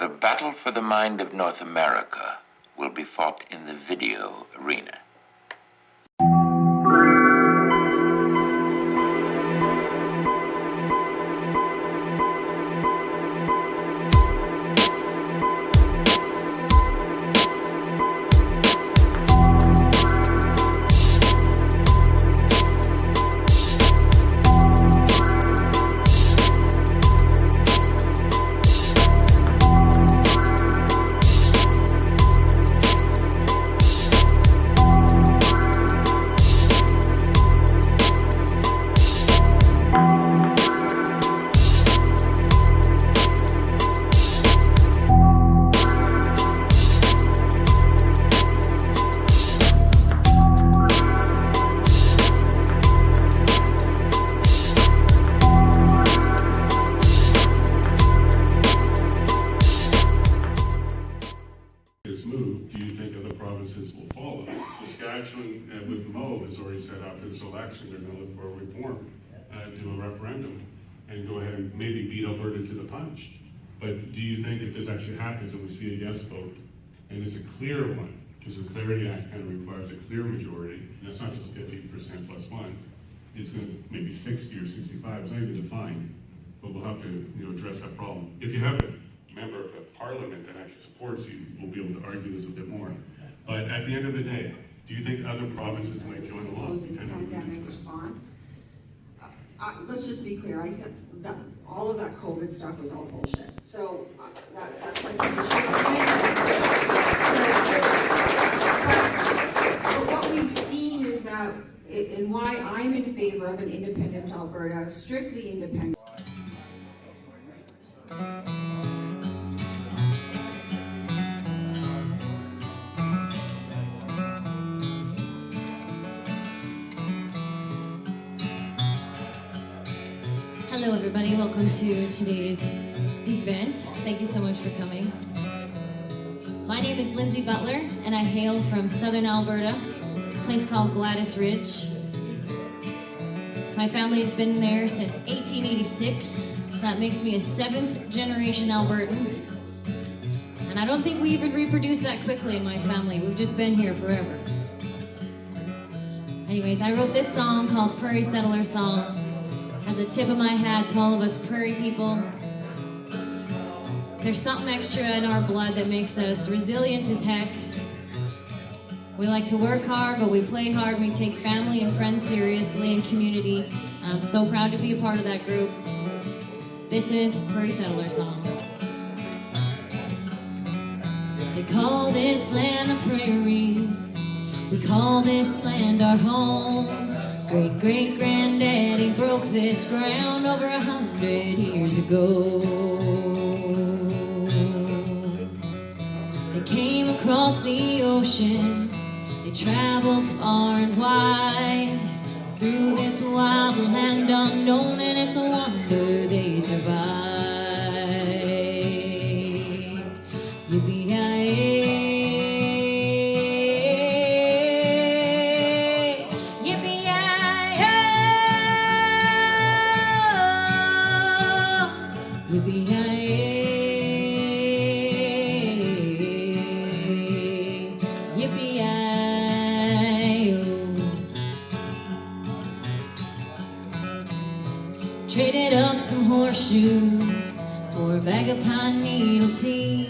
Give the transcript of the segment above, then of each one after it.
The battle for the mind of North America will be fought in the video arena. With Mo has already set out this election, they're going to look for a reform, do a referendum, and go ahead and maybe beat Alberta to the punch. But do you think if this actually happens and we see a yes vote, and it's a clear one, because the Clarity Act kind of requires a clear majority, and it's not just 50% plus one, it's going to maybe 60 or 65, it's not even defined, but we'll have to address that problem. If you have a member of parliament that actually supports you, we'll be able to argue this a bit more. But at the end of the day, do you think other provinces might join along? Pandemic response. Let's just be clear. I think that all of that COVID stuff was all bullshit. So that's my position. But what we've seen is that, and why I'm in favor of an independent Alberta, strictly independent. Hello everybody, welcome to today's event. Thank you so much for coming. My name is Lindsay Butler and I hail from southern Alberta, a place called Gladys Ridge. My family has been there since 1886, so that makes me a 7th generation Albertan. And I don't think we even reproduced that quickly in my family, we've just been here forever. Anyways, I wrote this song called Prairie Settler Song as a tip of my hat to all of us prairie people. There's something extra in our blood that makes us resilient as heck. We like to work hard, but we play hard. We take family and friends seriously and community. I'm so proud to be a part of that group. This is Prairie Settler Song. They call this land the prairies. We call this land our home. Great-great-granddaddy broke this ground over 100 years ago. They came across the ocean, they traveled far and wide, through this wild land unknown, and it's a wonder they survived. Yippee-yi-yi. Traded up some horseshoes for a bag of pine needle tea,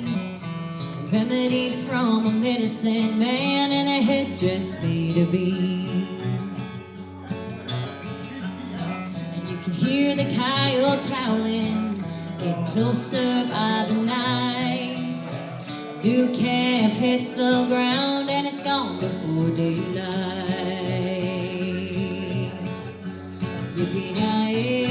remedied from a medicine man in a headdress made of beads. And you can hear the coyotes howling, getting closer by the night. New calf hits the ground and it's gone before daylight. Yippee-yi-yi.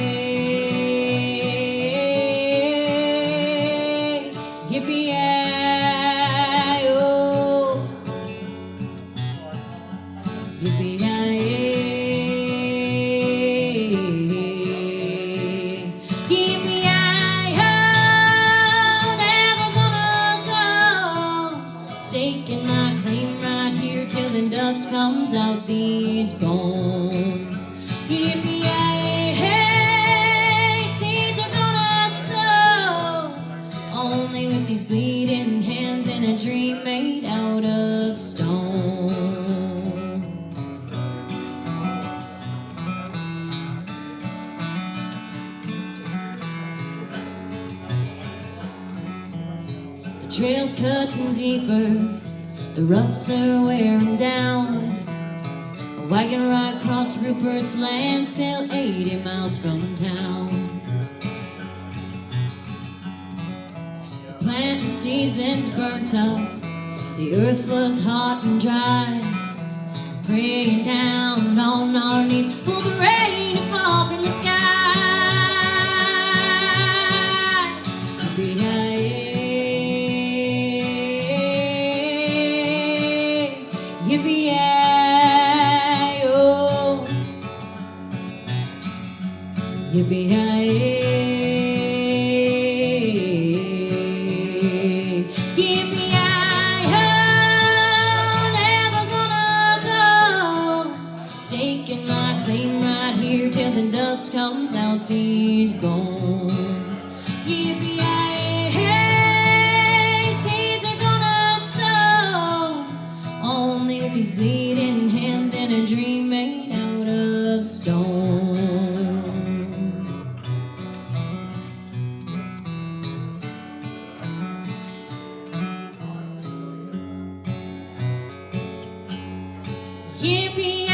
Staking my claim right here till the dust comes out trail's cutting deeper, the ruts are wearing down. A wagon ride across Rupert's land, still 80 miles from town. The planting season's burnt up, the earth was hot and dry. Praying down on our knees for the rain to fall from the sky. Yippee-yi-oh, yippee-yi-oh, yippee-yi-oh, never gonna go, staking my claim right here till the dust comes out these bones. Yippee-yi-hey, seeds are gonna sow, only with these bleeding hands and a dream made out of stone. Yippee-yi-oh.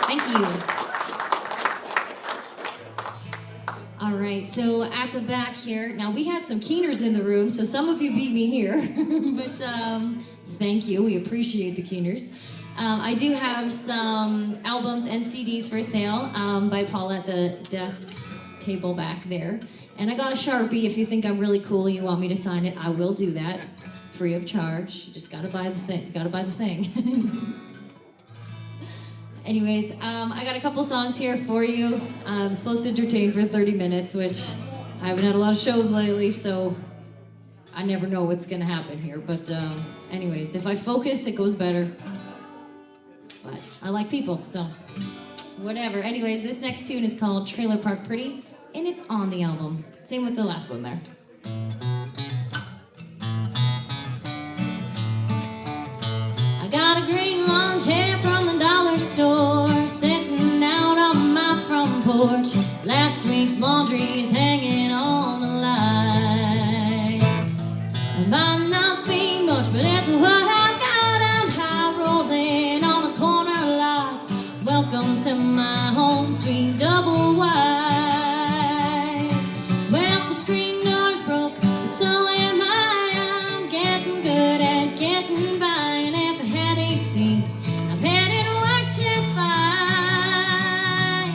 Thank you. All right, so at the back here, now we had some keeners in the room, so some of you beat me here, but thank you, we appreciate the keeners. I do have some albums and CDs for sale by Paul at the desk table back there. And I got a Sharpie. If you think I'm really cool, you want me to sign it, I will do that, free of charge. You just gotta buy the thing, Anyways, I got a couple songs here for you. I'm supposed to entertain for 30 minutes, which I haven't had a lot of shows lately, so I never know what's gonna happen here. But anyways, if I focus, it goes better. But I like people, so whatever. Anyways, this next tune is called Trailer Park Pretty, and it's on the album. Same with the last one there. I got a green lawn chair from the dollar store, sitting out on my front porch. Last week's laundry's hanging on the line. It might not be much, but it's what I got. I'm high rolling on a corner lot. Welcome to my home, sweet double wide. Well, the screen door's broke, but so am I. I'm getting good at getting by, and if I had AC, I've had it work just fine.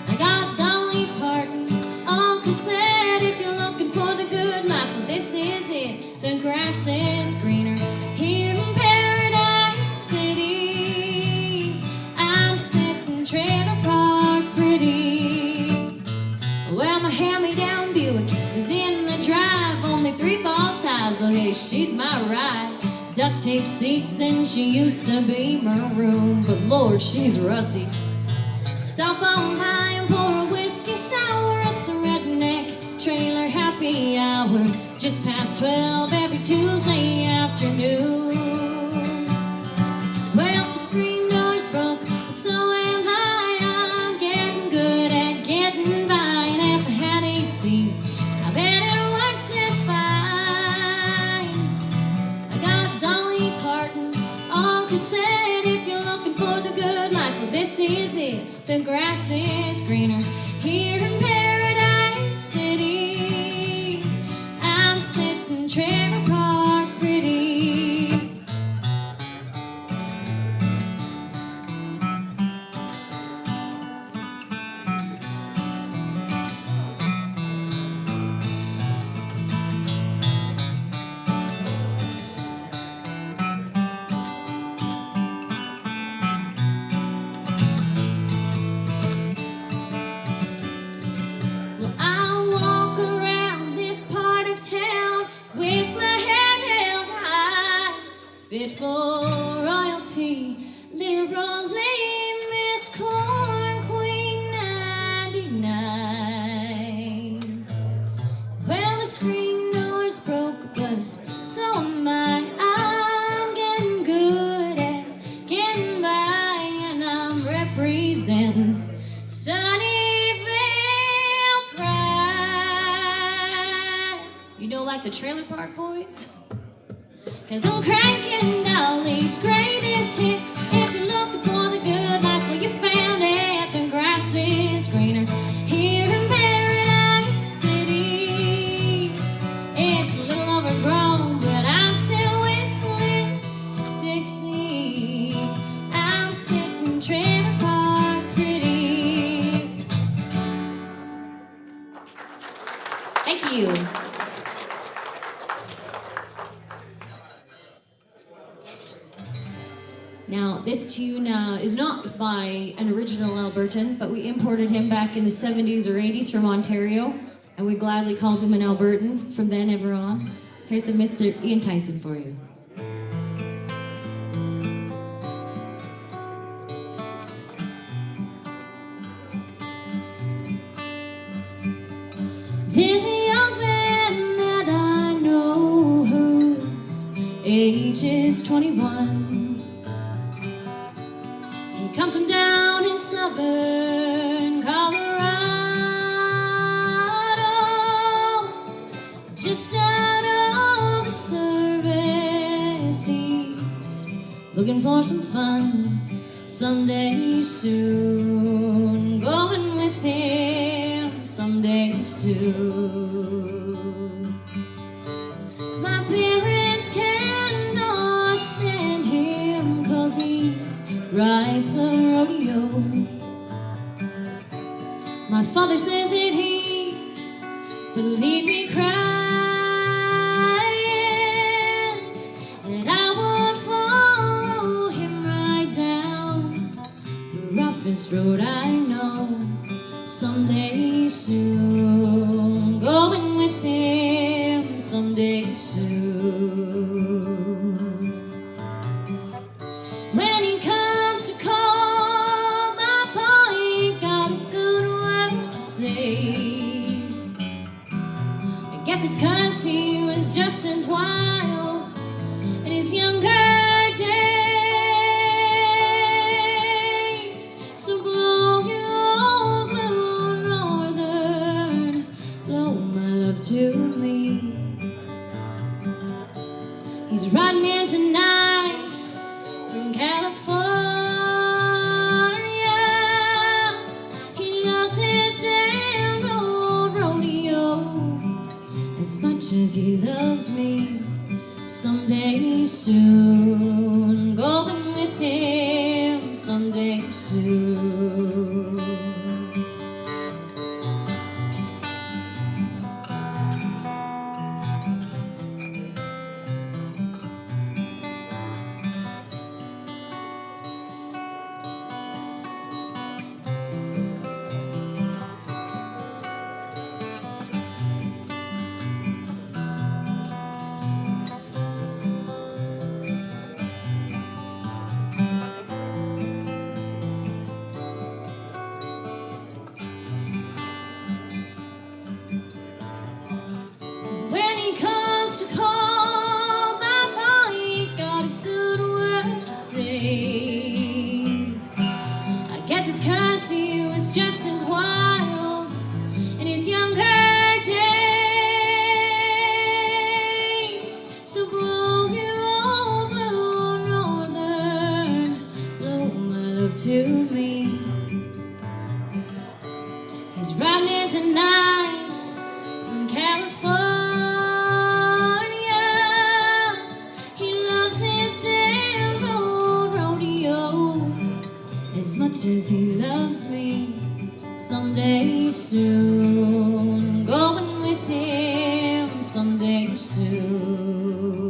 I got Dolly Parton on cassette. If you're looking for the good life, well, this is it. The grass is greener here in Paradise City. I'm sitting trailer park pretty. Well, my hand-me-down Buick is in the drive. Only 3 ball ties, but hey, she's my ride. Duct tape seats and she used to be maroon, but Lord, she's rusty. Stop on by and pour a whiskey sour. It's the Redneck Trailer Happy Hour, just past 12 every Tuesday afternoon. Well, the screen door's broke, but so am I. I'm getting good at getting by, and if I had AC, I bet it worked just fine. I got Dolly Parton on cassette. If you're looking for the good life, well, this is it. The grass is greener here in Paradise City. I'm sitting trailer park pretty. Well, I walk around this part of town with my head held high, fit for royalty, literally Miss Corn Queen 99. Well, the screen door's broke, but so am I. I'm getting good at getting by, and Park Boys? 'Cause I'm cranking out these greatest hits. If you're looking for the good life, well, you found it. The grass is greener here in Paradise City. It's a little overgrown, but I'm still whistling Dixie. I'm sitting trailer park pretty. Thank you. Now, this tune is not by an original Albertan, but we imported him back in the 70s or 80s from Ontario, and we gladly called him an Albertan from then ever on. Here's some Mr. Ian Tyson for you. There's a young man that I know whose age is 21. He comes from down in southern Colorado, just out of the service. He's looking for some fun someday soon. Going with him someday soon. My parents cannot stand him 'cause he rides the rodeo. My father says that he would leave me crying, that I would follow him right down the roughest road I know someday soon. Going with him someday soon. When he comes to call, my pa ain't got a good word to say. I guess it's 'cause he was just as wild in his younger days. So blow your old blue northern, blow my love to me. He's riding in tonight from California. He loves his damn old rodeo as much as he loves me someday soon. Going with him someday soon. When he comes to call, my pa ain't got a good word to say. I guess it's 'cause he was just as wild in his younger days. So blow your old blue northern, blow my love to me. He's riding in tonight from California. He loves his damn old rodeo as much as he loves me someday soon. Going with him someday soon.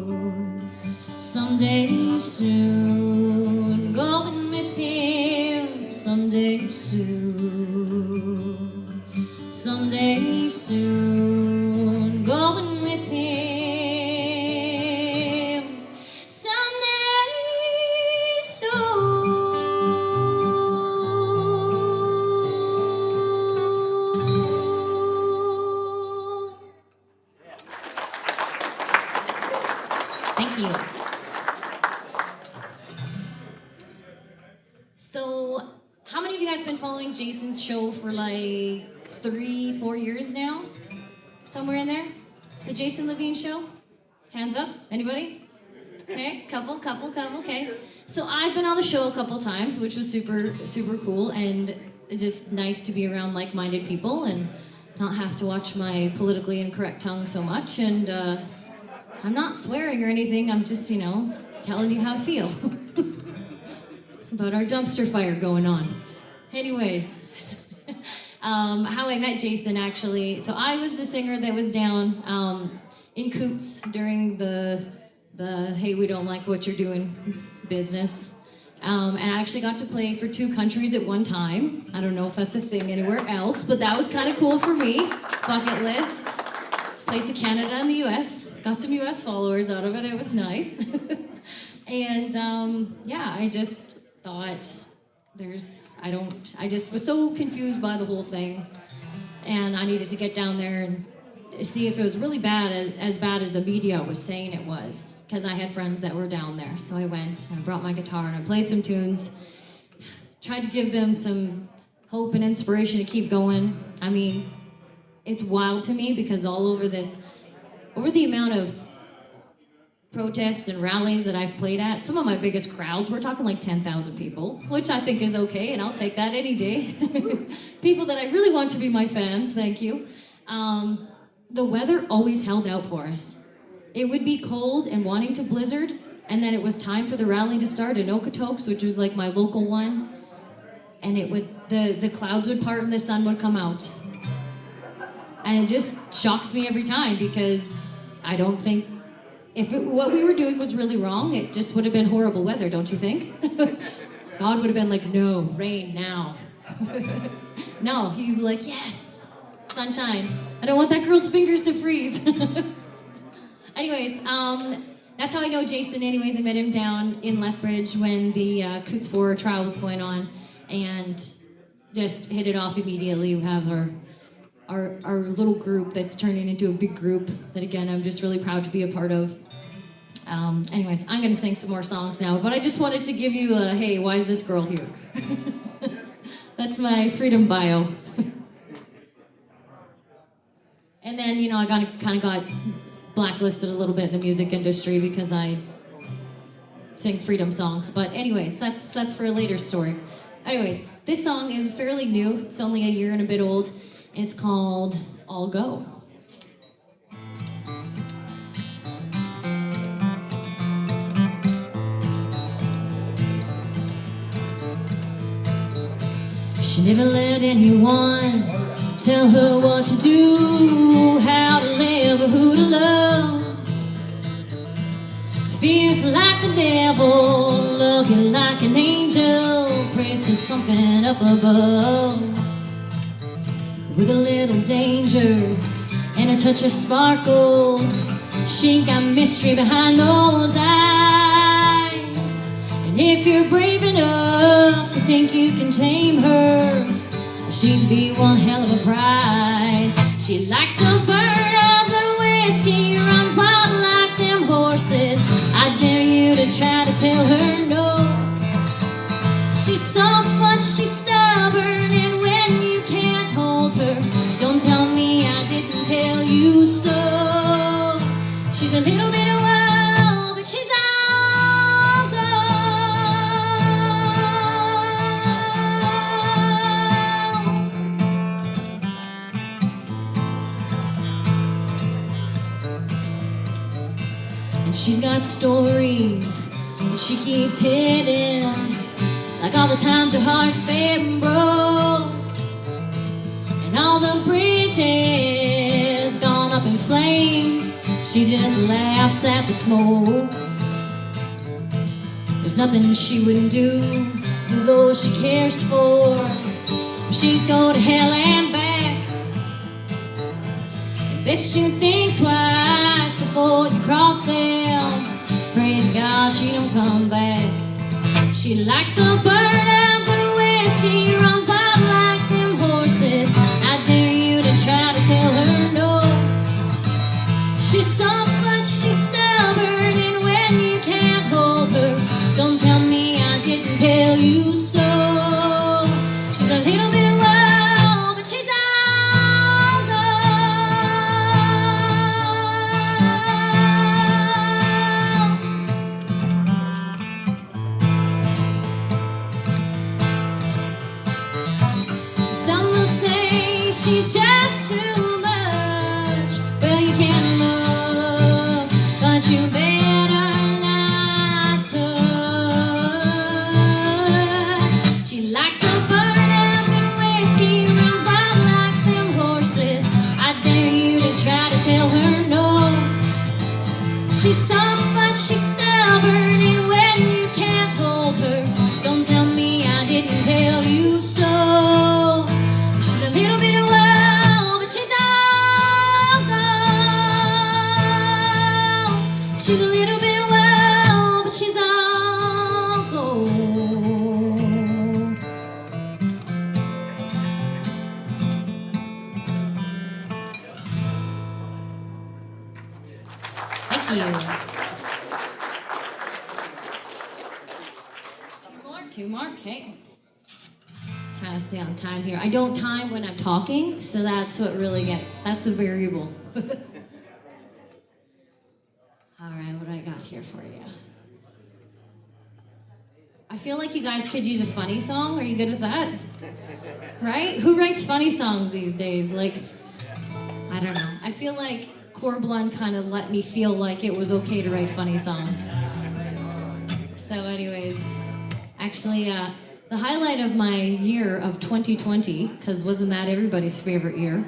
Someday soon. Going with him someday soon. Someday soon. Going with him someday soon. Thank you. So, how many of you guys have been following Jason's show for like 3-4 years now? Somewhere in there? The Jason Lavigne show? Hands up, anybody? Okay, couple, okay. So I've been on the show a couple times, which was super, super cool, and just nice to be around like-minded people and not have to watch my politically incorrect tongue so much. And I'm not swearing or anything, I'm just, telling you how I feel about our dumpster fire going on. Anyways, how I met Jason, actually. So I was the singer that was down in Coots during the hey, we don't like what you're doing business. And I actually got to play for 2 countries at one time. I don't know if that's a thing anywhere else, but that was kind of cool for me. Bucket list. Played to Canada and the US. Got some US followers out of it. It was nice. And I just thought I just was so confused by the whole thing. And I needed to get down there and see if it was really bad, as bad as the media was saying it was, because I had friends that were down there. So I went and I brought my guitar and I played some tunes, tried to give them some hope and inspiration to keep going. I mean, it's wild to me because all over the amount of protests and rallies that I've played at, some of my biggest crowds, we're talking like 10,000 people, which I think is okay, and I'll take that any day. People that I really want to be my fans, thank you. The weather always held out for us. It would be cold and wanting to blizzard, and then it was time for the rally to start in Okotoks, which was like my local one, and the clouds would part and the sun would come out. And it just shocks me every time because I don't think, what we were doing was really wrong, it just would have been horrible weather, don't you think? God would have been like, no, rain now. No, he's like, yes. Sunshine. I don't want that girl's fingers to freeze. Anyways, that's how I know Jason. Anyways, I met him down in Lethbridge when the Coots 4 trial was going on, and just hit it off immediately. We have our little group that's turning into a big group that, again, I'm just really proud to be a part of. Anyways, I'm going to sing some more songs now, but I just wanted to give you a, hey, why is this girl here? That's my freedom bio. And then, I kind of got blacklisted a little bit in the music industry because I sing freedom songs. But anyways, that's for a later story. Anyways, this song is fairly new. It's only a year and a bit old. And it's called I'll Go. She never let anyone tell her what to do, how to live, or who to love. Fierce like the devil, love you like an angel, praise to something up above. With a little danger and a touch of sparkle, she got mystery behind those eyes. And if you're brave enough to think you can tame her, she'd be one hell of a prize. She likes the burn of the whiskey, runs wild like them horses. I dare you to try to tell her no. She's soft but she's stubborn, and when you can't hold her, don't tell me I didn't tell you so. She's a little bit wild, but she's all go. And she's got stories that she keeps hidden, like all the times her heart's been broke, and all the bridges gone up in flames. She just laughs at the smoke. There's nothing she wouldn't do for those she cares for. She'd go to hell and back. Best you think twice before you cross them. Pray to God she don't come back. She likes the burn of the whiskey, runs wild like them horses. I dare you to try to tell her no. She's soft but she's stubborn, and when you can't hold her, don't tell me I didn't tell you so. She's a little bit wild, but she's all go. she's just too much. Well, you can look, but you better not touch. She likes to burn up and whiskey, runs wild like them horses. I dare you to try to tell her no. She's soft, but she's stubborn, and when you can't hold her, don't tell me I didn't tell you so. She's a little bit of wow, but she's all gold. She's a little bit of wow, but she's all gold. Thank you. Two more, okay. Trying to stay on time here. I don't time when I'm talking, so that's what really that's the variable. All right, what do I got here for you? I feel like you guys could use a funny song. Are you good with that? Right? Who writes funny songs these days? Like, I don't know. I feel like Corblund kind of let me feel like it was okay to write funny songs. So anyways, actually, the highlight of my year of 2020, because wasn't that everybody's favorite year?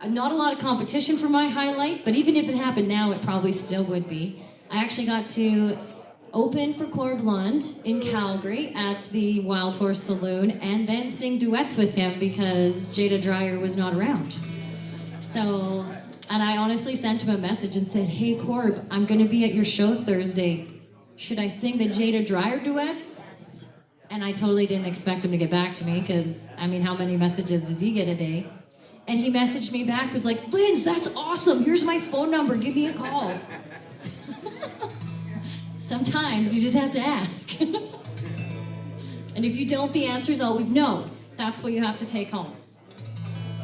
Not a lot of competition for my highlight, but even if it happened now, it probably still would be. I actually got to open for Corblund in Calgary at the Wild Horse Saloon and then sing duets with him because Jada Dreyer was not around. So, and I honestly sent him a message and said, hey Corb, I'm gonna be at your show Thursday. Should I sing the Jada Dreyer duets? And I totally didn't expect him to get back to me because, I mean, how many messages does he get a day? And he messaged me back, was like, Linz, that's awesome. Here's my phone number. Give me a call. Sometimes you just have to ask. And if you don't, the answer is always no. That's what you have to take home.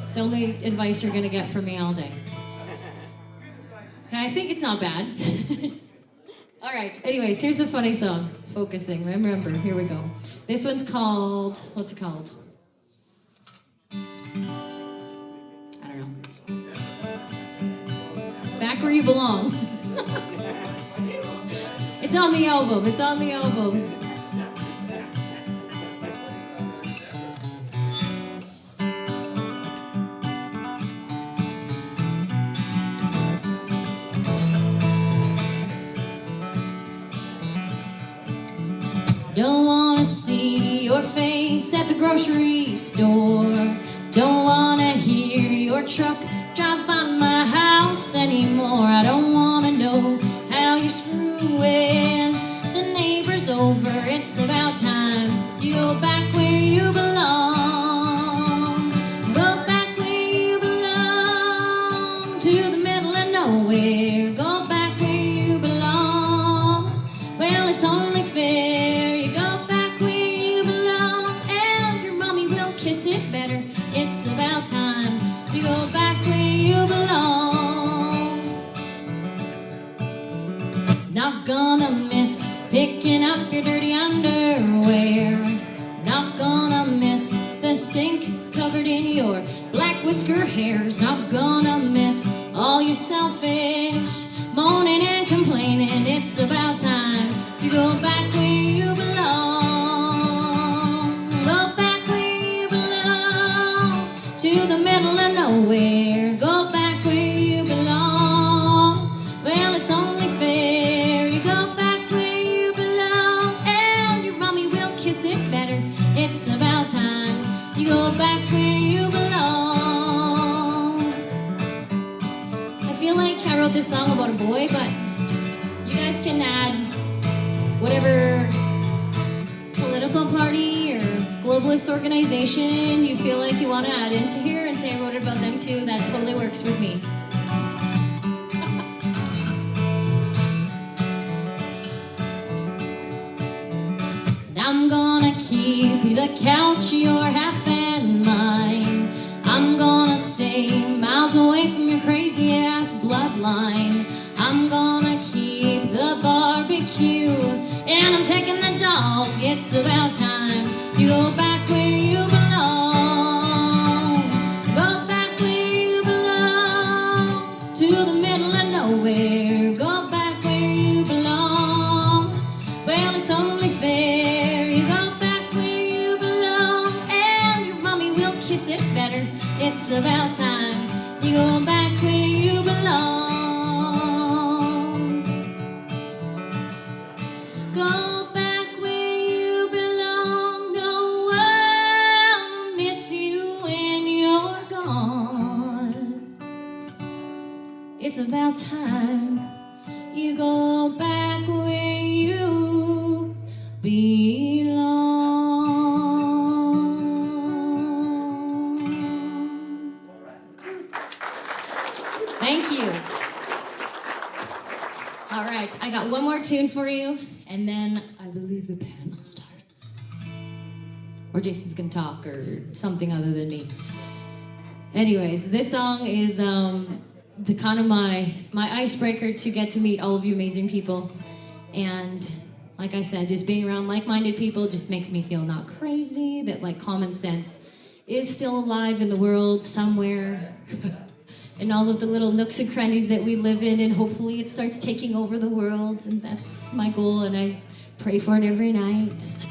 It's the only advice you're going to get from me all day. Okay, I think it's not bad. All right, anyways, here's the funny song. Focusing, remember, here we go. This one's called, what's it called? I don't know. Back Where You Belong. It's on the album, it's on the album. Don't wanna see your face at the grocery store. Don't wanna hear your truck drive by my house anymore. I don't wanna know how you're screwing the neighbors over. It's about time you go back where you belong. Go back where you belong, to the middle of nowhere. Go back where you belong. Well, it's only fair. Kiss it better, it's about time you go back where you belong. Not gonna miss picking up your dirty underwear. Not gonna miss the sink covered in your black whisker hairs. Not gonna miss all your selfish moaning and complaining. It's about time you go back where you belong. Go back to the middle of nowhere. Go back where you belong. Well, it's only fair you go back where you belong, and your mommy will kiss it better. It's about time you go back where you belong. I feel like I wrote this song about a boy, but you guys can add whatever political party or globalist organization you feel like you want to add into here and say I wrote about them too. That totally works with me. I'm gonna keep the couch, you're half and mine. I'm gonna stay miles away from your crazy ass bloodline. I'm gonna keep the barbecue, and I'm taking the dog. It's about time you go back where you belong. Go back where you belong. No one will miss you when you're gone. It's about time you go back where you belong. Thank you. All right, I got one more tune for you, and then I believe the panel starts. Or Jason's gonna talk, or something other than me. Anyways, this song is the kind of my icebreaker to get to meet all of you amazing people. And like I said, just being around like-minded people just makes me feel not crazy, that like common sense is still alive in the world somewhere. And all of the little nooks and crannies that we live in, and hopefully it starts taking over the world, and that's my goal, and I pray for it every night.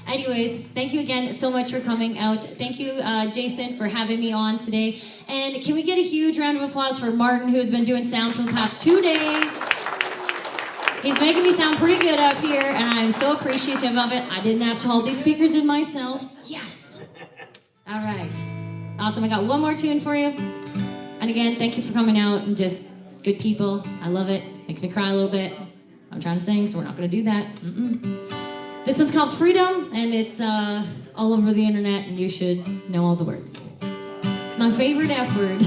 Anyways, thank you again so much for coming out. Thank you, Jason, for having me on today. And can we get a huge round of applause for Martin, who has been doing sound for the past 2 days? He's making me sound pretty good up here, and I'm so appreciative of it. I didn't have to hold these speakers in myself. Yes. All right. Awesome. I got one more tune for you. And again, thank you for coming out, and just good people. I love it. Makes me cry a little bit. I'm trying to sing, so we're not going to do that. This one's called Freedom, and it's all over the internet, and you should know all the words. It's my favorite F word.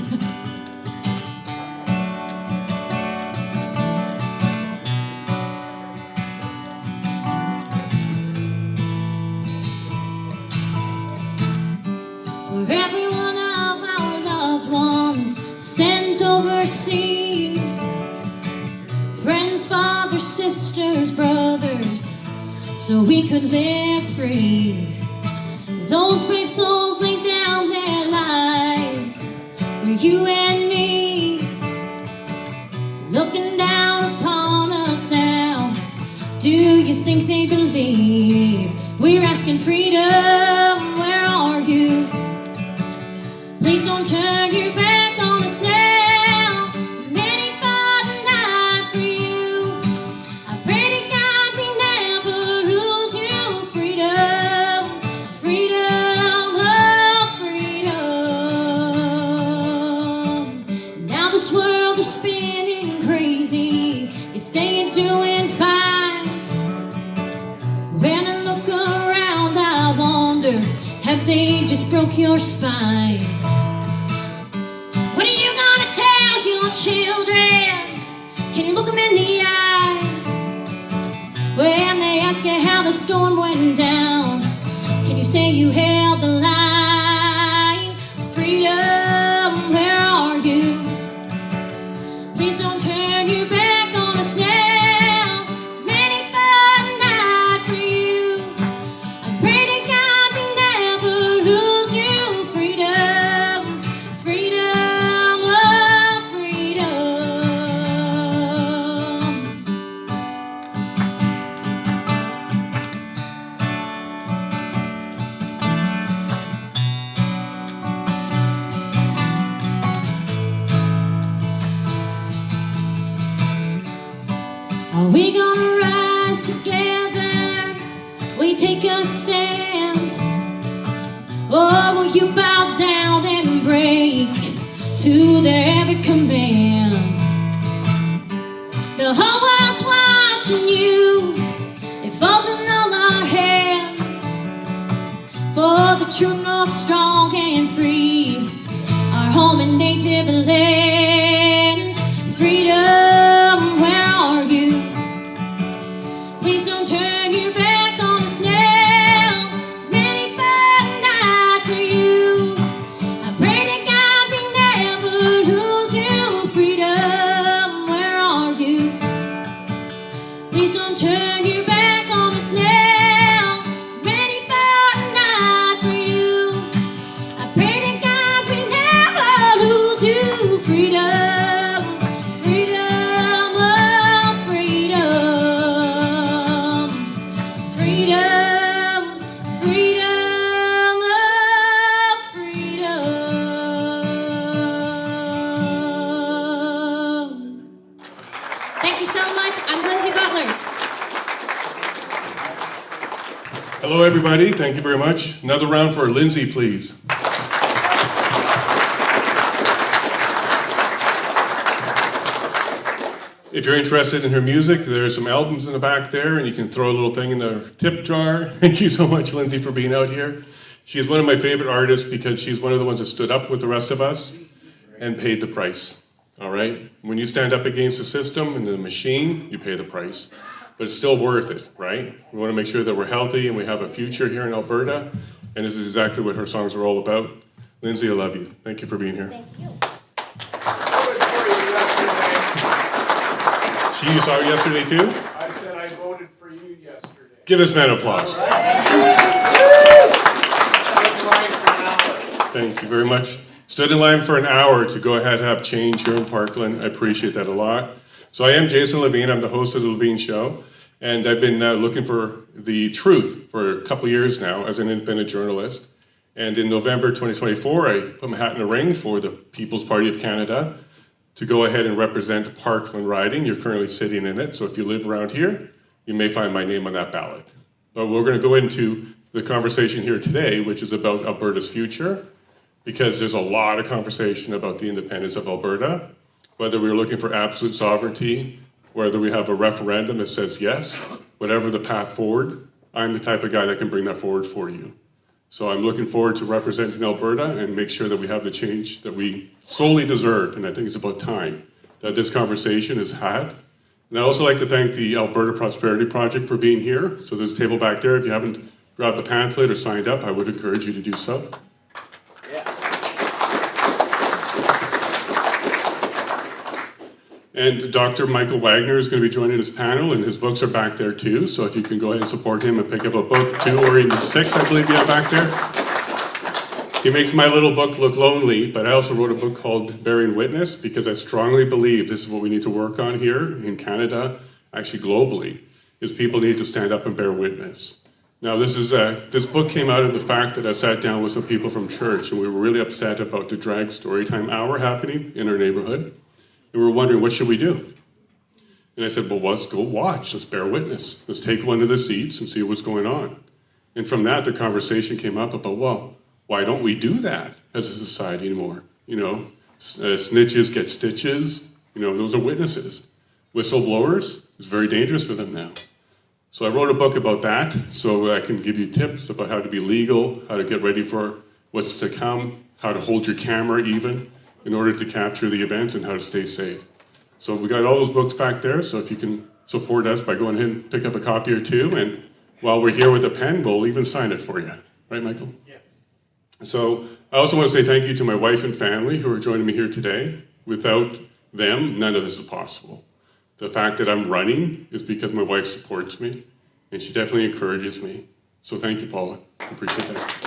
For every one of our loved ones sent overseas, friends, fathers, sisters, brothers, so we could live free. Those brave souls laid down their lives for you and me. Looking down upon us now, do you think they believe we're asking freedom? Where are you? Please don't turn your back on us now. Many fought and died for you. I pray to God we never lose you. Freedom, freedom, oh freedom. Now this world is spinning crazy. You say you're doing fine. When I look around, I wonder, have they just broke your spine? What are you gonna tell your children? Can you look them in the eye? When they ask you how the storm went down, can you say you held the line? Freedom, where are you? Please don't turn your back on us now. Many fought and died for you. I pray to God we never lose you. Freedom, freedom, oh freedom. Are we gonna rise together? We take a stand? Or will you bow down and break to their every command? The whole world's watching you. It falls in all our hands. For the true north, strong and free, our home and native land. Freedom, where are you? Please don't turn your back on us now. Many fought and died for you. I pray to God we never lose you. Freedom, where are you? Please don't turn your back on us now. Many fought and died for you. I pray to God we never lose you. Freedom, freedom, oh freedom. Freedom, freedom, oh freedom. Thank you so much. I'm Lindsay Butler. Hello, everybody. Thank you very much. Another round for Lindsay, please. If you're interested in her music, there's some albums in the back there, and you can throw a little thing in the tip jar. Thank you so much, Lindsay, for being out here. She is one of my favorite artists because she's one of the ones that stood up with the rest of us and paid the price, all right? When you stand up against the system and the machine, you pay the price. But it's still worth it, right? We want to make sure that we're healthy and we have a future here in Alberta, and this is exactly what her songs are all about. Lindsay, I love you. Thank you for being here. Thank you. You saw her yesterday too? I said I voted for you yesterday. Give this man applause. Thank you very much. Stood in line for an hour to go ahead and have change here in Parkland. I appreciate that a lot. So I am Jason Lavigne. I'm the host of The Lavigne Show. And I've been looking for the truth for a couple of years now as an independent journalist. And in November 2024, I put my hat in the ring for the People's Party of Canada to go ahead and represent Parkland riding. You're currently sitting in it, so if you live around here, you may find my name on that ballot. But we're gonna go into the conversation here today, which is about Alberta's future, because there's a lot of conversation about the independence of Alberta, whether we're looking for absolute sovereignty, whether we have a referendum that says yes, whatever the path forward, I'm the type of guy that can bring that forward for you. So I'm looking forward to representing Alberta and make sure that we have the change that we solely deserve. And I think it's about time that this conversation is had. And I'd also like to thank the Alberta Prosperity Project for being here. So there's a table back there. If you haven't grabbed the pamphlet or signed up, I would encourage you to do so. And Dr. Michael Wagner is going to be joining this panel, and his books are back there too. So if you can go ahead and support him and pick up a book, 2 or even 6, I believe you have back there. He makes my little book look lonely, but I also wrote a book called Bearing Witness because I strongly believe this is what we need to work on here in Canada, actually globally, is people need to stand up and bear witness. Now this book came out of the fact that I sat down with some people from church, and we were really upset about the drag storytime hour happening in our neighborhood. And we were wondering, what should we do? And I said, well, let's go watch. Let's bear witness. Let's take one of the seats and see what's going on. And from that, the conversation came up about, well, why don't we do that as a society anymore? You know, snitches get stitches. You know, those are witnesses. Whistleblowers, it's very dangerous for them now. So I wrote a book about that so I can give you tips about how to be legal, how to get ready for what's to come, how to hold your camera even, in order to capture the events and how to stay safe. So we got all those books back there, so if you can support us by going ahead and pick up a copy or 2, and while we're here with a pen, we'll even sign it for you. Right, Michael? Yes. So I also want to say thank you to my wife and family who are joining me here today. Without them, none of this is possible. The fact that I'm running is because my wife supports me, and she definitely encourages me. So thank you, Paula. I appreciate that.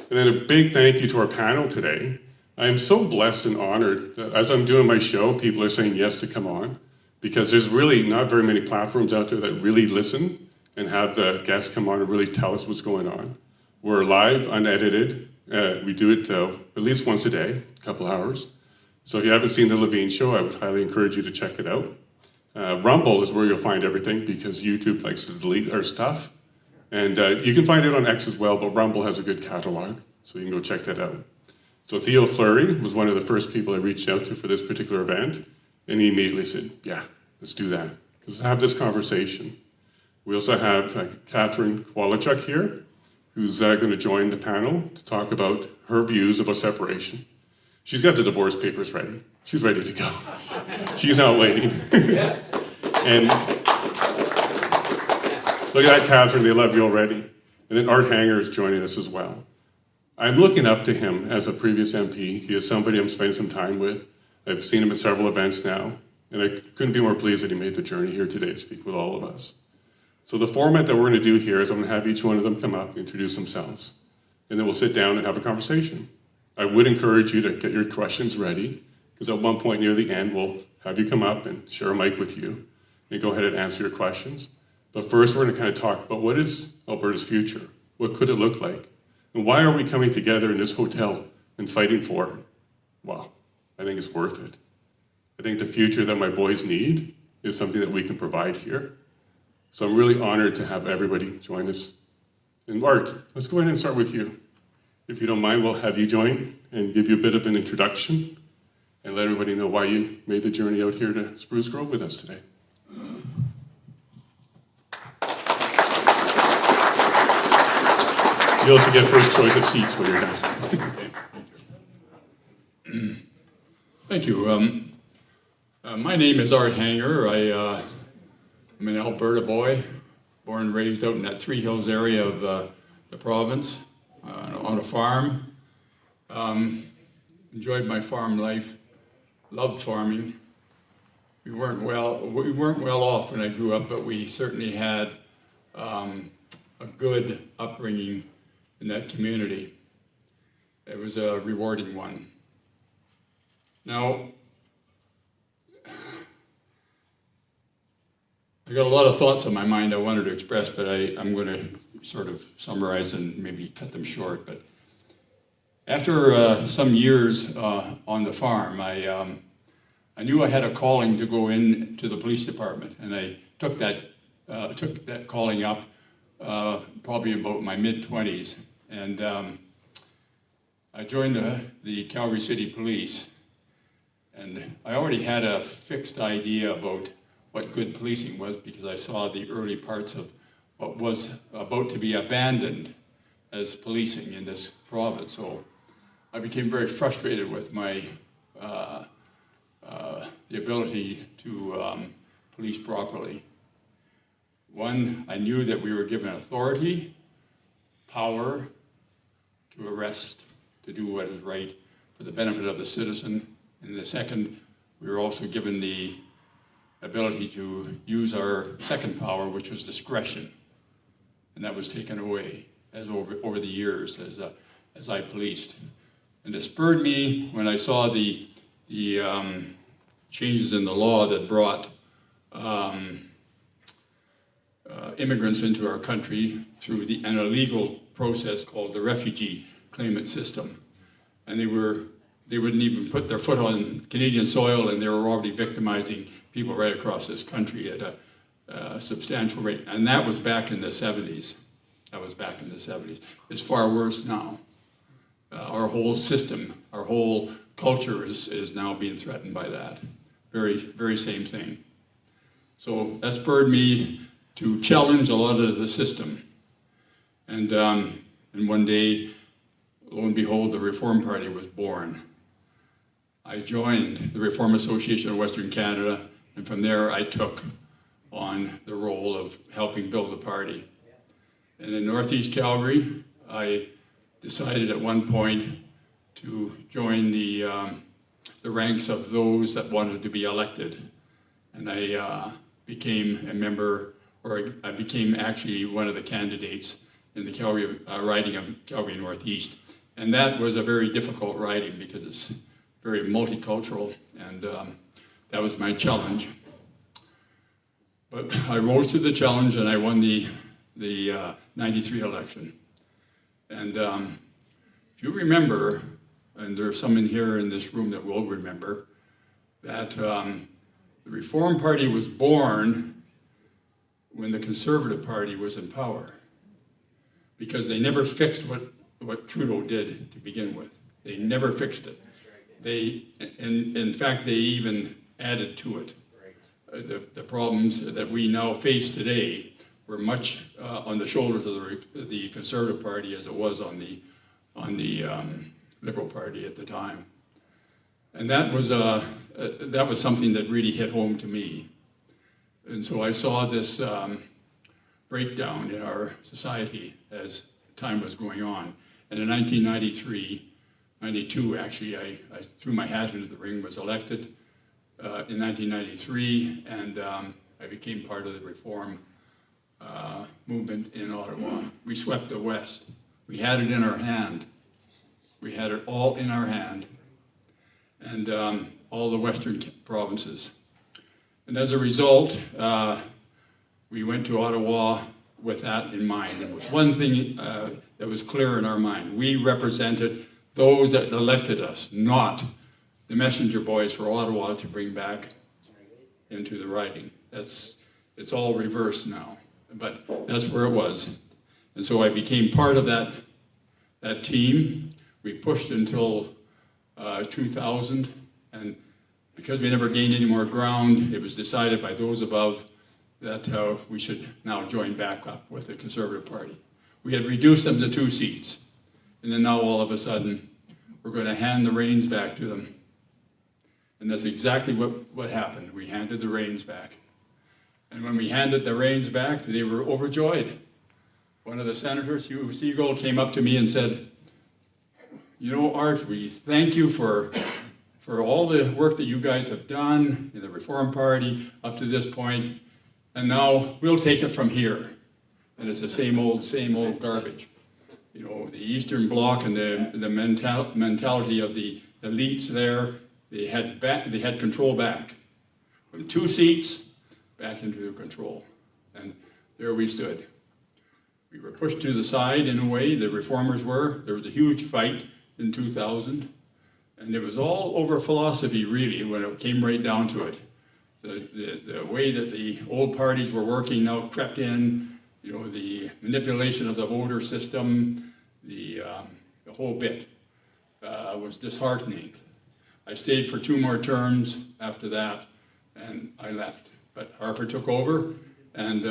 And then a big thank you to our panel today. I am so blessed and honored that as I'm doing my show, people are saying yes to come on, because there's really not very many platforms out there that really listen and have the guests come on and really tell us what's going on. We're live, unedited. We do it at least once a day, a couple hours. So if you haven't seen The Lavigne Show, I would highly encourage you to check it out. Rumble is where you'll find everything because YouTube likes to delete our stuff. And you can find it on X as well, but Rumble has a good catalog, so you can go check that out. So Theo Fleury was one of the first people I reached out to for this particular event, and he immediately said, yeah, let's do that. Let's have this conversation. We also have Katherine Kowalchuk here, who's going to join the panel to talk about her views about separation. She's got the divorce papers ready. She's ready to go. She's not waiting. And look at that, Katherine, they love you already. And then Art Hanger is joining us as well. I'm looking up to him as a previous MP. He is somebody I'm spending some time with. I've seen him at several events now, and I couldn't be more pleased that he made the journey here today to speak with all of us. So the format that we're going to do here is I'm going to have each one of them come up and introduce themselves, and then we'll sit down and have a conversation. I would encourage you to get your questions ready, because at one point near the end, we'll have you come up and share a mic with you and go ahead and answer your questions. But first, we're going to kind of talk about what is Alberta's future? What could it look like? And why are we coming together in this hotel and fighting for it? Well, I think it's worth it. I think the future that my boys need is something that we can provide here. So I'm really honored to have everybody join us. And Art, let's go ahead and start with you. If you don't mind, we'll have you join and give you a bit of an introduction and let everybody know why you made the journey out here to Spruce Grove with us today. You also get first choice of seats when you're done. Thank you. My name is Art Hanger. I'm an Alberta boy, born and raised out in that Three Hills area of the province, on a farm. Enjoyed my farm life, loved farming. We weren't well off when I grew up, but we certainly had a good upbringing in that community. It was a rewarding one. Now, I got a lot of thoughts on my mind I wanted to express, but I'm going to sort of summarize and maybe cut them short. But after some years on the farm, I knew I had a calling to go into the police department, and I took that calling up probably about my mid-20s, and I joined the Calgary City Police, and I already had a fixed idea about what good policing was because I saw the early parts of what was about to be abandoned as policing in this province. So I became very frustrated with my the ability to police properly. One, I knew that we were given authority, power to arrest, to do what is right for the benefit of the citizen. And the second, we were also given the ability to use our second power, which was discretion. And that was taken away as over the years as I policed. And it spurred me when I saw the changes in the law that brought immigrants into our country through an illegal process called the refugee claimant system. And they wouldn't even put their foot on Canadian soil, and they were already victimizing people right across this country at a substantial rate. And that was back in the 70s. It's far worse now. Our whole system, our whole culture is now being threatened by that. Very, very same thing. So that spurred me to challenge a lot of the system. And one day, lo and behold, the Reform Party was born. I joined the Reform Association of Western Canada, and from there I took on the role of helping build the party. And in Northeast Calgary, I decided at one point to join the ranks of those that wanted to be elected. And I became a member, or I became actually one of the candidates in the Calgary riding of Calgary Northeast. And that was a very difficult riding because it's very multicultural, and that was my challenge. But I rose to the challenge and I won the 93 election. And if you remember, and there's some in here in this room that will remember, that the Reform Party was born when the Conservative Party was in power, because they never fixed what Trudeau did to begin with. They never fixed it. In fact, they even added to it. The problems that we now face today were much on the shoulders of the Conservative Party as it was on the Liberal Party at the time. And that was something that really hit home to me. And so I saw this breakdown in our society as time was going on. And in 1993, 92 actually, I threw my hat into the ring, was elected in 1993, and I became part of the Reform movement in Ottawa. We swept the West. We had it in our hand. We had it all in our hand, and all the Western provinces. And as a result, we went to Ottawa with that in mind. And one thing that was clear in our mind, we represented those that elected us, not the messenger boys for Ottawa to bring back into the riding. It's all reversed now, but that's where it was. And so I became part of that team. We pushed until 2000, and because we never gained any more ground, it was decided by those above that we should now join back up with the Conservative Party. We had reduced them to 2 seats, and then now all of a sudden, we're going to hand the reins back to them. And that's exactly what happened. We handed the reins back. And when we handed the reins back, they were overjoyed. One of the senators, Hugh Seagold, came up to me and said, "You know, Art, we thank you for all the work that you guys have done in the Reform Party up to this point, and now we'll take it from here." And it's the same old garbage. You know, the Eastern Bloc and the mentality of the elites there, they had control back. From 2 seats, back into control. And there we stood. We were pushed to the side in a way, the reformers were. There was a huge fight in 2000. And it was all over philosophy, really, when it came right down to it. The way that the old parties were working now crept in, you know, the manipulation of the voter system, the whole bit was disheartening. I stayed for 2 more terms after that, and I left. But Harper took over, and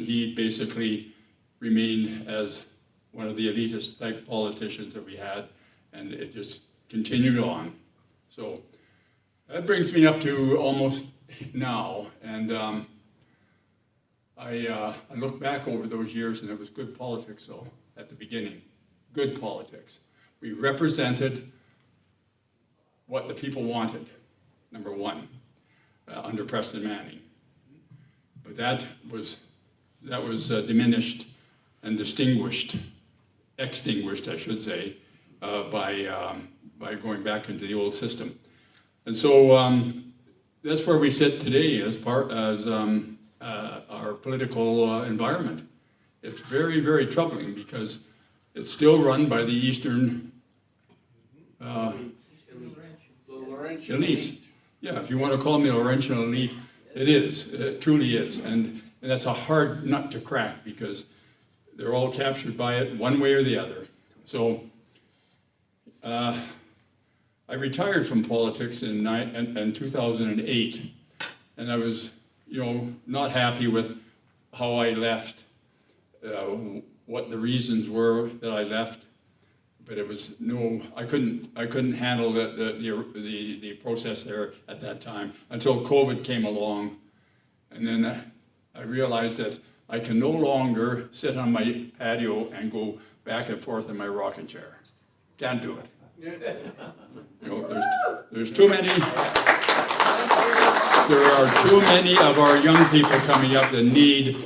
he basically remained as one of the elitist type politicians that we had, and it just continued on. So that brings me up to almost now, and I look back over those years, and it was good politics, though, at the beginning. Good politics. We represented what the people wanted, number one, under Preston Manning. But that was diminished and extinguished, I should say, by going back into the old system. And so that's where we sit today as our political environment. It's very, very troubling because it's still run by the Eastern elite. Yeah, if you want to call me a Laurentian elite, it is. It truly is. And that's a hard nut to crack because they're all captured by it one way or the other. So I retired from politics in 2008, and I was, not happy with how I left, what the reasons were that I left. But it was I couldn't handle the process there at that time until COVID came along, and then I realized that I can no longer sit on my patio and go back and forth in my rocking chair. Can't do it. There's too many. There are too many of our young people coming up that need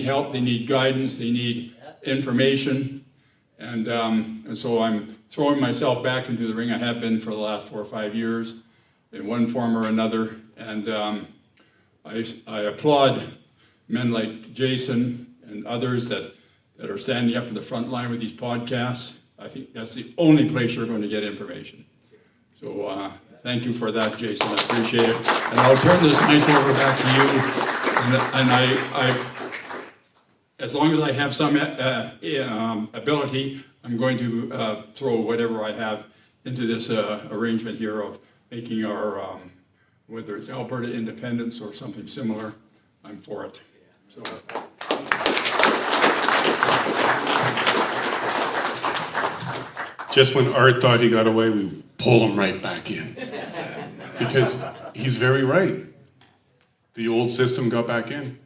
help. They need guidance. They need information. And so I'm throwing myself back into the ring. I have been for the last 4 or 5 years in one form or another. And I applaud men like Jason and others that are standing up in the front line with these podcasts. I think that's the only place you're going to get information. So thank you for that, Jason. I appreciate it. And I'll turn this mic over back to you. And I as long as I have some ability, I'm going to throw whatever I have into this arrangement here of making our, whether it's Alberta Independence or something similar, I'm for it. So. Just when Art thought he got away, we pull him right back in. Because he's very right. The old system got back in.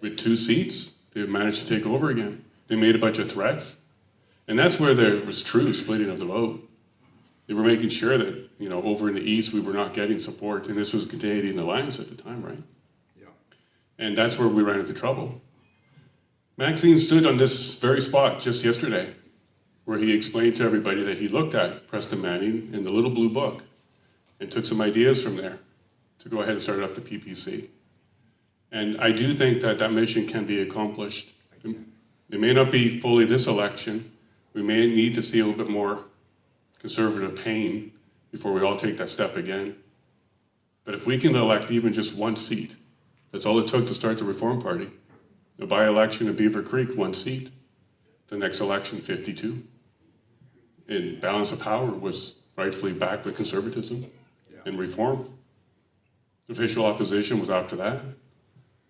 With 2 seats, they managed to take over again. They made a bunch of threats. And that's where there was true splitting of the vote. They were making sure that, over in the East, we were not getting support. And this was Canadian Alliance at the time, right? Yeah. And that's where we ran into trouble. Maxine stood on this very spot just yesterday, where he explained to everybody that he looked at Preston Manning in the little blue book and took some ideas from there to go ahead and start up the PPC. And I do think that that mission can be accomplished. It may not be fully this election. We may need to see a little bit more conservative pain before we all take that step again. But if we can elect even just one seat, that's all it took to start the Reform Party. A by-election in Beaver Creek, 1 seat. The next election, 52. And balance of power was rightfully back with conservatism and reform. Official opposition was after that.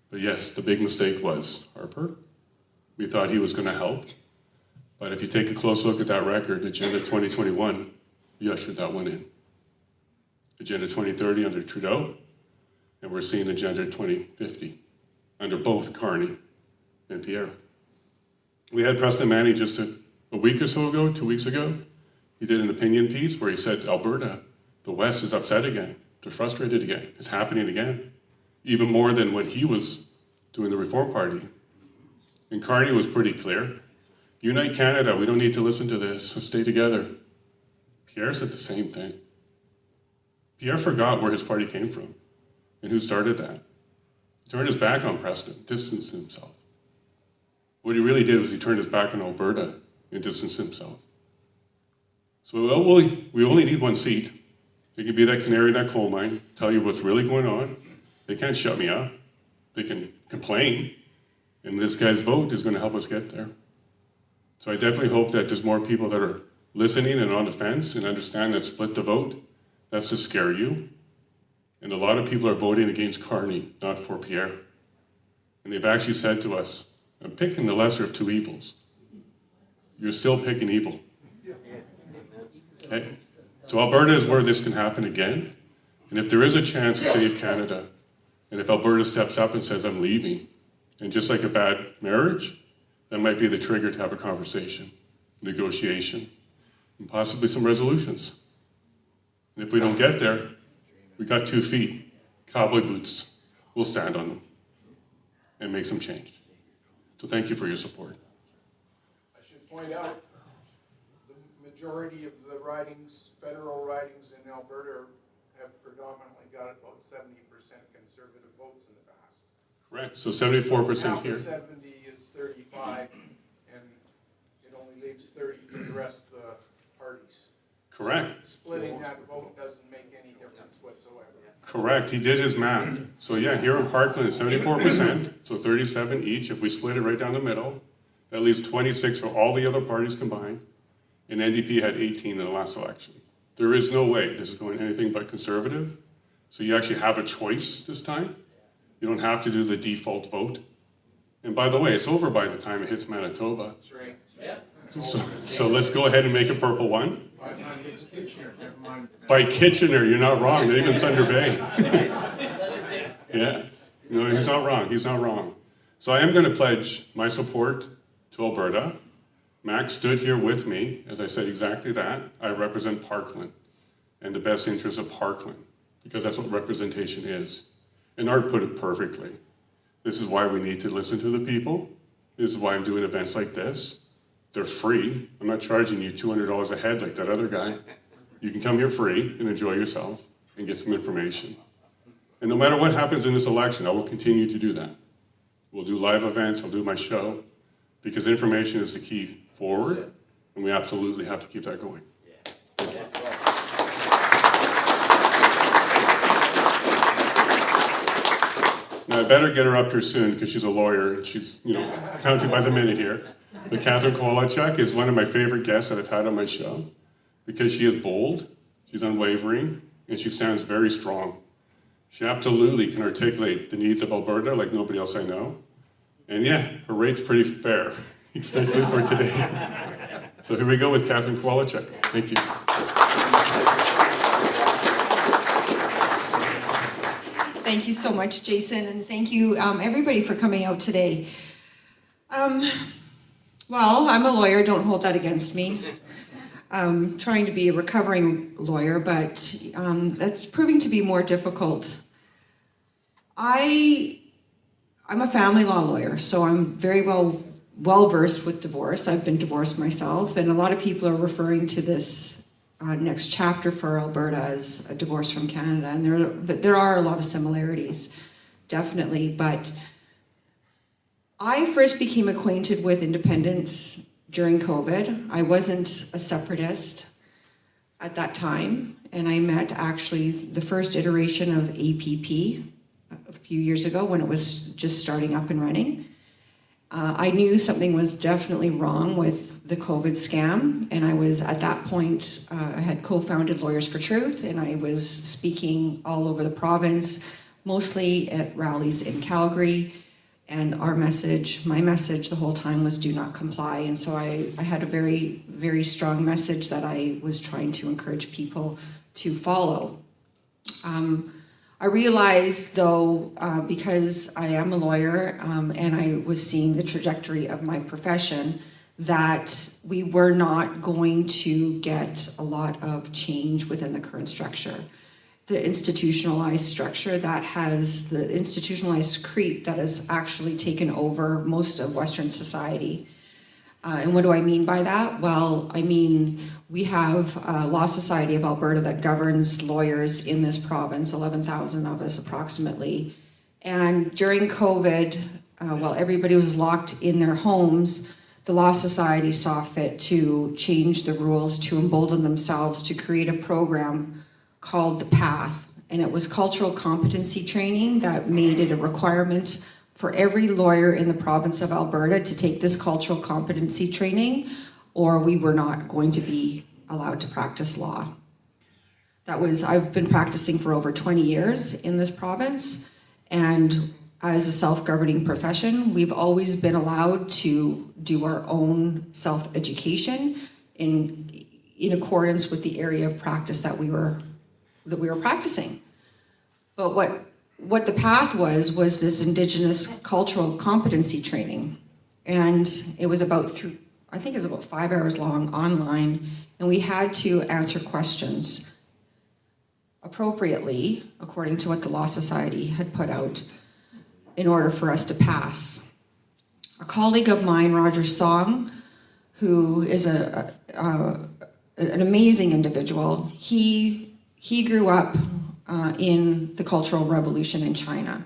But yes, the big mistake was Harper. We thought he was going to help. But if you take a close look at that record, Agenda 2021, you ushered that one in. Agenda 2030 under Trudeau, and we're seeing Agenda 2050 under both Carney and Pierre. We had Preston Manning just a week or so ago, 2 weeks ago. He did an opinion piece where he said, Alberta, the West is upset again. They're frustrated again. It's happening again. Even more than when he was doing the Reform Party. And Carney was pretty clear. Unite Canada, we don't need to listen to this. Let's stay together. Pierre said the same thing. Pierre forgot where his party came from and who started that. He turned his back on Preston, distanced himself. What he really did was he turned his back on Alberta and distanced himself. So we only need 1 seat. They can be that canary in that coal mine, tell you what's really going on. They can't shut me up. They can complain. And this guy's vote is going to help us get there. So I definitely hope that there's more people that are listening and on the fence and understand that split the vote. That's to scare you. And a lot of people are voting against Carney, not for Pierre. And they've actually said to us, I'm picking the lesser of 2 evils. You're still picking evil. Okay? So Alberta is where this can happen again. And if there is a chance to save Canada, and if Alberta steps up and says, I'm leaving, and just like a bad marriage, that might be the trigger to have a conversation, negotiation, and possibly some resolutions. And if we don't get there, we got 2 feet, cowboy boots. We'll stand on them and make some change. So thank you for your support. I should point out, the majority of the ridings, federal ridings in Alberta have predominantly got about 70% conservative votes in the past. Correct, so 74% Half here. of 70 is 35, and it only leaves 30 for the rest of the parties. Correct. Splitting that vote doesn't make any difference whatsoever. Correct, he did his math. So yeah, here in Parkland it's 74%, so 37 each. If we split it right down the middle, that leaves 26 for all the other parties combined. And NDP had 18 in the last election. There is no way this is going anything but conservative. So you actually have a choice this time. You don't have to do the default vote. And by the way, it's over by the time it hits Manitoba. That's right. So let's go ahead and make a purple one. It's Kitchener, never mind. By Kitchener, you're not wrong, not even Thunder Bay. Yeah, no, he's not wrong, he's not wrong. So I am going to pledge my support to Alberta. Max stood here with me, as I said exactly that. I represent Parkland and the best interests of Parkland, because that's what representation is. And Art put it perfectly. This is why we need to listen to the people. This is why I'm doing events like this. They're free. I'm not charging you $200 a head like that other guy. You can come here free and enjoy yourself and get some information. And no matter what happens in this election, I will continue to do that. We'll do live events, I'll do my show, because information is the key forward, and we absolutely have to keep that going. Now I better get her up here soon because she's a lawyer and she's, counting by the minute here. But Katherine Kowalchuk is one of my favorite guests that I've had on my show because she is bold, she's unwavering, and she stands very strong. She absolutely can articulate the needs of Alberta like nobody else I know. And yeah, her rate's pretty fair, especially for today. So here we go with Katherine Kowalchuk. Thank you. Thank you so much, Jason, and thank you everybody for coming out today. Well, I'm a lawyer, don't hold that against me. Trying to be a recovering lawyer, but that's proving to be more difficult. I'm a family law lawyer, so I'm very well versed with divorce. I've been divorced myself, and a lot of people are referring to this next chapter for Alberta as a divorce from Canada, and there are a lot of similarities, definitely, but I first became acquainted with independence during COVID. I wasn't a separatist at that time, and I met actually the first iteration of APP a few years ago when it was just starting up and running. I knew something was definitely wrong with the COVID scam, and I was at that point, I had co-founded Lawyers for Truth, and I was speaking all over the province, mostly at rallies in Calgary, and my message the whole time was do not comply. And so I had a very, very strong message that I was trying to encourage people to follow. I realized, though, because I am a lawyer and I was seeing the trajectory of my profession, that we were not going to get a lot of change within the current structure. The institutionalized structure that has the institutionalized creep that has actually taken over most of Western society. And what do I mean by that? Well, I mean, we have a Law Society of Alberta that governs lawyers in this province, 11,000 of us approximately. And during COVID, while everybody was locked in their homes, the Law Society saw fit to change the rules to embolden themselves to create a program called The Path. And it was cultural competency training that made it a requirement for every lawyer in the province of Alberta to take this cultural competency training, or we were not going to be allowed to practice law. I've been practicing for over 20 years in this province, and as a self-governing profession, we've always been allowed to do our own self-education in accordance with the area of practice that we were practicing. But what the path was this Indigenous cultural competency training. And it was about 5 hours long online, and we had to answer questions appropriately according to what the Law Society had put out in order for us to pass. A colleague of mine, Roger Song, who is an amazing individual, he grew up in the Cultural Revolution in China.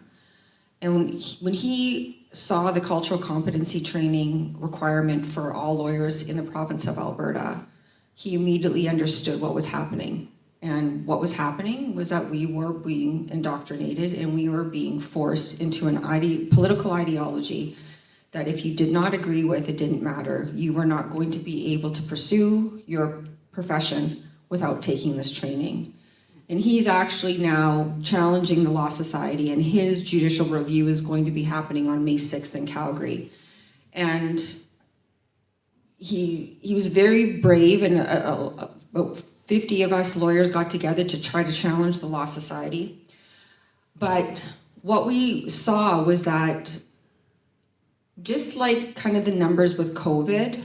And when he saw the cultural competency training requirement for all lawyers in the province of Alberta, he immediately understood what was happening. And what was happening was that we were being indoctrinated and we were being forced into an political ideology that if you did not agree with, it didn't matter. You were not going to be able to pursue your profession without taking this training. And he's actually now challenging the Law Society, and his judicial review is going to be happening on May 6th in Calgary. And he was very brave, and about 50 of us lawyers got together to try to challenge the Law Society. But what we saw was that just like kind of the numbers with COVID,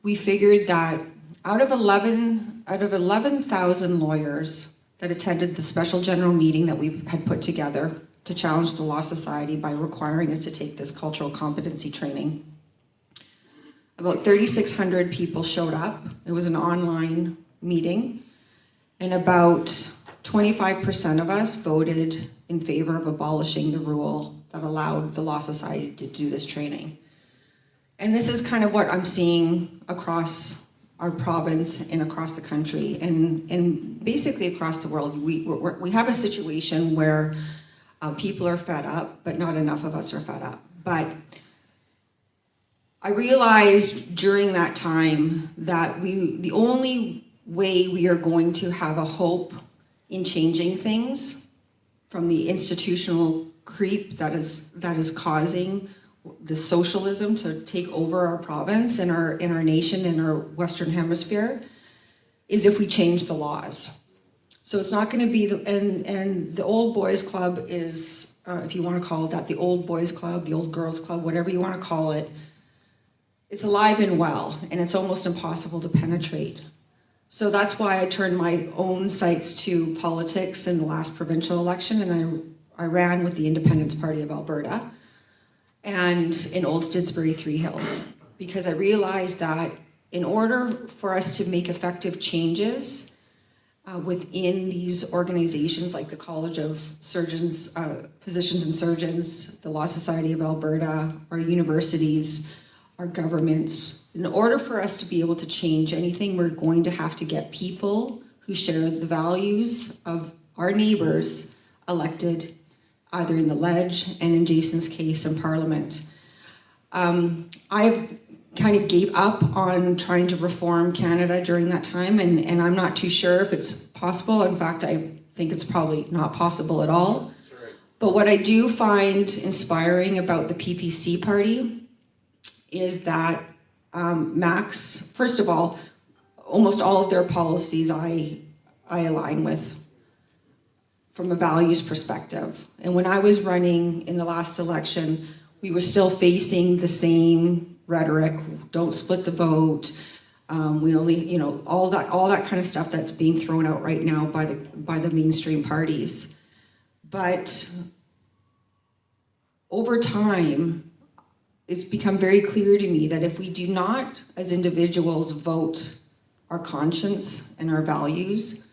we figured that out of 11,000 lawyers that attended the special general meeting that we had put together to challenge the Law Society by requiring us to take this cultural competency training, about 3,600 people showed up. It was an online meeting, and about 25% of us voted in favor of abolishing the rule that allowed the Law Society to do this training. And this is kind of what I'm seeing across our province and across the country and basically across the world. We have a situation where people are fed up, but not enough of us are fed up. But I realized during that time that the only way we are going to have a hope in changing things from the institutional creep that is causing the socialism to take over our province and our nation and our Western Hemisphere is if we change the laws. So it's not going to be and the old boys club is, if you want to call it that, the old boys club, the old girls club, whatever you want to call it, it's alive and well, and it's almost impossible to penetrate. So that's why I turned my own sights to politics in the last provincial election, and I ran with the Independence Party of Alberta and in Old Stidsbury Three Hills, because I realized that in order for us to make effective changes within these organizations like the College of Surgeons, Physicians and Surgeons, the Law Society of Alberta, our universities, our governments, in order for us to be able to change anything, we're going to have to get people who share the values of our neighbors elected either in the Ledge and in Jason's case in Parliament. I kind of gave up on trying to reform Canada during that time, and I'm not too sure if it's possible. In fact, I think it's probably not possible at all. But what I do find inspiring about the PPC party is that Max, first of all, almost all of their policies I align with from a values perspective. And when I was running in the last election, we were still facing the same rhetoric, don't split the vote, we only, all that kind of stuff that's being thrown out right now by the mainstream parties. But over time, it's become very clear to me that if we do not, as individuals, vote our conscience and our values,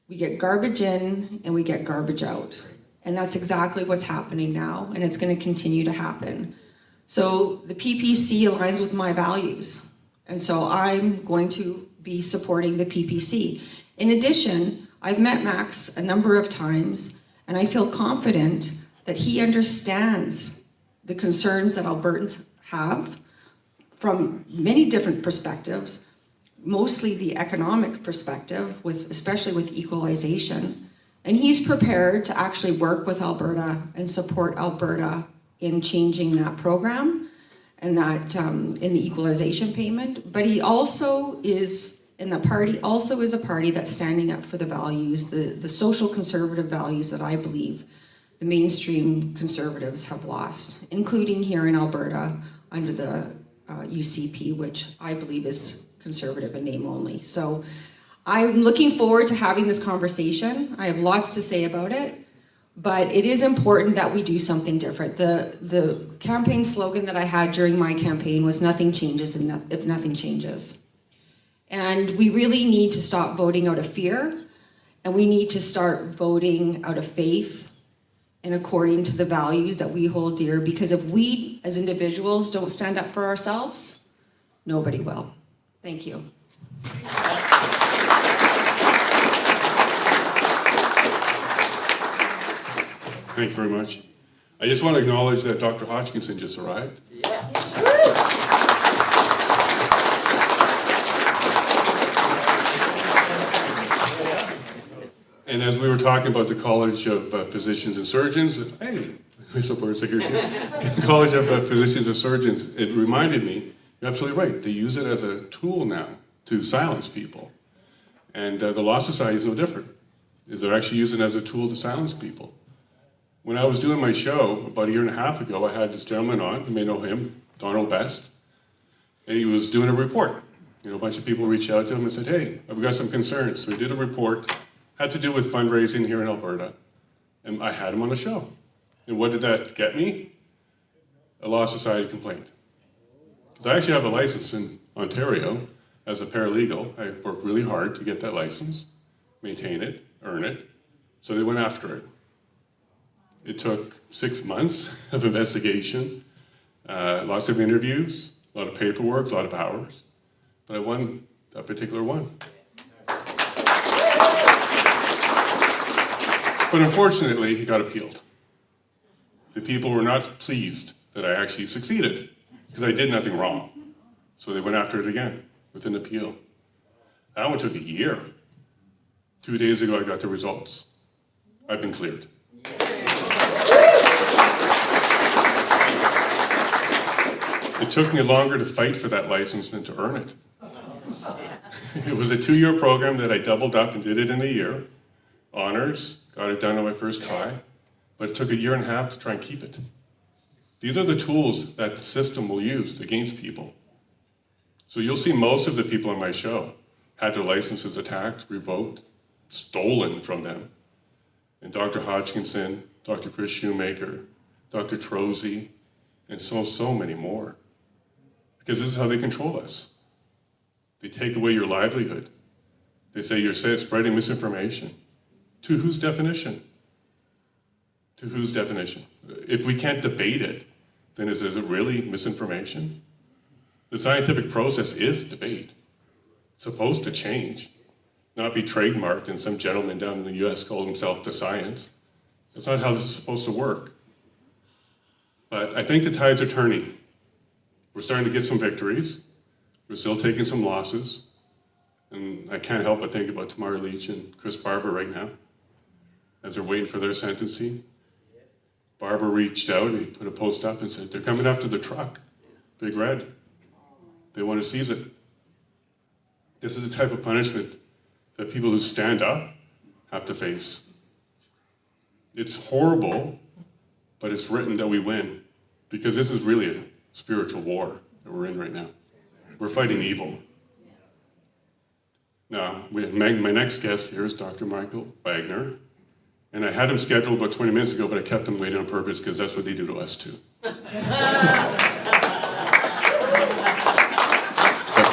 we get garbage in and we get garbage out. And that's exactly what's happening now, and it's going to continue to happen. So the PPC aligns with my values, and so I'm going to be supporting the PPC. In addition, I've met Max a number of times, and I feel confident that he understands the concerns that Albertans have from many different perspectives, mostly the economic perspective, especially with equalization. And he's prepared to actually work with Alberta and support Alberta in changing that program and that in the equalization payment. But he also is, and the party also is a party that's standing up for the values, the social conservative values that I believe the mainstream conservatives have lost, including here in Alberta under the UCP, which I believe is conservative in name only. So I'm looking forward to having this conversation. I have lots to say about it, but it is important that we do something different. The campaign slogan that I had during my campaign was nothing changes if nothing changes. And we really need to stop voting out of fear, and we need to start voting out of faith and according to the values that we hold dear, because if we as individuals don't stand up for ourselves, nobody will. Thank you. Thank you very much. I just want to acknowledge that Dr. Hodgkinson just arrived. Yeah. And as we were talking about the College of Physicians and Surgeons, hey, we support secretary too. College of Physicians and Surgeons, it reminded me, you're absolutely right, they use it as a tool now to silence people. And the Law Society is no different. They're actually using it as a tool to silence people. When I was doing my show about a year and a half ago, I had this gentleman on, you may know him, Donald Best, and he was doing a report. A bunch of people reached out to him and said, hey, I've got some concerns. So he did a report, had to do with fundraising here in Alberta, and I had him on the show. And what did that get me? A Law Society complaint. Because I actually have a license in Ontario as a paralegal. I worked really hard to get that license, maintain it, earn it, so they went after it. It took 6 months of investigation, lots of interviews, a lot of paperwork, a lot of hours, but I won that particular one. But unfortunately, he got appealed. The people were not pleased that I actually succeeded, because I did nothing wrong. So they went after it again with an appeal. That one took a year. 2 days ago, I got the results. I've been cleared. It took me longer to fight for that license than to earn it. It was a 2-year program that I doubled up and did it in a year. Honors, got it done on my first try, but it took a year and a half to try and keep it. These are the tools that the system will use against people. So you'll see most of the people on my show had their licenses attacked, revoked, stolen from them. And Dr. Hodgkinson, Dr. Chris Shoemaker, Dr. Trozy, and so many more. Because this is how they control us. They take away your livelihood. They say you're spreading misinformation. To whose definition? To whose definition? If we can't debate it, then is it really misinformation? The scientific process is debate. It's supposed to change. not be trademarked and some gentleman down in the US called himself the science. That's not how this is supposed to work. But I think the tides are turning. We're starting to get some victories. We're still taking some losses. And I can't help but think about Tamara Leach and Chris Barber right now, as they're waiting for their sentencing. Barber reached out, he put a post up and said, they're coming after the truck, Big Red. They want to seize it. This is the type of punishment that people who stand up have to face. It's horrible, but it's written that we win, because this is really a spiritual war that we're in right now. We're fighting evil. Now, my next guest here is Dr. Michael Wagner, and I had him scheduled about 20 minutes ago, but I kept him waiting on purpose because that's what they do to us too. But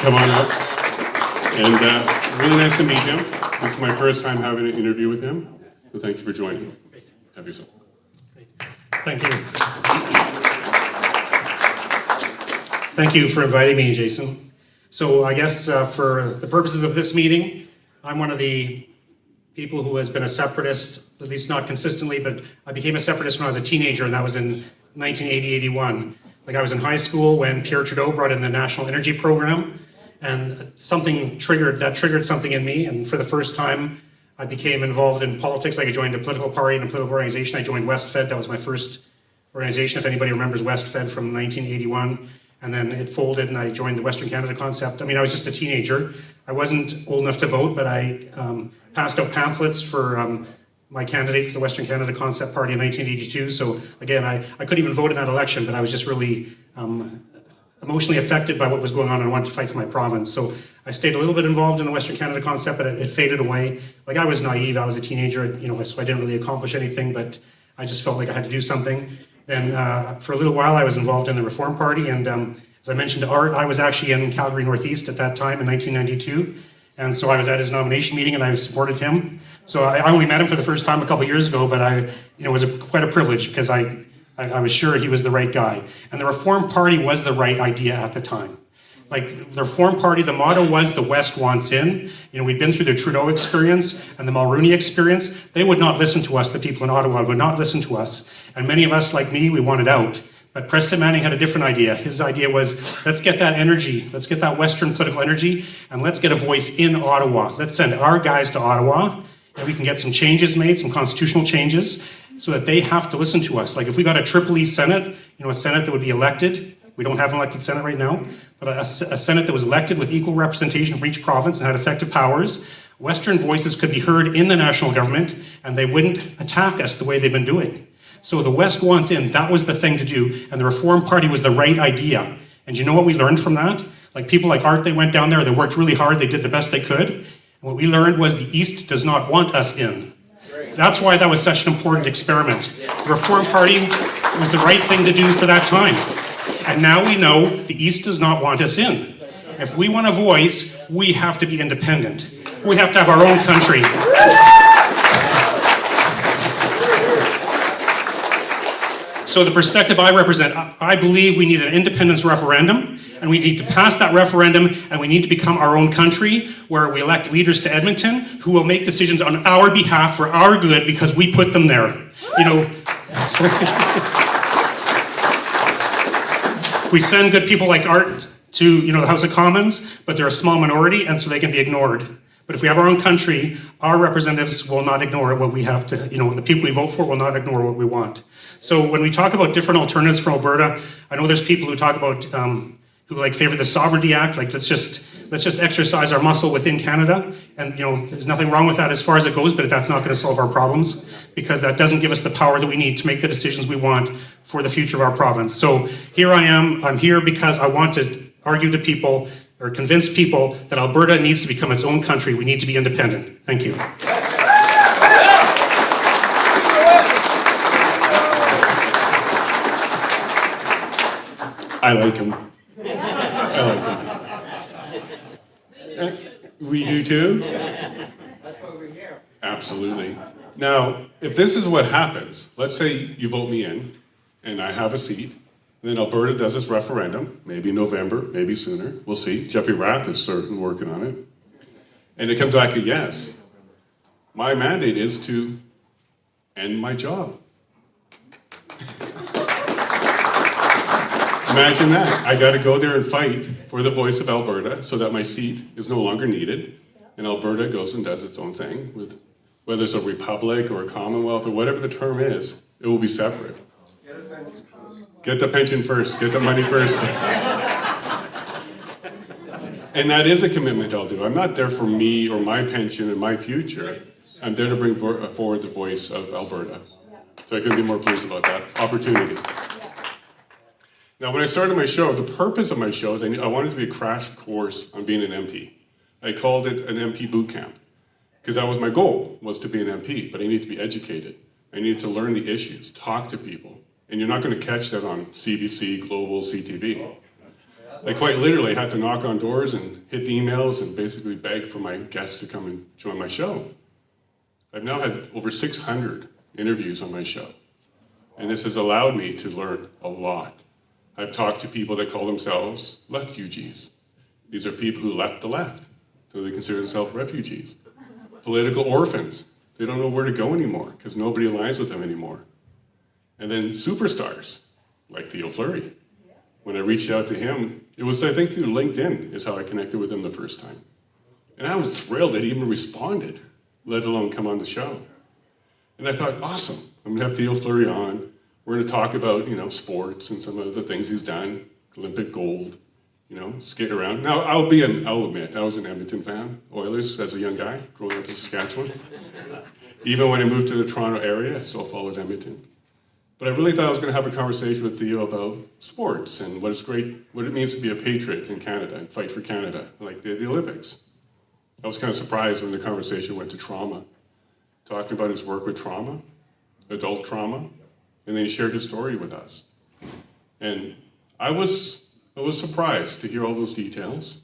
come on up, and really nice to meet him. This is my first time having an interview with him, so thank you for joining. Have yourself. Thank you. Thank you for inviting me, Jason. So I guess for the purposes of this meeting, I'm one of the people who has been a separatist, at least not consistently, but I became a separatist when I was a teenager, and that was in 1980-81. Like, I was in high school when Pierre Trudeau brought in the National Energy Program, and something triggered something in me, and for the first time, I became involved in politics. Like, I joined a political party and a political organization. I joined WestFed. That was my first organization, if anybody remembers WestFed from 1981. And then it folded and I joined the Western Canada Concept. I mean, I was just a teenager. I wasn't old enough to vote, but I passed out pamphlets for my candidate for the Western Canada Concept Party in 1982. So again, I couldn't even vote in that election, but I was just really emotionally affected by what was going on, and I wanted to fight for my province. So I stayed a little bit involved in the Western Canada Concept, but it faded away. Like, I was naive, I was a teenager, so I didn't really accomplish anything, but I just felt like I had to do something. Then for a little while I was involved in the Reform Party, and as I mentioned to Art, I was actually in Calgary Northeast at that time in 1992, and so I was at his nomination meeting and I supported him. So I only met him for the first time a couple of years ago, but it was quite a privilege because I was sure he was the right guy. And the Reform Party was the right idea at the time. Like, the Reform Party, the motto was the West wants in. We'd been through the Trudeau experience and the Mulroney experience. They would not listen to us, the people in Ottawa would not listen to us. And many of us, like me, we wanted out. But Preston Manning had a different idea. His idea was, let's get that energy, let's get that Western political energy, and let's get a voice in Ottawa. Let's send our guys to Ottawa, and we can get some changes made, some constitutional changes, so that they have to listen to us. Like, if we got a Triple E Senate, a Senate that would be elected, we don't have an elected Senate right now, but a Senate that was elected with equal representation from each province and had effective powers, Western voices could be heard in the national government, and they wouldn't attack us the way they've been doing. So the West wants in, that was the thing to do, and the Reform Party was the right idea. And you know what we learned from that? Like, people like Art, they went down there, they worked really hard, they did the best they could, and what we learned was the East does not want us in. That's why that was such an important experiment. The Reform Party was the right thing to do for that time. And now we know the East does not want us in. If we want a voice, we have to be independent. We have to have our own country. So the perspective I represent, I believe we need an independence referendum, and we need to pass that referendum, and we need to become our own country, where we elect leaders to Edmonton who will make decisions on our behalf for our good because we put them there. We send good people like Art to the House of Commons, but they're a small minority, and so they can be ignored. But if we have our own country, our representatives will not ignore what we have to, the people we vote for will not ignore what we want. So when we talk about different alternatives for Alberta, I know there's people who talk about, who favor the Sovereignty Act, let's just exercise our muscle within Canada. And there's nothing wrong with that as far as it goes, but that's not going to solve our problems, because that doesn't give us the power that we need to make the decisions we want for the future of our province. So here I am, I'm here because I want to argue to people, or convince people, that Alberta needs to become its own country. We need to be independent. Thank you. I like him. I like him. We do too? That's why we're here. Absolutely. Now, if this is what happens, let's say you vote me in, and I have a seat, then Alberta does its referendum, maybe November, maybe sooner, we'll see. Jeffrey Rath is certain working on it. And it comes back a yes. My mandate is to end my job. Imagine that. I got to go there and fight for the voice of Alberta so that my seat is no longer needed, and Alberta goes and does its own thing with, whether it's a republic or a commonwealth or whatever the term is, it will be separate. Get the pension first. Get the money first. And that is a commitment I'll do. I'm not there for me or my pension and my future. I'm there to bring forward the voice of Alberta. So I couldn't be more pleased about that opportunity. Now, when I started my show, the purpose of my show is I wanted it to be a crash course on being an MP. I called it an MP boot camp because that was my goal, was to be an MP, but I need to be educated. I need to learn the issues, talk to people. And you're not going to catch that on CBC, Global, CTV. I quite literally had to knock on doors and hit the emails and basically beg for my guests to come and join my show. I've now had over 600 interviews on my show. And this has allowed me to learn a lot. I've talked to people that call themselves refugees. These are people who left the left, so they consider themselves refugees. Political orphans. They don't know where to go anymore because nobody aligns with them anymore. And then superstars, like Theo Fleury. When I reached out to him, it was, I think, through LinkedIn is how I connected with him the first time. And I was thrilled that he even responded, let alone come on the show. And I thought, awesome, I'm gonna have Theo Fleury on. We're gonna talk about, sports and some of the things he's done, Olympic gold, skate around. Now, I'll admit, I was an Edmonton fan, Oilers, as a young guy, growing up in Saskatchewan. Even when I moved to the Toronto area, I still followed Edmonton. But I really thought I was going to have a conversation with Theo about sports and what it means to be a patriot in Canada and fight for Canada, like the Olympics. I was kind of surprised when the conversation went to trauma, talking about his work with trauma, adult trauma, and then he shared his story with us. And I was surprised to hear all those details.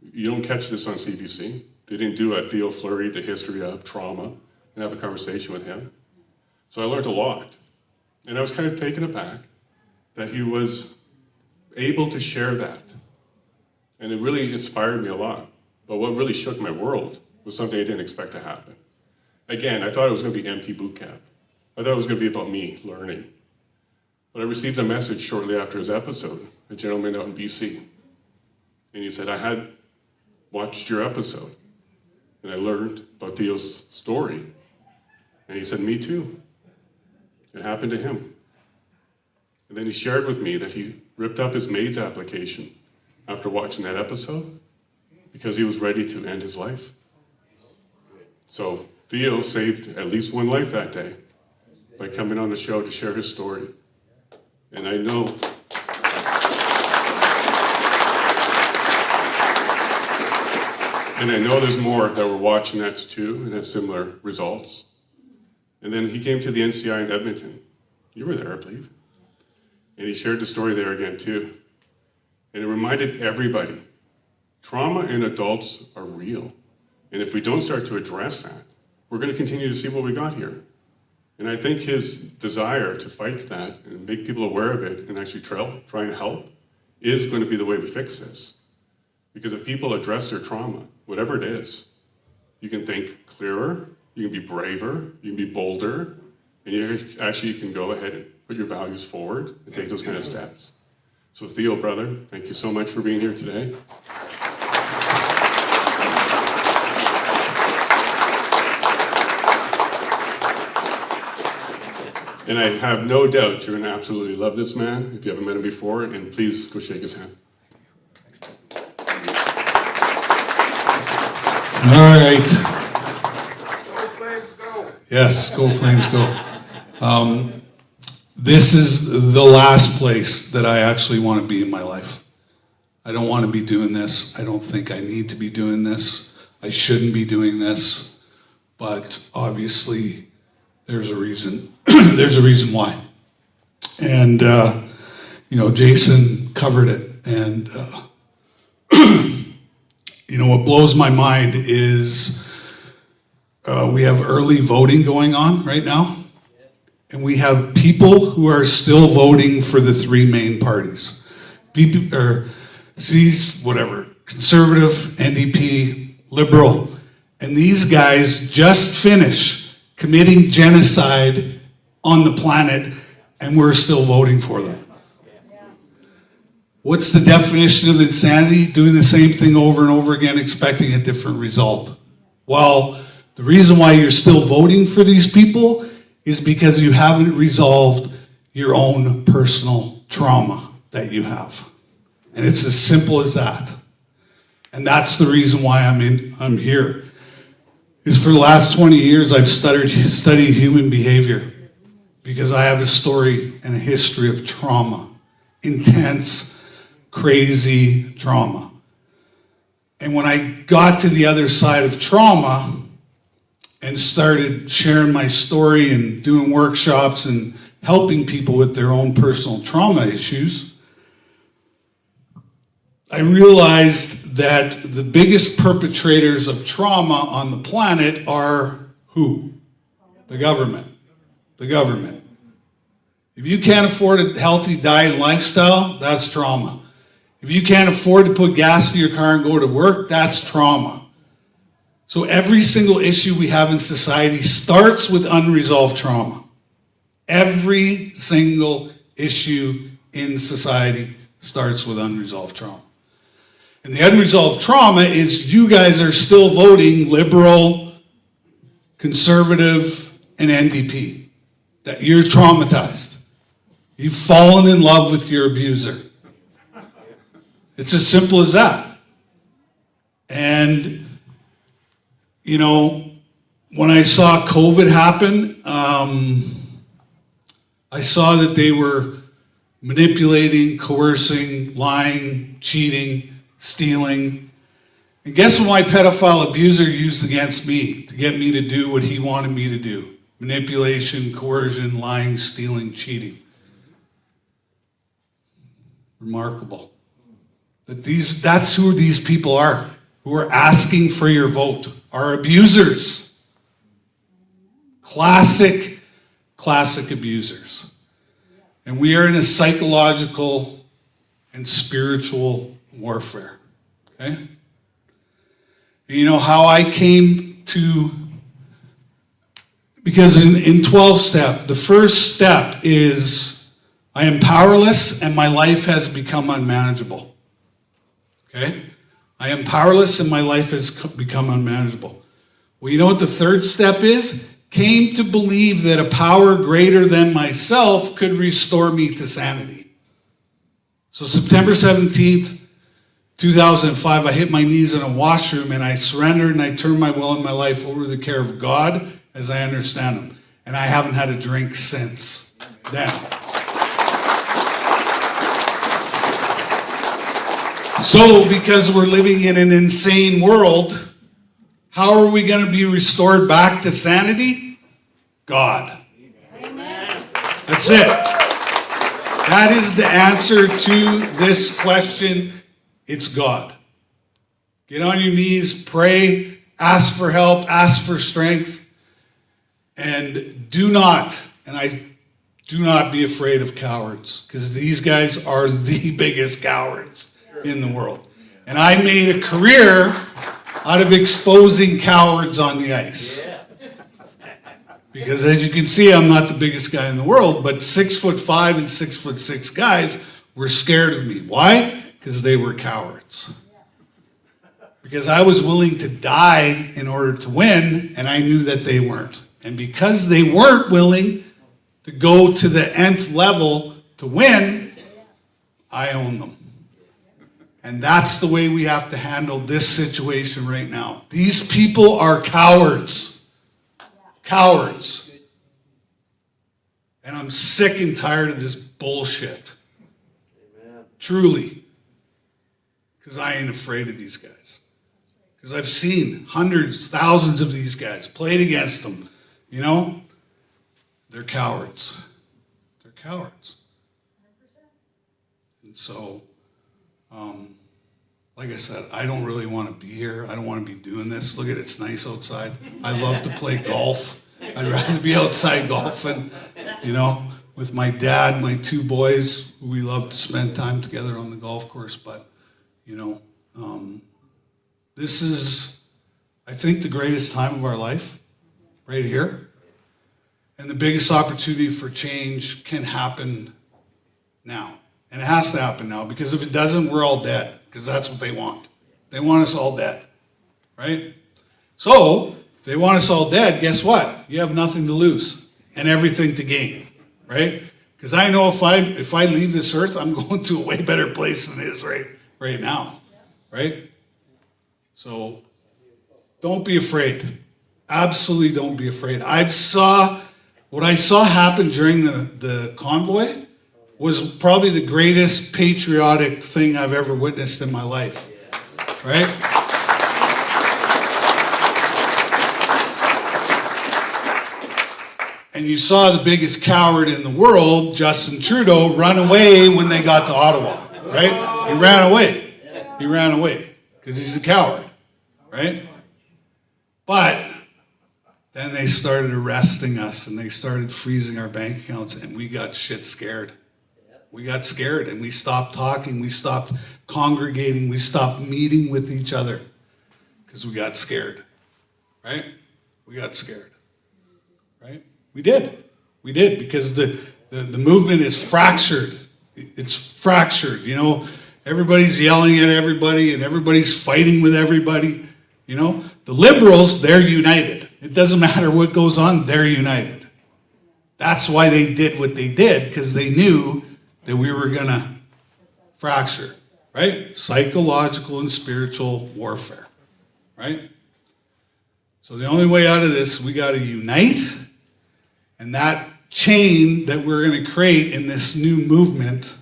You don't catch this on CBC. They didn't do a Theo Fleury, the history of trauma, and have a conversation with him. So I learned a lot. And I was kind of taken aback that he was able to share that. And it really inspired me a lot. But what really shook my world was something I didn't expect to happen. Again, I thought it was going to be MP boot camp. I thought it was going to be about me learning. But I received a message shortly after his episode, a gentleman out in BC. And he said, I had watched your episode, and I learned about Theo's story. And he said, me too. It happened to him. And then he shared with me that he ripped up his maid's application after watching that episode because he was ready to end his life. So Theo saved at least one life that day by coming on the show to share his story. And I know there's more that were watching that too and had similar results. And then he came to the NCI in Edmonton. You were there, I believe. And he shared the story there again too. And it reminded everybody, trauma in adults are real. And if we don't start to address that, we're going to continue to see what we got here. And I think his desire to fight that and make people aware of it and actually try and help is going to be the way to fix this. Because if people address their trauma, whatever it is, you can think clearer, you can be braver, you can be bolder, and you actually can go ahead and put your values forward and take those kind of steps. So Theo, brother, thank you so much for being here today. And I have no doubt you're going to absolutely love this man if you haven't met him before, and please go shake his hand. All right. Go Flames, go! Yes, go Flames, go. This is the last place that I actually want to be in my life. I don't want to be doing this. I don't think I need to be doing this. I shouldn't be doing this. But obviously, there's a reason. There's a reason why. And, Jason covered it. And, what blows my mind is we have early voting going on right now. And we have people who are still voting for the three main parties. Conservative, NDP, Liberal. And these guys just finished committing genocide on the planet, and we're still voting for them. What's the definition of insanity? Doing the same thing over and over again, expecting a different result. Well, the reason why you're still voting for these people is because you haven't resolved your own personal trauma that you have. And it's as simple as that. And that's the reason why I'm here. Is for the last 20 years I've studied human behavior because I have a story and a history of trauma. Intense, crazy trauma. And when I got to the other side of trauma and started sharing my story and doing workshops and helping people with their own personal trauma issues, I realized that the biggest perpetrators of trauma on the planet are who? The government. The government. If you can't afford a healthy diet and lifestyle, that's trauma. If you can't afford to put gas in your car and go to work, that's trauma. So every single issue we have in society starts with unresolved trauma. Every single issue in society starts with unresolved trauma. And the unresolved trauma is you guys are still voting Liberal, Conservative, and NDP. That you're traumatized. You've fallen in love with your abuser. It's as simple as that. And, you know, when I saw COVID happen, I saw that they were manipulating, coercing, lying, cheating, stealing. And guess what my pedophile abuser used against me to get me to do what he wanted me to do? Manipulation, coercion, lying, stealing, cheating. Remarkable. That's who these people are, who are asking for your vote, are abusers. Classic abusers. And we are in a psychological and spiritual warfare. Okay? And you know how I came to, because in 12-step, the first step is I am powerless and my life has become unmanageable. Okay? I am powerless and my life has become unmanageable. Well, you know what the third step is? Came to believe that a power greater than myself could restore me to sanity. So September 17th, 2005, I hit my knees in a washroom and I surrendered and I turned my will and my life over to the care of God as I understand Him. And I haven't had a drink since then. So, because we're living in an insane world, how are we going to be restored back to sanity? God. Amen. That's it. That is the answer to this question. It's God. Get on your knees, pray, ask for help, ask for strength, and do not be afraid of cowards, because these guys are the biggest cowards in the world. And I made a career out of exposing cowards on the ice. Because as you can see, I'm not the biggest guy in the world, but 6'5" and 6'6" guys were scared of me. Why? Because they were cowards. Because I was willing to die in order to win, and I knew that they weren't. And because they weren't willing to go to the nth level to win, I own them. And that's the way we have to handle this situation right now. These people are cowards. Cowards. And I'm sick and tired of this bullshit. Amen. Truly. Because I ain't afraid of these guys. Because I've seen hundreds, thousands of these guys, played against them. You know? They're cowards. They're cowards. 100%. And so, like I said, I don't really want to be here. I don't want to be doing this. Look at it, it's nice outside. I love to play golf. I'd rather be outside golfing, you know, with my dad, my two boys, who we love to spend time together on the golf course. But, you know, I think, the greatest time of our life, right here. And the biggest opportunity for change can happen now. And it has to happen now, because if it doesn't, we're all dead, because that's what they want. They want us all dead, right? So, if they want us all dead, guess what? You have nothing to lose and everything to gain, right? Because I know if I leave this earth, I'm going to a way better place than it is right now, right? So, don't be afraid. Absolutely don't be afraid. What I saw happen during the convoy was probably the greatest patriotic thing I've ever witnessed in my life, right? And you saw the biggest coward in the world, Justin Trudeau, run away when they got to Ottawa, right? He ran away. He ran away because he's a coward, right? But then they started arresting us and they started freezing our bank accounts, and we got shit scared. We got scared and we stopped talking, we stopped congregating, we stopped meeting with each other because we got scared, right? We got scared, right? We did, because the movement is fractured. It's fractured, you know. Everybody's yelling at everybody and everybody's fighting with everybody, you know. The Liberals, they're united. It doesn't matter what goes on, they're united. That's why they did what they did, because they knew that we were going to fracture, right? Psychological and spiritual warfare, right? So the only way out of this, we got to unite, and that chain that we're going to create in this new movement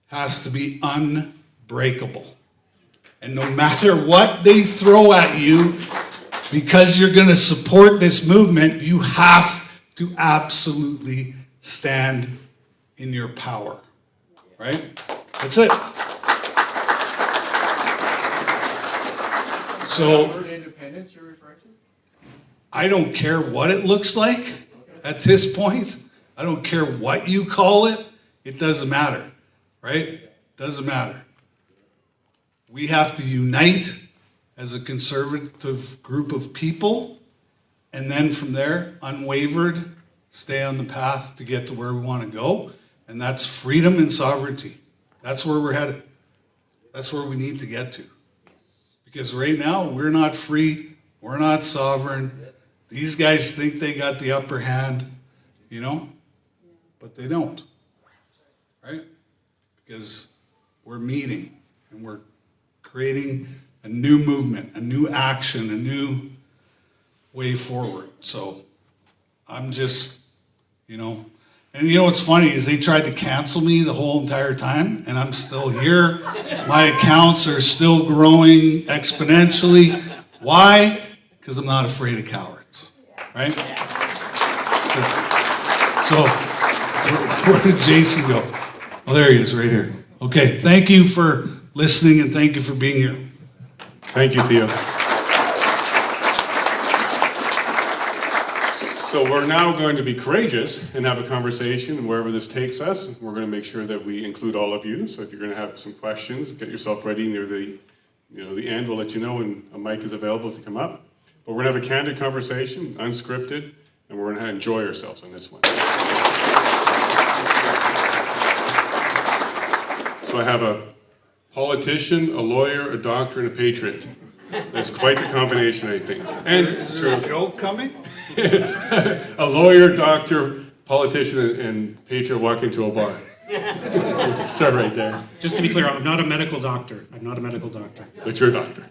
has to be unbreakable. And no matter what they throw at you, because you're going to support this movement, you have to absolutely stand in your power, right? That's it. So, Alberta Independence you're referring to? I don't care what it looks like at this point. I don't care what you call it. It doesn't matter, right? Doesn't matter. We have to unite as a conservative group of people, and then from there, unwavered, stay on the path to get to where we want to go. And that's freedom and sovereignty. That's where we're headed. That's where we need to get to. Because right now, we're not free. We're not sovereign. These guys think they got the upper hand, you know, but they don't, right? Because we're meeting and we're creating a new movement, a new action, a new way forward. So I'm just, you know, and you know what's funny is they tried to cancel me the whole entire time, and I'm still here. My accounts are still growing exponentially. Why? Because I'm not afraid of cowards, right? So where did Jason go? Oh, there he is, right here. Okay, thank you for listening, and thank you for being here. Thank you, Theo. So we're now going to be courageous and have a conversation wherever this takes us. We're going to make sure that we include all of you. So if you're going to have some questions, get yourself ready near the end. We'll let you know when a mic is available to come up. But we're going to have a candid conversation, unscripted, and we're going to enjoy ourselves on this one. So I have a politician, a lawyer, a doctor, and a patriot. That's quite the combination, I think. And Is there a joke coming? a lawyer, doctor, politician, and patriot walk into a bar. Start right there. Just to be clear, I'm not a medical doctor. I'm not a medical doctor. But you're a doctor.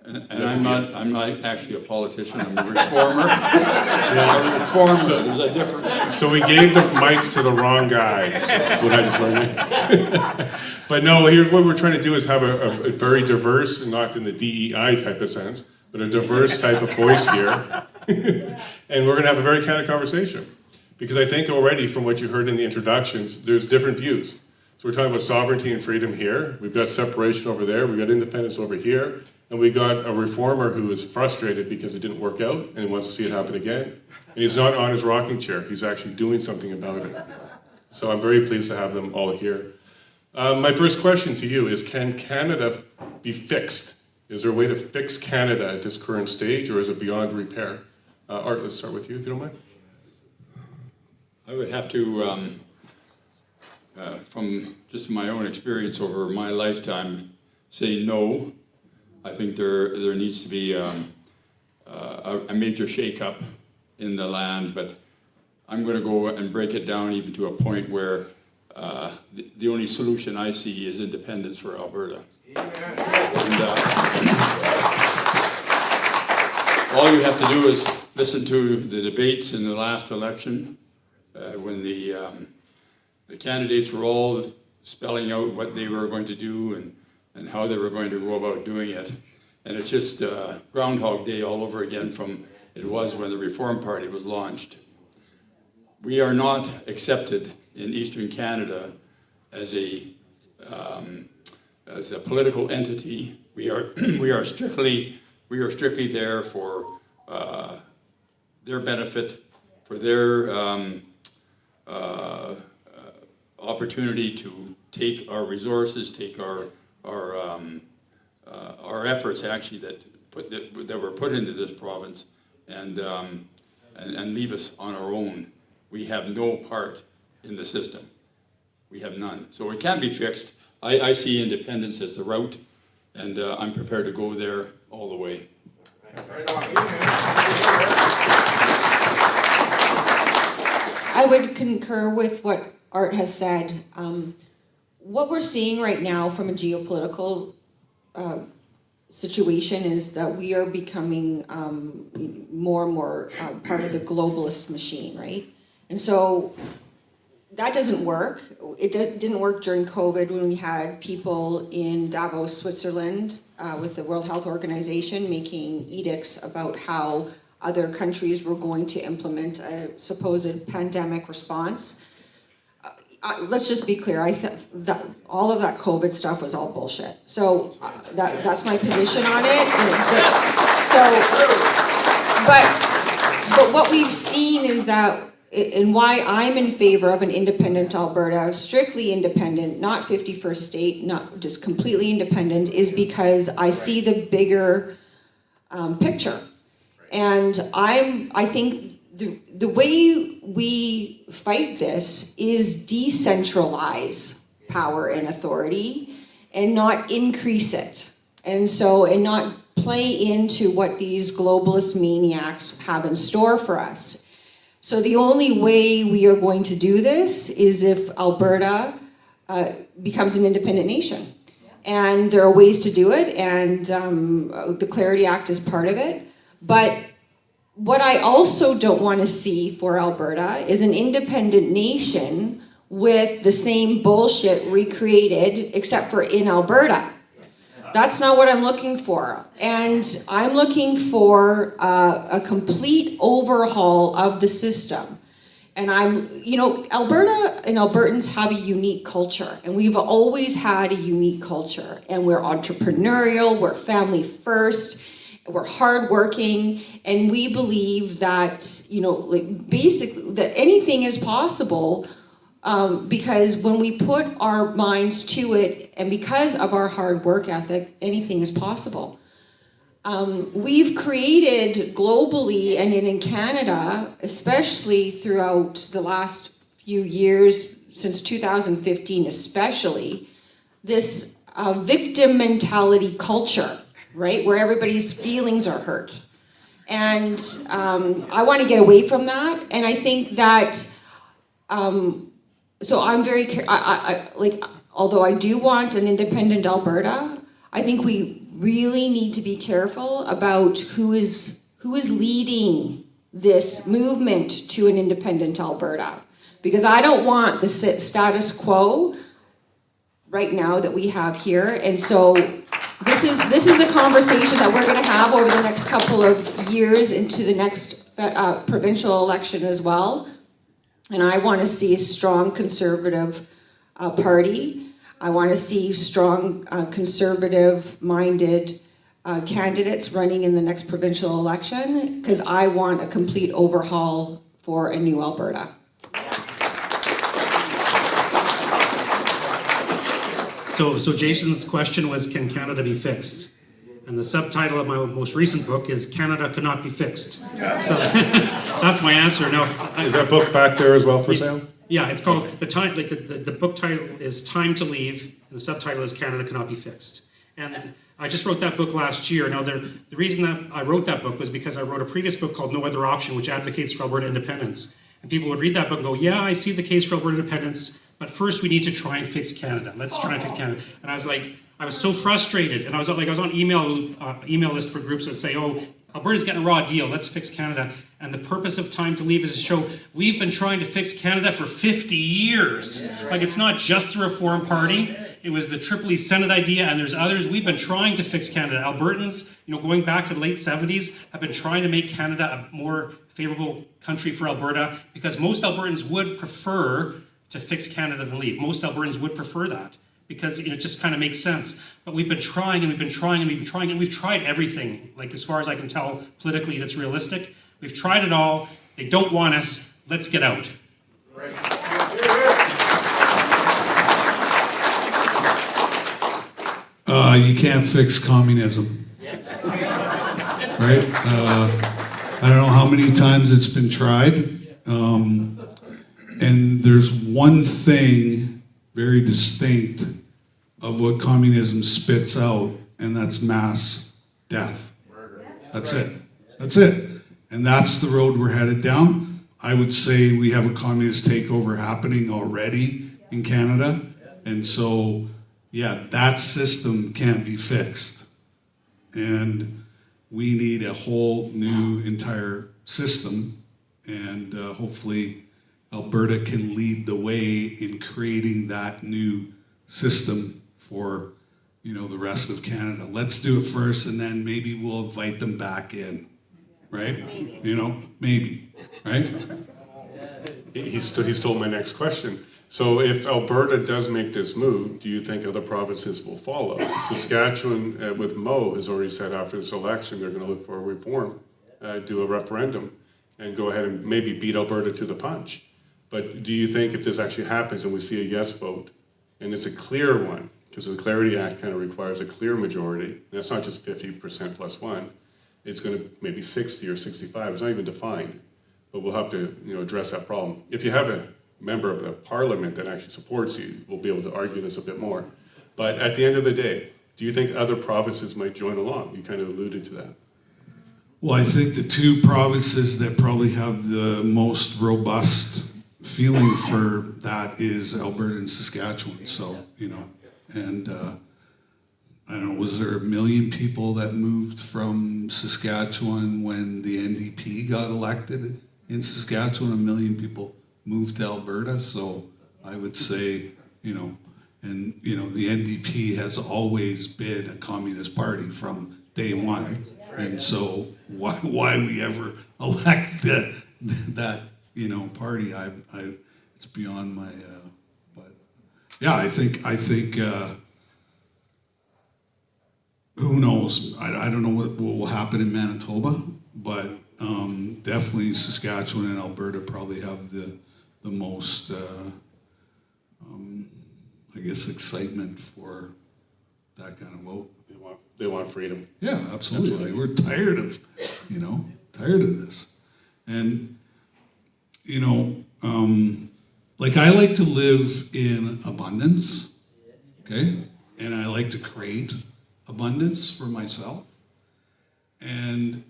And I'm not actually a politician, I'm a reformer. I'm a reformer, there's a difference. So we gave the mics to the wrong guys. That's what I just learned. But no, here what we're trying to do is have a very diverse, not in the DEI type of sense, but a diverse type of voice here. And we're going to have a very candid conversation. Because I think already from what you heard in the introductions, there's different views. So we're talking about sovereignty and freedom here. We've got separation over there. We've got independence over here. And we got a reformer who is frustrated because it didn't work out and he wants to see it happen again. And he's not on his rocking chair. He's actually doing something about it. So I'm very pleased to have them all here. My first question to you is, can Canada be fixed Is there a way to fix Canada at this current stage, or is it beyond repair? Art, let's start with you, if you don't mind. I would have to, from just my own experience over my lifetime, say no. I think there needs to be a major shakeup in the land, but I'm going to go and break it down even to a point where the only solution I see is independence for Alberta. And, all you have to do is listen to the debates in the last election when the candidates were all spelling out what they were going to do and how they were going to go about doing it. And it's just Groundhog Day all over again from it was when the Reform Party was launched. We are not accepted in Eastern Canada as a political entity. We are strictly there for their benefit, for their opportunity to take our resources, take our efforts actually that were put into this province, and leave us on our own. We have no part in the system. We have none. So it can be fixed. I see independence as the route, and I'm prepared to go there all the way. I would concur with what Art has said. What we're seeing right now from a geopolitical situation is that we are becoming more and more part of the globalist machine, right? And so that doesn't work. It didn't work during COVID when we had people in Davos, Switzerland, with the World Health Organization making edicts about how other countries were going to implement a supposed pandemic response. Let's just be clear. I think that all of that COVID stuff was all bullshit. So that's my position on it. But what we've seen is that, and why I'm in favor of an independent Alberta, strictly independent, not 51st state, not just completely independent, is because I see the bigger picture. And I think the way we fight this is decentralize power and authority and not increase it. And not play into what these globalist maniacs have in store for us. So the only way we are going to do this is if Alberta becomes an independent nation. And there are ways to do it, and the Clarity Act is part of it. But what I also don't want to see for Alberta is an independent nation with the same bullshit recreated, except for in Alberta. That's not what I'm looking for. And I'm looking for a complete overhaul of the system. And Alberta and Albertans have a unique culture, and we've always had a unique culture. And we're entrepreneurial, we're family first, we're hardworking, and we believe that, basically, that anything is possible because when we put our minds to it, and because of our hard work ethic, anything is possible. We've created globally and in Canada, especially throughout the last few years, since 2015 especially, this victim mentality culture, right? Where everybody's feelings are hurt. And I want to get away from that. And I think that, so I'm very, although I do want an independent Alberta, I think we really need to be careful about who is leading this movement to an independent Alberta. Because I don't want the status quo right now that we have here. And so this is a conversation that we're going to have over the next couple of years into the next provincial election as well. And I want to see a strong conservative party. I want to see strong conservative-minded candidates running in the next provincial election, because I want a complete overhaul for a new Alberta. So Jason's question was, can Canada be fixed? And the subtitle of my most recent book is Canada Cannot Be Fixed. So that's my answer. No, Is that book back there as well for sale? yeah, it's called, the book title is Time to Leave, and the subtitle is Canada Cannot Be Fixed. And I just wrote that book last year. Now, the reason that I wrote that book was because I wrote a previous book called No Other Option, which advocates for Alberta independence. And people would read that book and go, yeah, I see the case for Alberta independence, but first we need to try and fix Canada. Let's try and fix Canada. And I was like, I was so frustrated. And I was on email list for groups that would say, oh, Alberta's getting a raw deal, let's fix Canada. And the purpose of Time to Leave is to show we've been trying to fix Canada for 50 years. Like, it's not just the Reform Party, it was the Triple E Senate idea, and there's others. We've been trying to fix Canada. Albertans, going back to the late 70s, have been trying to make Canada a more favorable country for Alberta, because most Albertans would prefer to fix Canada than leave. Most Albertans would prefer that, because it just kind of makes sense. But we've been trying and we've been trying and we've been trying, and we've tried everything, like as far as I can tell politically that's realistic. We've tried it all. They don't want us. Let's get out. Right. You can't fix communism. Right? I don't know how many times it's been tried. And there's one thing very distinct of what communism spits out, and that's mass death. That's it. That's it. And that's the road we're headed down. I would say we have a communist takeover happening already in Canada. And so, yeah, that system can't be fixed. And we need a whole new entire system. And hopefully Alberta can lead the way in creating that new system for, the rest of Canada. Let's do it first, and then maybe we'll invite them back in, right? Maybe. Maybe, right? He stole my next question. So if Alberta does make this move, do you think other provinces will follow? Saskatchewan, with Mo, has already said after this election they're going to look for a reform, do a referendum, and go ahead and maybe beat Alberta to the punch. But do you think if this actually happens and we see a yes vote, and it's a clear one, because the Clarity Act kind of requires a clear majority, and that's not just 50% plus one, it's going to maybe 60 or 65, it's not even defined, but we'll have to address that problem. If you have a member of the parliament that actually supports you, we'll be able to argue this a bit more. But at the end of the day, do you think other provinces might join along? You kind of alluded to that. Well, I think the two provinces that probably have the most robust feeling for that is Alberta and Saskatchewan. So, and I don't know, was there 1 million people that moved from Saskatchewan when the NDP got elected in Saskatchewan? 1 million people moved to Alberta. So I would say, the NDP has always been a communist party from day one. And so why we ever elect that party, it's beyond my, but yeah, I think who knows? I don't know what will happen in Manitoba, but definitely Saskatchewan and Alberta probably have the most, excitement for that kind of vote. They want freedom. Yeah, absolutely. We're tired of this. And, I like to live in abundance, okay? And I like to create abundance for myself. And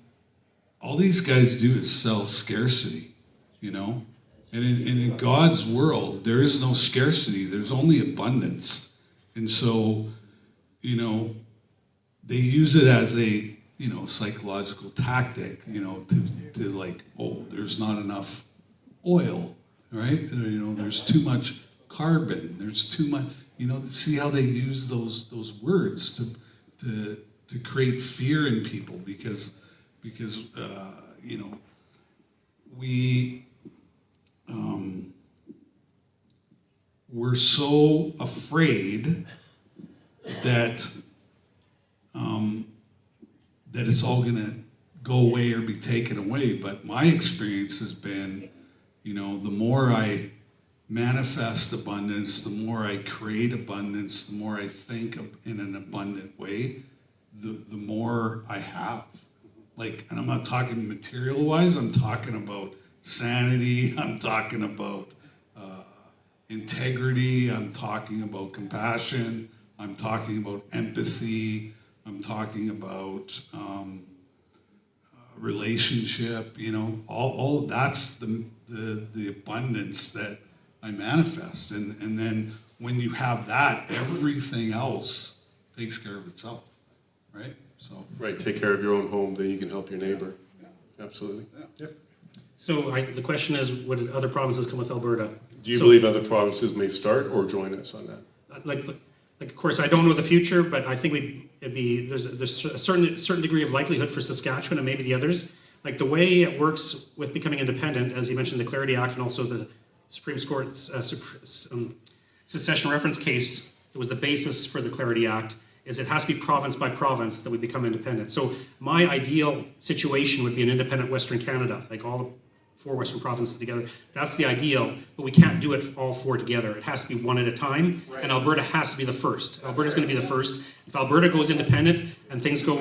all these guys do is sell scarcity, And in God's world, there is no scarcity. There's only abundance. And so, they use it as a, psychological tactic, to like, oh, there's not enough oil, right? There's too much carbon. There's too much, see how they use those words to create fear in people because we're so afraid that that it's all going to go away or be taken away. But my experience has been, the more I manifest abundance, the more I create abundance, the more I think in an abundant way, the more I have. Like, and I'm not talking material-wise, I'm talking about sanity, I'm talking about integrity, I'm talking about compassion, I'm talking about empathy, I'm talking about relationship, you know, all that's the abundance that I manifest. And then when you have that, everything else takes care of itself, right? So. Right, take care of your own home, then you can help your neighbor. Absolutely. Yeah. So the question is, would other provinces come with Alberta? Do you believe other provinces may start or join us on that? Like, of course, I don't know the future, but I think there's a certain degree of likelihood for Saskatchewan and maybe the others. Like the way it works with becoming independent, as you mentioned, the Clarity Act and also the Supreme Court's secession reference case, it was the basis for the Clarity Act, is it has to be province by province that we become independent. So my ideal situation would be an independent Western Canada, like all the 4 Western provinces together. That's the ideal, but we can't do it all 4 together. It has to be one at a time, and Alberta has to be the first. Alberta's going to be the first. If Alberta goes independent and things go,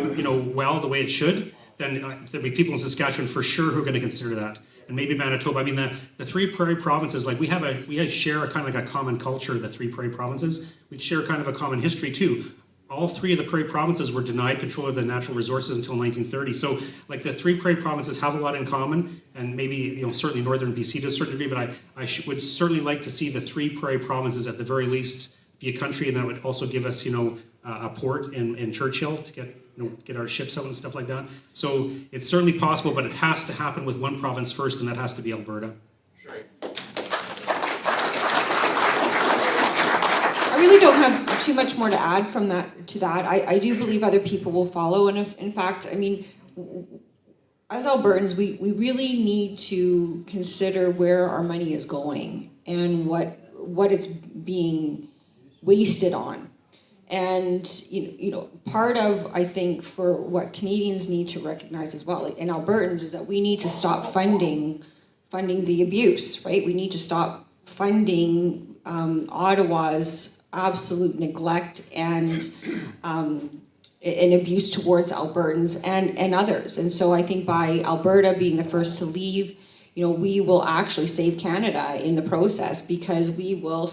well the way it should, then there'll be people in Saskatchewan for sure who are going to consider that. And maybe Manitoba. I mean, the 3 prairie provinces, like we share a kind of like a common culture, the 3 prairie provinces. We share kind of a common history too. All 3 of the prairie provinces were denied control of the natural resources until 1930. So, like the 3 prairie provinces have a lot in common, and maybe certainly northern BC to a certain degree. But I would certainly like to see the 3 prairie provinces at the very least be a country, and that would also give us, a port in Churchill to get our ships out and stuff like that. So it's certainly possible, but it has to happen with one province first, and that has to be Alberta. I really don't have too much more to add from that to that. I do believe other people will follow, and in fact, I mean, as Albertans, we really need to consider where our money is going and what it's being wasted on. And part of, I think, for what Canadians need to recognize as well, like, and Albertans, is that we need to stop funding the abuse, right? We need to stop funding Ottawa's absolute neglect and abuse towards Albertans and others. And so I think by Alberta being the first to leave, we will actually save Canada in the process, because we will,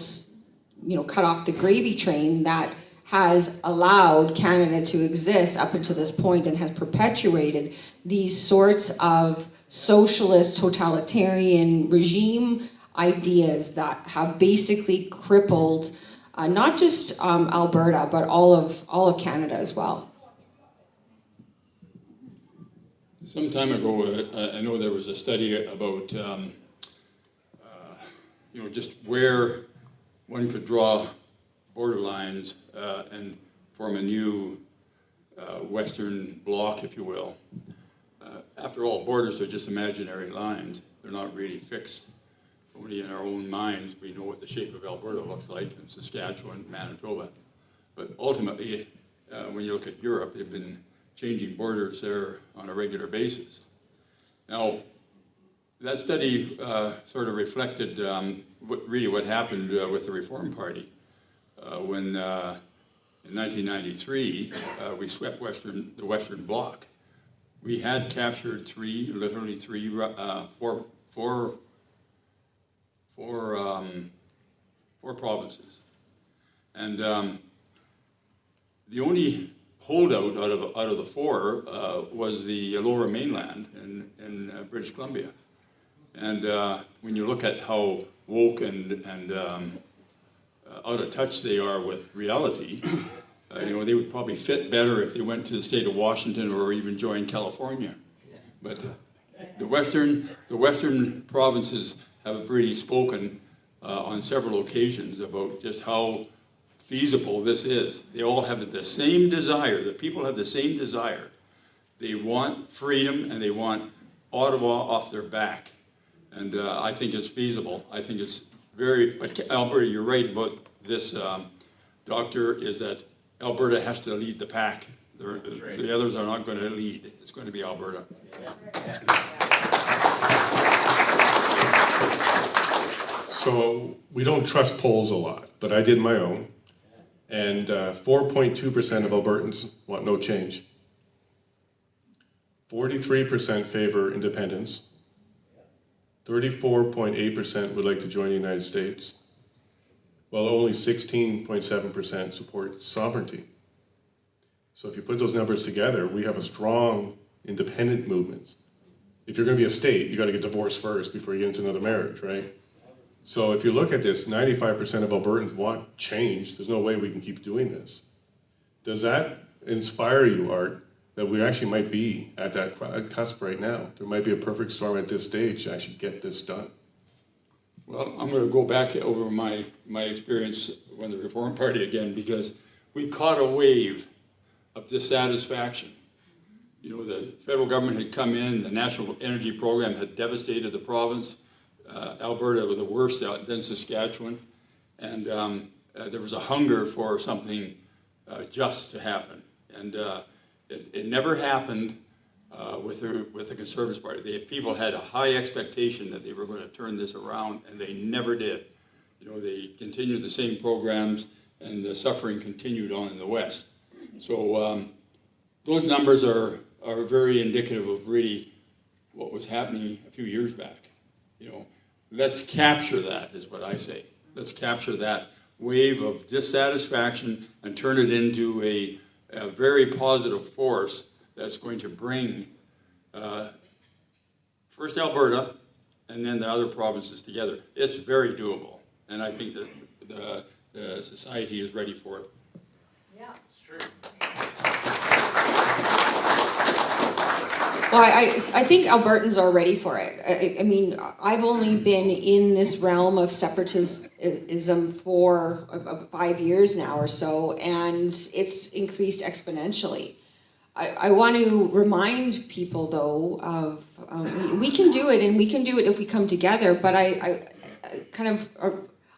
cut off the gravy train that has allowed Canada to exist up until this point and has perpetuated these sorts of socialist totalitarian regime ideas that have basically crippled not just Alberta, but all of Canada as well. Some time ago, I know there was a study about, just where one could draw border lines and form a new Western bloc, if you will. After all, borders are just imaginary lines. They're not really fixed. Only in our own minds we know what the shape of Alberta looks like, in Saskatchewan, Manitoba. But ultimately, when you look at Europe, they've been changing borders there on a regular basis. Now, that study sort of reflected what happened with the Reform Party. When in 1993, we swept the Western Bloc. We had captured four provinces, and the only holdout out of the 4 was the Lower Mainland in British Columbia. And when you look at how woke and out of touch they are with reality, they would probably fit better if they went to the state of Washington or even joined California. But the Western provinces have really spoken on several occasions about just how feasible this is. They all have the same desire. The people have the same desire. They want freedom and they want Ottawa off their back. And I think it's feasible. I think it's but Alberta, you're right about this, Doctor, is that Alberta has to lead the pack. The others are not going to lead. It's going to be Alberta. So we don't trust polls a lot, but I did my own. And 4.2% of Albertans want no change. 43% favor independence. 34.8% would like to join the United States, while only 16.7% support sovereignty. So if you put those numbers together, we have a strong independent movement. If you're going to be a state, you got to get divorced first before you get into another marriage, right? So if you look at this, 95% of Albertans want change. There's no way we can keep doing this. Does that inspire you, Art, that we actually might be at that cusp right now? There might be a perfect storm at this stage to actually get this done. Well, I'm going to go back over my experience when the Reform Party again, because we caught a wave of dissatisfaction. You know, the federal government had come in, the National Energy Program had devastated the province. Alberta was the worst, then Saskatchewan. And there was a hunger for something just to happen. And it never happened with the Conservative Party. People had a high expectation that they were going to turn this around, and they never did. You know, they continued the same programs, and the suffering continued on in the West. So those numbers are very indicative of really what was happening a few years back. You know, let's capture that, is what I say. Let's capture that wave of dissatisfaction and turn it into a very positive force that's going to bring first Alberta and then the other provinces together. It's very doable, and I think that the society is ready for it. Yeah. It's true. Well, I think Albertans are ready for it. I mean, I've only been in this realm of separatism for 5 years now or so, and it's increased exponentially. I want to remind people, though, of we can do it, and we can do it if we come together. But I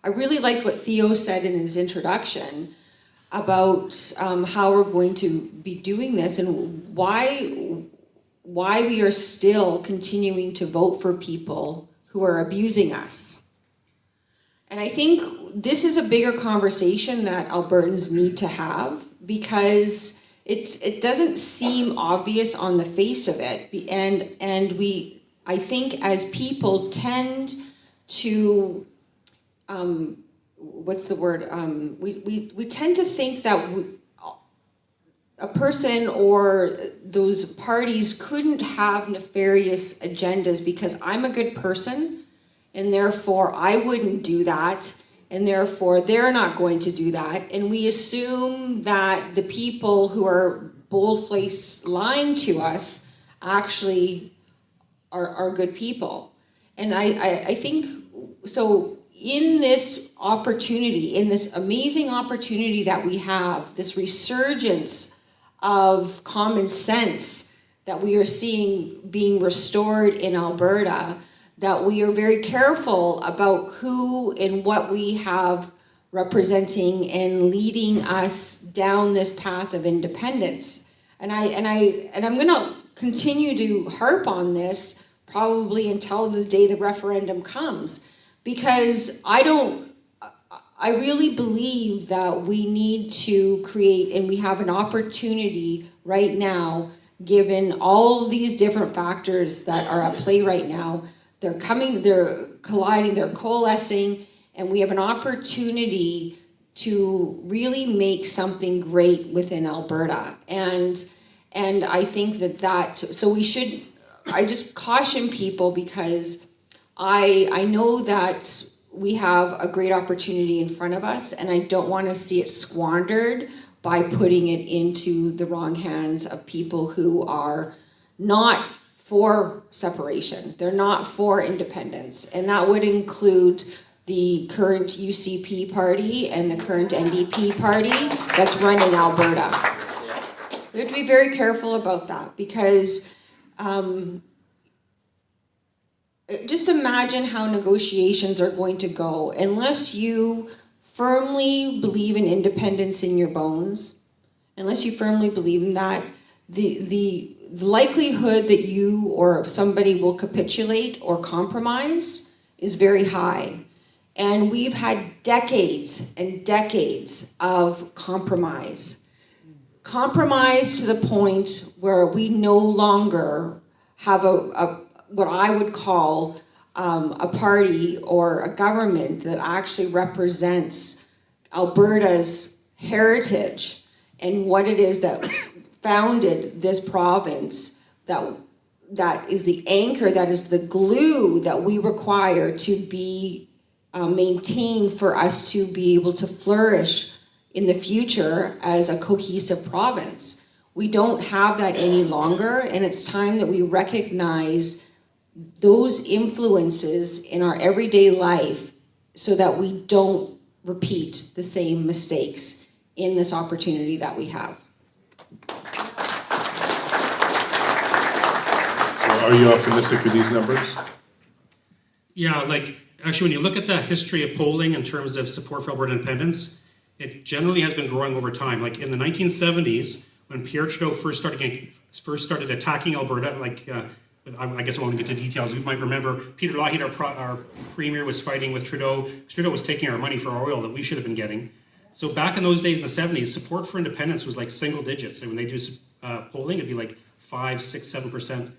really liked what Theo said in his introduction about how we're going to be doing this and why we are still continuing to vote for people who are abusing us. And I think this is a bigger conversation that Albertans need to have, because it doesn't seem obvious on the face of it. And we, I think as people tend to, what's the word? We tend to think that a person or those parties couldn't have nefarious agendas because I'm a good person, and therefore I wouldn't do that, and therefore they're not going to do that. And we assume that the people who are bold-faced lying to us actually are good people. And I think, so in this opportunity, in this amazing opportunity that we have, this resurgence of common sense that we are seeing being restored in Alberta, that we are very careful about who and what we have representing and leading us down this path of independence. And I'm going to continue to harp on this probably until the day the referendum comes, because I really believe that we need to create, and we have an opportunity right now, given all of these different factors that are at play right now. They're coming, they're colliding, they're coalescing, and we have an opportunity to really make something great within Alberta. And I think so we should, I just caution people, because I know that we have a great opportunity in front of us, and I don't want to see it squandered by putting it into the wrong hands of people who are not for separation. They're not for independence. And that would include the current UCP party and the current NDP party that's running Alberta. We have to be very careful about that, because just imagine how negotiations are going to go unless you firmly believe in independence in your bones, unless you firmly believe in that. The likelihood that you or somebody will capitulate or compromise is very high. And we've had decades and decades of compromise. Compromise to the point where we no longer have a what I would call a party or a government that actually represents Alberta's heritage and what it is that founded this province, that is the anchor, that is the glue that we require to be maintained for us to be able to flourish in the future as a cohesive province. We don't have that any longer, and it's time that we recognize those influences in our everyday life so that we don't repeat the same mistakes in this opportunity that we have. So are you optimistic with these numbers? Yeah, like, actually, when you look at the history of polling in terms of support for Alberta independence, it generally has been growing over time. Like in the 1970s, when Pierre Trudeau first started attacking Alberta, I guess I won't get into details. You might remember Peter Lougheed, our premier, was fighting with Trudeau. Trudeau was taking our money for our oil that we should have been getting. So back in those days in the 70s, support for independence was like single digits. And when they do polling, it'd be like 5, 6, 7%.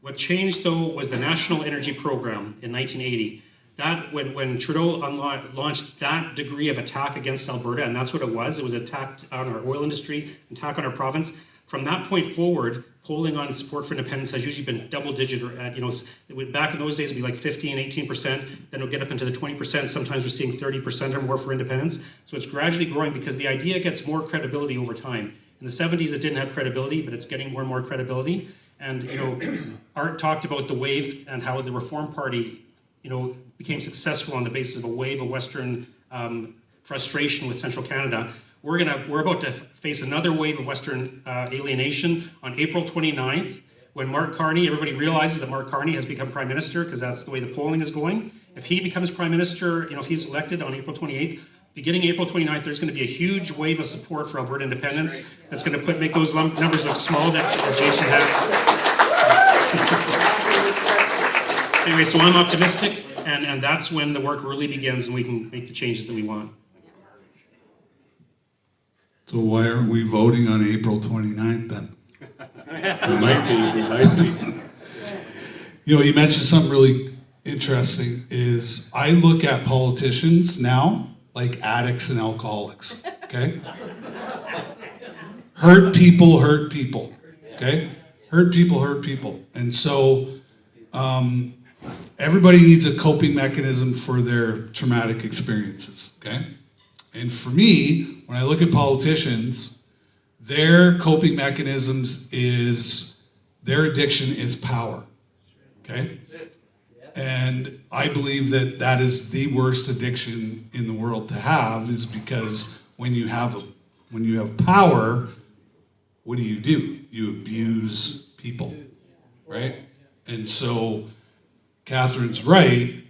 What changed though was the National Energy Program in 1980. That when Trudeau launched that degree of attack against Alberta, and that's what it was attack on our oil industry, attack on our province. From that point forward, polling on support for independence has usually been double digit, or back in those days it'd be like 15, 18%, then it'll get up into the 20%, sometimes we're seeing 30% or more for independence. So it's gradually growing because the idea gets more credibility over time. In the 70s it didn't have credibility, but it's getting more and more credibility. And Art talked about the wave and how the Reform Party became successful on the basis of a wave of Western frustration with Central Canada. We're about to face another wave of Western alienation on April 29th, when Mark Carney, everybody realizes that Mark Carney has become Prime Minister because that's the way the polling is going. If he becomes Prime Minister, if he's elected on April 28th, beginning April 29th, there's going to be a huge wave of support for Alberta independence that's going to make those numbers look small that Jason has. Anyway, so I'm optimistic, and that's when the work really begins and we can make the changes that we want. So why aren't we voting on April 29th then? We might be. You mentioned something really interesting is I look at politicians now like addicts and alcoholics, okay? Hurt people, okay? Hurt people. And so everybody needs a coping mechanism for their traumatic experiences, okay? And for me, when I look at politicians, their coping mechanisms is their addiction is power, okay? And I believe that is the worst addiction in the world to have, is because when you have power, what do? You abuse people, right? And so Catherine's right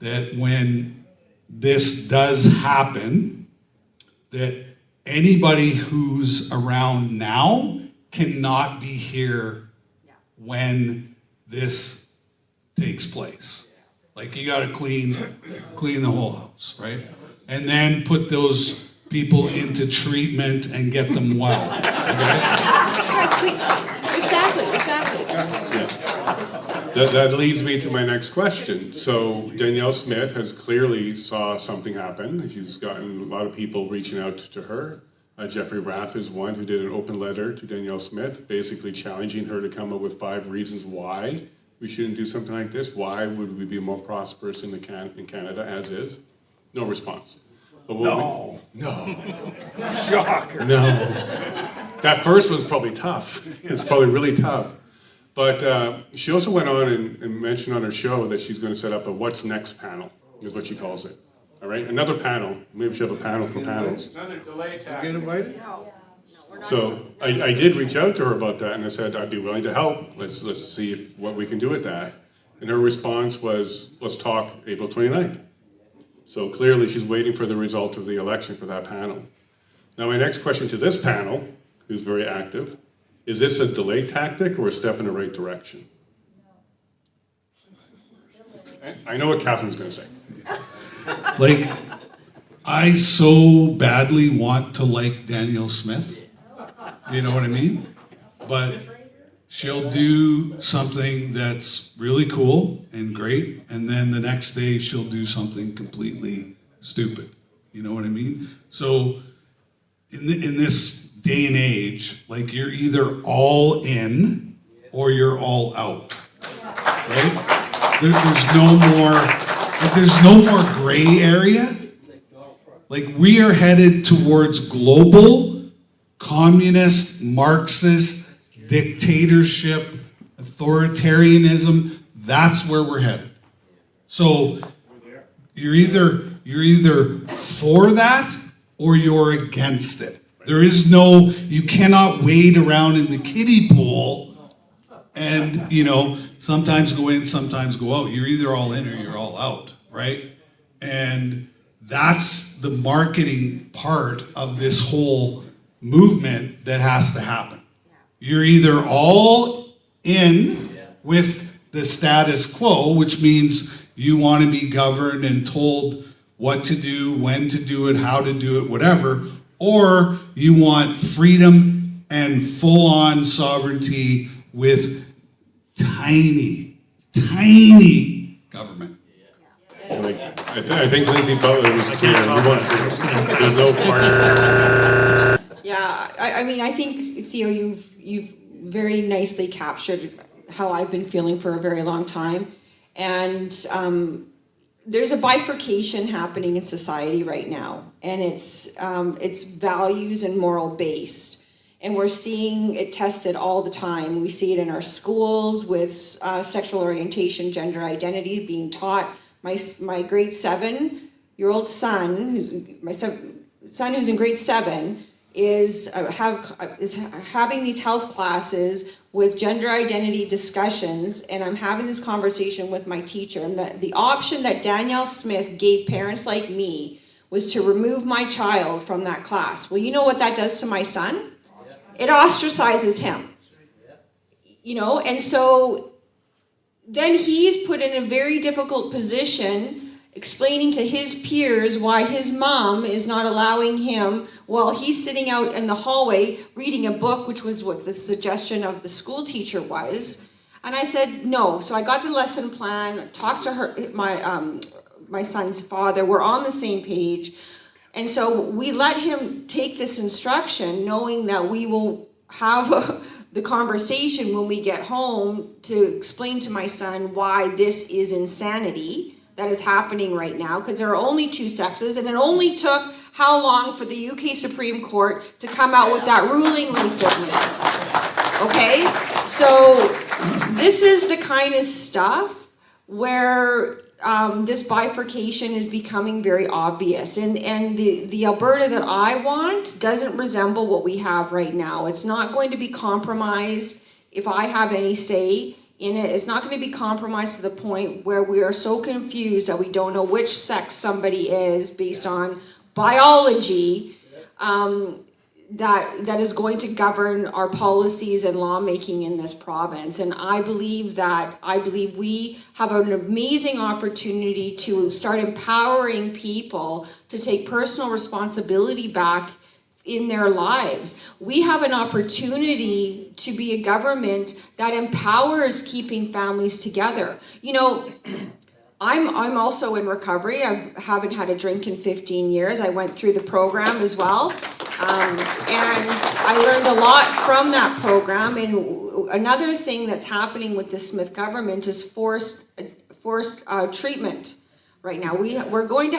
that when this does happen, that anybody who's around now cannot be here when this takes place. Like you gotta clean the whole house, right? And then put those people into treatment and get them well, okay? Exactly. That leads me to my next question. So Danielle Smith has clearly saw something happen. She's gotten a lot of people reaching out to her. Jeffrey Rath is one who did an open letter to Danielle Smith, basically challenging her to come up with 5 reasons why we shouldn't do something like this. Why would we be more prosperous in Canada as is? No response. But no. Shocker. No. That first one's probably tough. It's probably really tough. But she also went on and mentioned on her show that she's going to set up a What's Next panel, is what she calls it. All right, another panel. Maybe we should have a panel for panels. Another delay tactic. Get invited? So I did reach out to her about that, and I said I'd be willing to help. Let's see what we can do with that. And her response was, let's talk April 29th. So clearly she's waiting for the result of the election for that panel. Now my next question to this panel, who's very active, is this a delay tactic or a step in the right direction? I know what Catherine's going to say. Like, I so badly want to like Danielle Smith. You know what I mean? But she'll do something that's really cool and great, and then the next day she'll do something completely stupid. You know what I mean? So in this day and age, like, you're either all in or you're all out, right? There's no more gray area. Like, we are headed towards global, communist, Marxist, dictatorship, authoritarianism. That's where we're headed. So you're either for that or you're against it. There is no, you cannot wade around in the kiddie pool and, you know, sometimes go in, sometimes go out. You're either all in or you're all out, right? And that's the marketing part of this whole movement that has to happen. You're either all in with the status quo, which means you want to be governed and told what to do, when to do it, how to do it, whatever, or you want freedom and full-on sovereignty with tiny government. I think Lindsay Butler was clear. There's no part. Yeah, I mean, I think, Theo, you've very nicely captured how I've been feeling for a very long time. And there's a bifurcation happening in society right now, and it's values and moral based. And we're seeing it tested all the time. We see it in our schools with sexual orientation, gender identity being taught. My grade 7-year-old son, my son who's in grade 7, is having these health classes with gender identity discussions, and I'm having this conversation with my teacher, and the option that Danielle Smith gave parents like me was to remove my child from that class. Well, you know what that does to my son? It ostracizes him. You know, and so then he's put in a very difficult position explaining to his peers why his mom is not allowing him while he's sitting out in the hallway reading a book, which was what the suggestion of the school teacher was. And I said, no. So I got the lesson plan, talked to her, my son's father, we're on the same page. And so we let him take this instruction, knowing that we will have the conversation when we get home to explain to my son why this is insanity that is happening right now, because there are only two sexes, and it only took how long for the UK Supreme Court to come out with that ruling recently. Okay? So this is the kind of stuff where this bifurcation is becoming very obvious. And the Alberta that I want doesn't resemble what we have right now. It's not going to be compromised if I have any say in it. It's not going to be compromised to the point where we are so confused that we don't know which sex somebody is based on biology, that is going to govern our policies and lawmaking in this province. And I believe we have an amazing opportunity to start empowering people to take personal responsibility back in their lives. We have an opportunity to be a government that empowers keeping families together. You know, I'm also in recovery. I haven't had a drink in 15 years. I went through the program as well. And I learned a lot from that program. And another thing that's happening with the Smith government is forced treatment right now. We're going to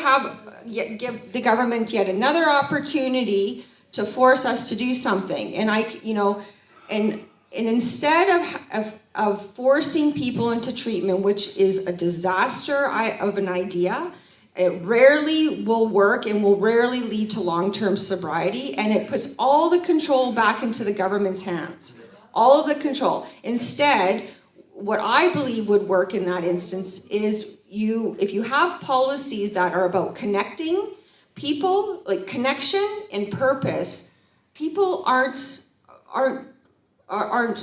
give the government yet another opportunity to force us to do something. And instead of forcing people into treatment, which is a disaster of an idea, it rarely will work and will rarely lead to long-term sobriety, and it puts all the control back into the government's hands. All of the control. Instead, what I believe would work in that instance is if you have policies that are about connecting people, like connection and purpose, people aren't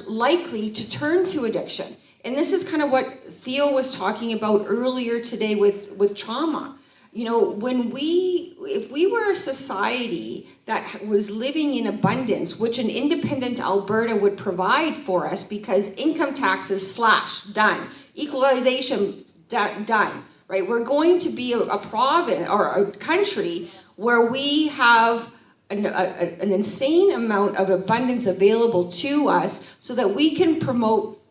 likely to turn to addiction. And this is kind of what Theo was talking about earlier today with trauma. You know, if we were a society that was living in abundance, which an independent Alberta would provide for us, because income taxes slashed, done, equalization done, right? We're going to be a province or a country where we have an insane amount of abundance available to us so that we can promote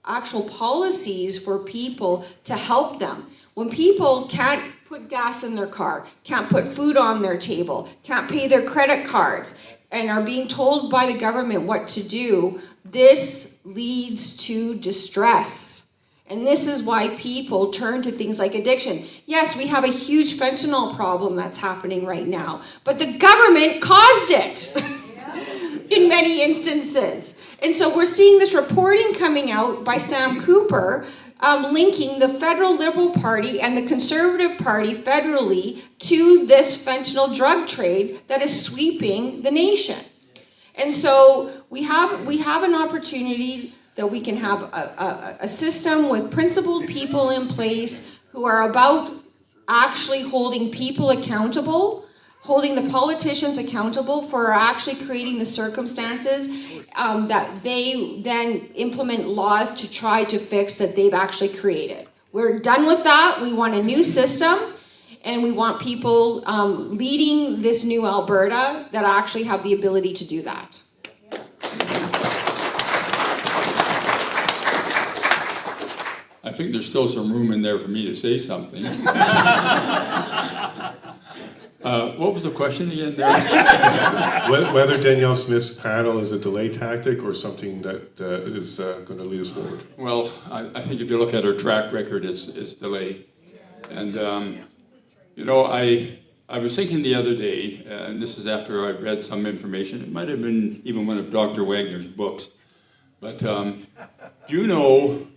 actual policies for people to help them. When people can't put gas in their car, can't put food on their table, can't pay their credit cards, and are being told by the government what to do, this leads to distress. And this is why people turn to things like addiction. Yes, we have a huge fentanyl problem that's happening right now, but the government caused it in many instances. And so we're seeing this reporting coming out by Sam Cooper, linking the federal Liberal Party and the Conservative Party federally to this fentanyl drug trade that is sweeping the nation. And so we have an opportunity that we can have a system with principled people in place who are about actually holding people accountable, holding the politicians accountable for actually creating the circumstances that they then implement laws to try to fix that they've actually created. We're done with that. We want a new system, and we want people leading this new Alberta that actually have the ability to do that. I think there's still some room in there for me to say something. What was the question again there? Whether Danielle Smith's panel is a delay tactic or something that is going to lead us forward. Well, I think if you look at her track record, it's delay. And, you know, I was thinking the other day, and this is after I read some information, it might have been even one of Dr. Wagner's books, but do you know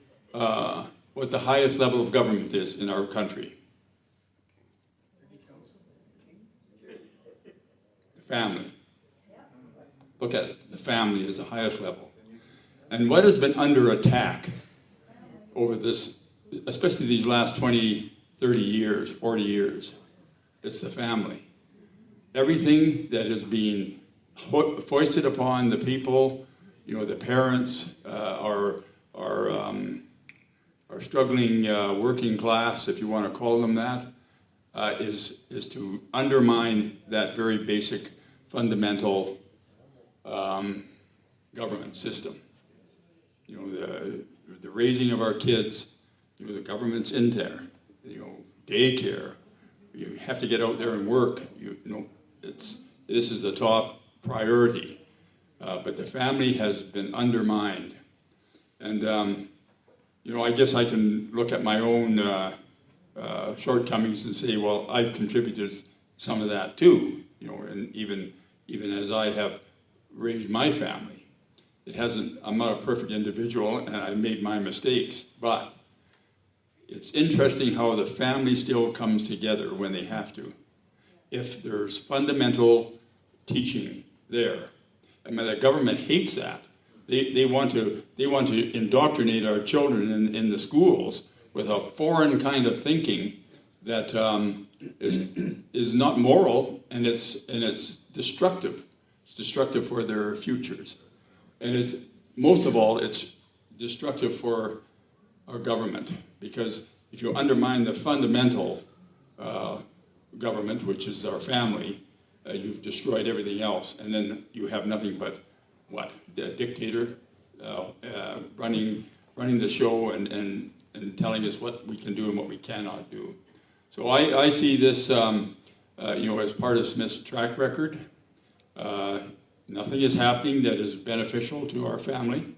what the highest level of government is in our country? The family. Look at it. The family is the highest level. And what has been under attack over this, especially these last 20, 30 years, 40 years, it's the family. Everything that is being foisted upon the people, you know, the parents, our struggling working class, if you want to call them that, is to undermine that very basic, fundamental government system. You know, the raising of our kids, you know, the government's in there, you know, daycare. You have to get out there and work. You know, this is the top priority. But the family has been undermined. And you know, I guess I can look at my own shortcomings and say, well, I've contributed some of that too, you know, and even as I have raised my family. I'm not a perfect individual, and I made my mistakes, but it's interesting how the family still comes together when they have to. If there's fundamental teaching there, I mean, the government hates that. They want to indoctrinate our children in the schools with a foreign kind of thinking that is not moral, and it's destructive. It's destructive for their futures, and most of all it's destructive for our government, because if you undermine the fundamental government, which is our family, you've destroyed everything else, and then you have nothing but the dictator running the show and telling us what we can do and what we cannot do. So I see this, you know, as part of Smith's track record. Nothing is happening that is beneficial to our family.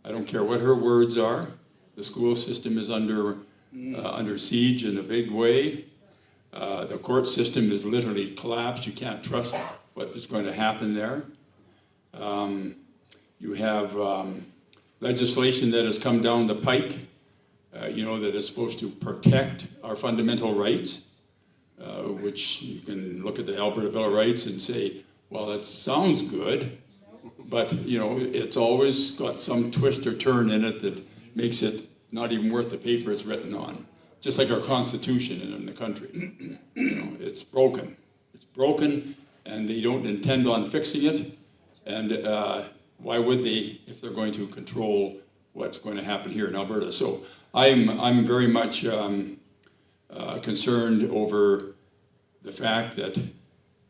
I don't care what her words are. The school system is under siege in a big way. The court system is literally collapsed. You can't trust what is going to happen there. You have legislation that has come down the pike, you know, that is supposed to protect our fundamental rights, which you can look at the Alberta Bill of Rights and say, well, that sounds good, but, you know, it's always got some twist or turn in it that makes it not even worth the paper it's written on. just like our Constitution in the country. It's broken. It's broken, and they don't intend on fixing it. And why would they if they're going to control what's going to happen here in Alberta? So I'm very much concerned over the fact that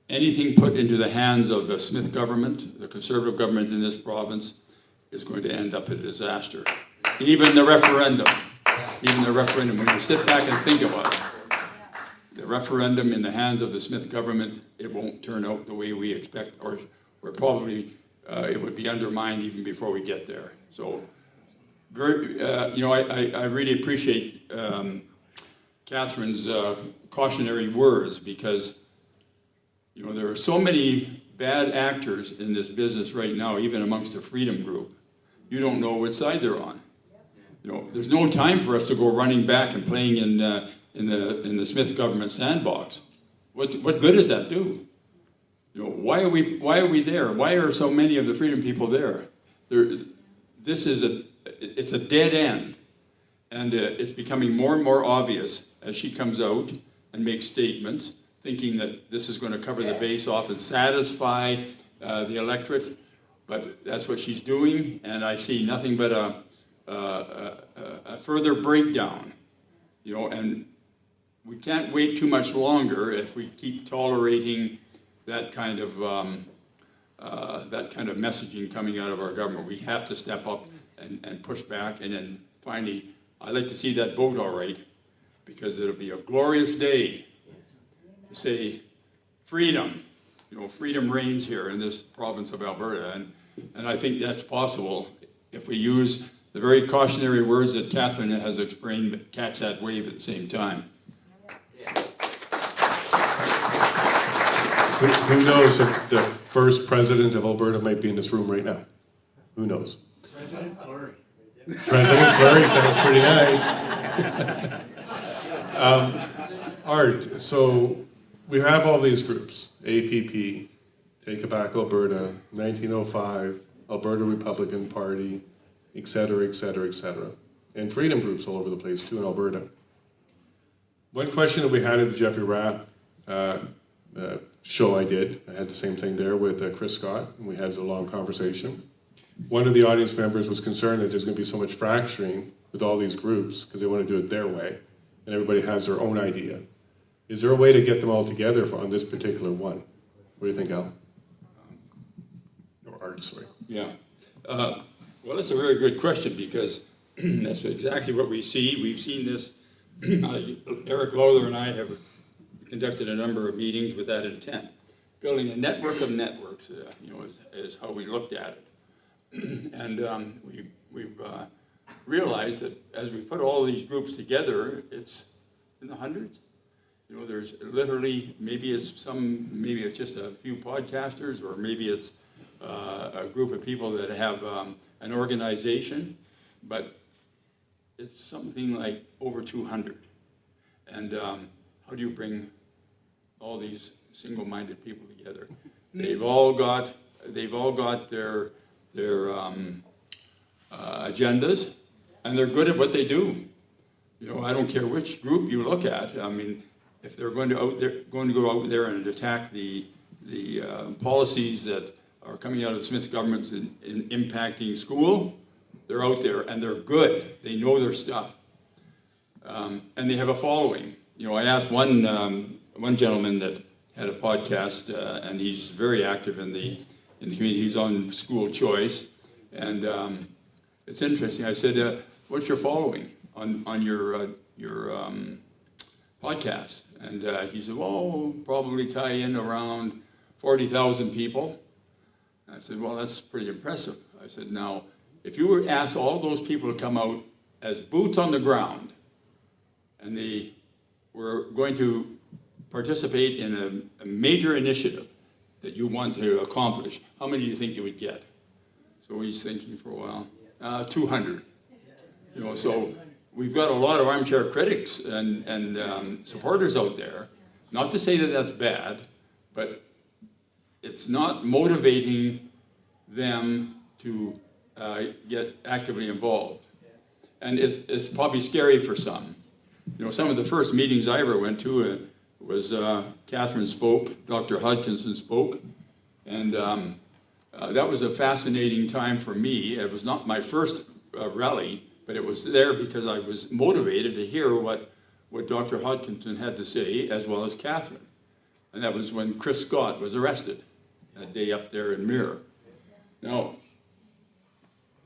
anything put into the hands of the Smith government, the Conservative government in this province, is going to end up a disaster. Even the referendum, when you sit back and think about it, the referendum in the hands of the Smith government, it won't turn out the way we expect, or probably it would be undermined even before we get there. So, I really appreciate Catherine's cautionary words, because there are so many bad actors in this business right now, even amongst the Freedom Group. You don't know which side they're on. There's no time for us to go running back and playing in the Smith government sandbox. What good does that do? Why are we there? Why are so many of the Freedom people there? It's a dead end, and it's becoming more and more obvious as she comes out and makes statements, thinking that this is going to cover the base off and satisfy the electorate. But that's what she's doing, and I see nothing but a further breakdown. And we can't wait too much longer if we keep tolerating that kind of messaging coming out of our government. We have to step up and push back, and then finally, I'd like to see that vote all right, because it'll be a glorious day to say freedom. Freedom reigns here in this province of Alberta, and I think that's possible if we use the very cautionary words that Katherine has explained, but catch that wave at the same time. Who knows if the first president of Alberta might be in this room right now? Who knows? President Fleury. President Fleury sounds pretty nice. Art, so we have all these groups: APP, Take It Back Alberta, 1905, Alberta Republican Party, et cetera, et cetera, et cetera. And freedom groups all over the place too in Alberta. One question that we had at the Jeffrey Rath show I had the same thing there with Chris Scott, and we had a long conversation. One of the audience members was concerned that there's going to be so much fracturing with all these groups because they want to do it their way, and everybody has their own idea. Is there a way to get them all together on this particular one? What do you think, Al? Or Art, sorry. Yeah. Well, that's a very good question, because that's exactly what we see. We've seen this. Eric Lowther and I have conducted a number of meetings with that intent. Building a network of networks, is how we looked at it. And we've realized that as we put all these groups together, it's in the hundreds. There's literally, maybe it's just a few podcasters, or maybe it's a group of people that have an organization, but it's something like over 200. And how do you bring all these single-minded people together? They've all got their agendas, and they're good at what they do. I don't care which group you look at. I mean, if they're going to go out there and attack the policies that are coming out of the Smith government in impacting school, they're out there and they're good. They know their stuff, and they have a following. I asked one gentleman that had a podcast, and he's very active in the community. He's on school choice, and it's interesting. I said, "What's your following on your podcast?" And he said, "Well, probably tie in around 40,000 people." And I said, "Well, that's pretty impressive." I said, "Now, if you were to ask all those people to come out as boots on the ground, and they were going to participate in a major initiative that you want to accomplish, how many do you think you would get?" So he's thinking for a while. 200. So we've got a lot of armchair critics and supporters out there. Not to say that that's bad, but it's not motivating them to get actively involved. And it's probably scary for some. You know, some of the first meetings I ever went to was Katherine spoke, Dr. Hodgkinson spoke, and that was a fascinating time for me. It was not my first rally, but it was there because I was motivated to hear what Dr. Hodgkinson had to say, as well as Katherine. And that was when Chris Scott was arrested, that day up there in Mirror. Now,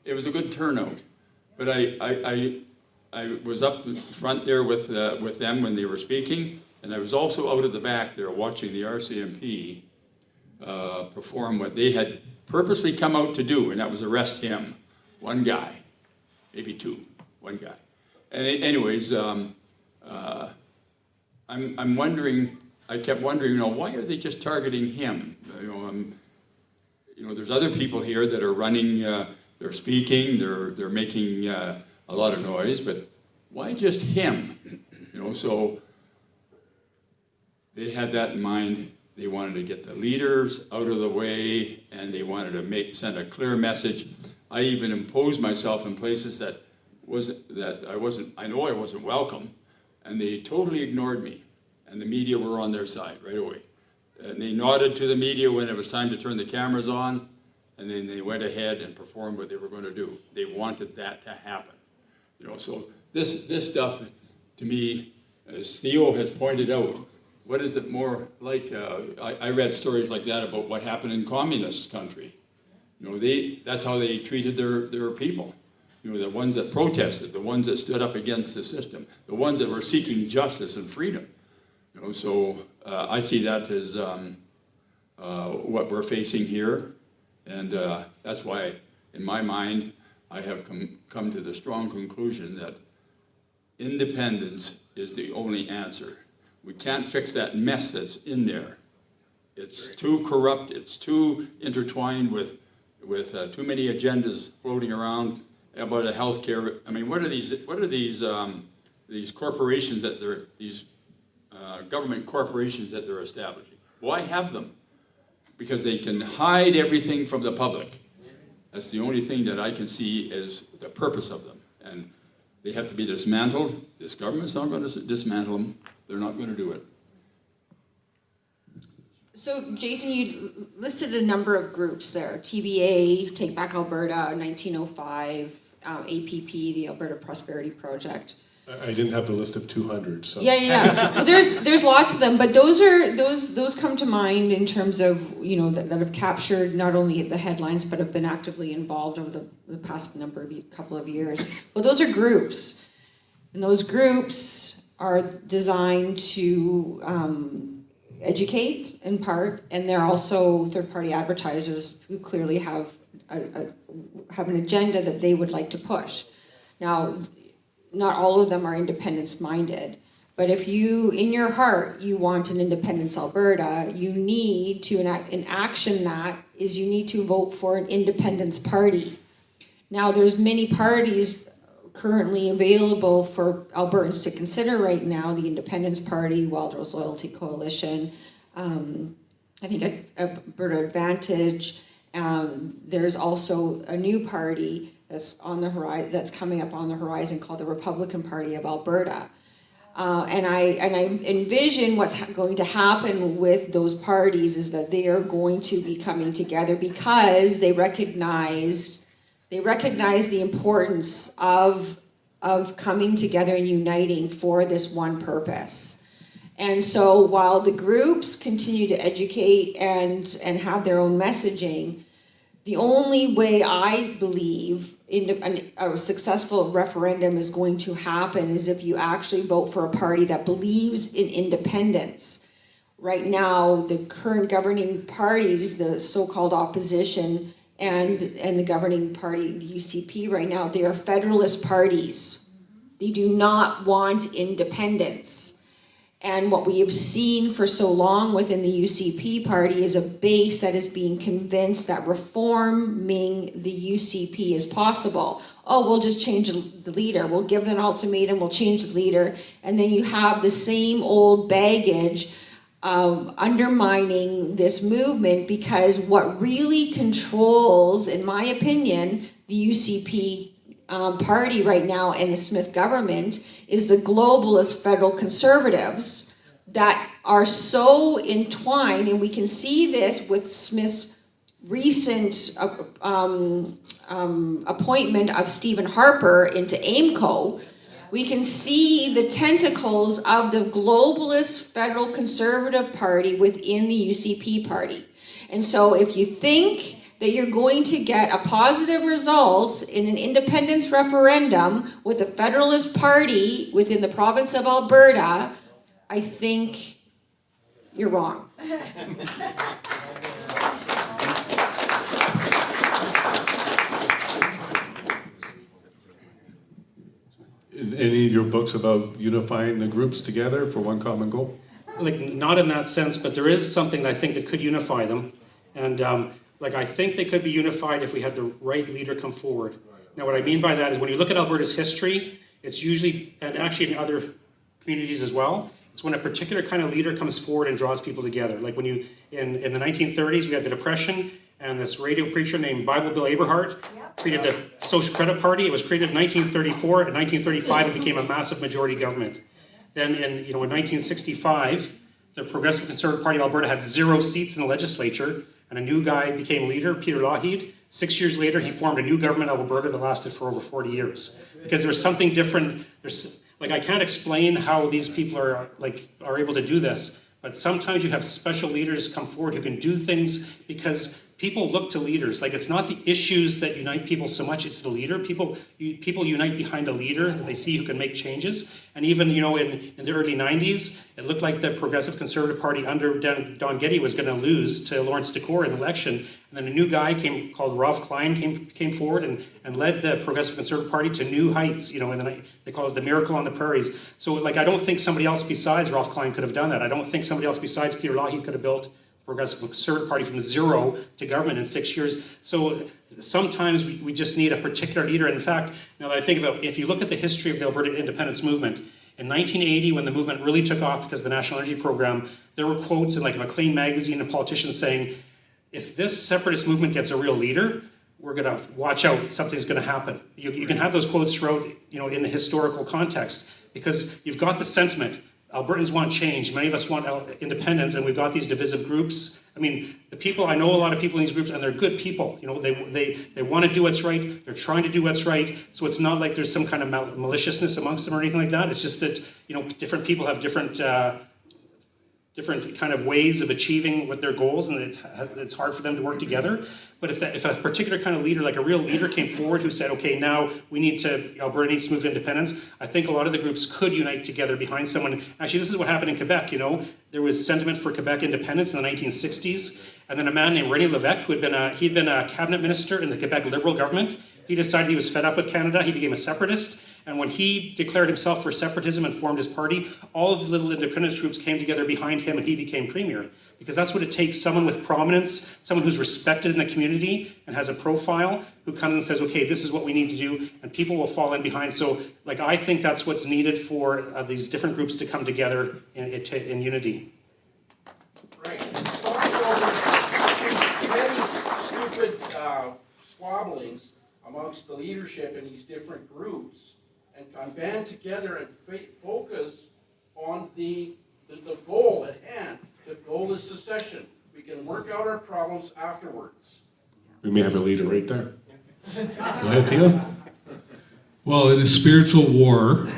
it was a good turnout, but I was up front there with them when they were speaking, and I was also out at the back there watching the RCMP perform what they had purposely come out to do, and that was arrest him. One guy, maybe two, one guy. And anyways, I'm wondering, I kept wondering, you know, why are they just targeting him? You know, there's other people here that are running, they're speaking, they're making a lot of noise, but why just him? You know, so they had that in mind. They wanted to get the leaders out of the way, and they wanted to send a clear message. I even imposed myself in places that I know I wasn't welcome, and they totally ignored me. And the media were on their side right away. And they nodded to the media when it was time to turn the cameras on, and then they went ahead and performed what they were going to do. They wanted that to happen. You know, so this stuff, to me, as Theo has pointed out, what is it more like? I read stories like that about what happened in communist country. You know, that's how they treated their people. You know, the ones that protested, the ones that stood up against the system, the ones that were seeking justice and freedom. You know, so I see that as what we're facing here, and that's why, in my mind, I have come to the strong conclusion that independence is the only answer. We can't fix that mess that's in there. It's too corrupt. It's too intertwined with too many agendas floating around about a healthcare. I mean, what are these corporations that these government corporations that they're establishing? Why have them? Because they can hide everything from the public. That's the only thing that I can see as the purpose of them. And they have to be dismantled. This government's not going to dismantle them. They're not going to do it. So, Jason, you listed a number of groups there. TBA, Take Back Alberta, 1905, APP, the Alberta Prosperity Project. I didn't have the list of 200, so. Yeah. Well, there's lots of them, but those come to mind in terms of, you know, that have captured not only the headlines, but have been actively involved over the past couple of years. Well, those are groups, and those groups are designed to educate in part, and they're also third-party advertisers who clearly have an agenda that they would like to push. Now, not all of them are independence-minded, but if you, in your heart, you want an Independence Alberta, you need to enaction that is you need to vote for an independence party. Now, there's many parties currently available for Albertans to consider right now: the Independence Party, Wildrose Loyalty Coalition, I think Alberta Advantage. There's also a new party that's on the horizon, that's coming up on the horizon, called the Republican Party of Alberta. And I envision what's going to happen with those parties is that they are going to be coming together because they recognize the importance of coming together and uniting for this one purpose. And so while the groups continue to educate and have their own messaging, the only way I believe a successful referendum is going to happen is if you actually vote for a party that believes in independence. Right now, the current governing parties, the so-called opposition, and the governing party, the UCP right now, they are federalist parties. They do not want independence. And what we have seen for so long within the UCP party is a base that is being convinced that reforming the UCP is possible. Oh, we'll just change the leader. We'll give them an ultimatum, we'll change the leader. And then you have the same old baggage undermining this movement, because what really controls, in my opinion, the UCP party right now in the Smith government is the globalist federal conservatives that are so entwined, and we can see this with Smith's recent appointment of Stephen Harper into AIMCO. We can see the tentacles of the globalist federal conservative party within the UCP party. And so if you think that you're going to get a positive result in an independence referendum with a federalist party within the province of Alberta, I think you're wrong. Any of your books about unifying the groups together for one common goal? Like, not in that sense, but there is something that I think that could unify them. And I think they could be unified if we had the right leader come forward. Now, what I mean by that is when you look at Alberta's history, it's usually, and actually in other communities as well, it's when a particular kind of leader comes forward and draws people together. Like when you, in the 1930s, we had the Depression, and this radio preacher named Bible Bill Aberhart created the Social Credit Party. It was created in 1934. In 1935, it became a massive majority government. Then in 1965, the Progressive Conservative Party of Alberta had 0 seats in the legislature, and a new guy became leader, Peter Lougheed. 6 years later, he formed a new government of Alberta that lasted for over 40 years. Because there was something different. I can't explain how these people are able to do this, but sometimes you have special leaders come forward who can do things because people look to leaders. It's not the issues that unite people so much, it's the leader. People unite behind a leader that they see who can make changes. And even, in the early 90s, it looked like the Progressive Conservative Party under Don Getty was going to lose to Lawrence Decore in the election. And then a new guy called Ralph Klein came forward and led the Progressive Conservative Party to new heights, and they call it the miracle on the prairies. So, I don't think somebody else besides Ralph Klein could have done that. I don't think somebody else besides Peter Lougheed could have built Progressive Conservative Party from 0 to government in 6 years. So sometimes we just need a particular leader. In fact, now that I think of it, if you look at the history of the Alberta Independence movement, in 1980, when the movement really took off because of the National Energy Program, there were quotes in Maclean magazine and politicians saying, if this separatist movement gets a real leader, we're going to watch out, something's going to happen. You can have those quotes throughout, in the historical context, because you've got the sentiment. Albertans want change. Many of us want independence, and we've got these divisive groups. I mean, I know a lot of people in these groups, and they're good people. They want to do what's right. They're trying to do what's right. So it's not like there's some kind of maliciousness amongst them or anything like that. It's just that, different people have different kind of ways of achieving what their goals, and it's hard for them to work together. But if a particular kind of leader, like a real leader, came forward who said, okay, now Alberta needs to move to independence, I think a lot of the groups could unite together behind someone. Actually, this is what happened in Quebec, There was sentiment for Quebec independence in the 1960s, and then a man named René Lévesque, he'd been a cabinet minister in the Quebec Liberal government, he decided he was fed up with Canada, he became a separatist, and when he declared himself for separatism and formed his party, all of the little independence groups came together behind him and he became premier. Because that's what it takes, someone with prominence, someone who's respected in the community and has a profile, who comes and says, okay, this is what we need to do, and people will fall in behind. So, I think that's what's needed for these different groups to come together in unity. Right. Many stupid squabblings amongst the leadership in these different groups, and band together and focus on the goal at hand. The goal is secession. We can work out our problems afterwards. We may have a leader right there. Go ahead, Theo. Well, in a spiritual war,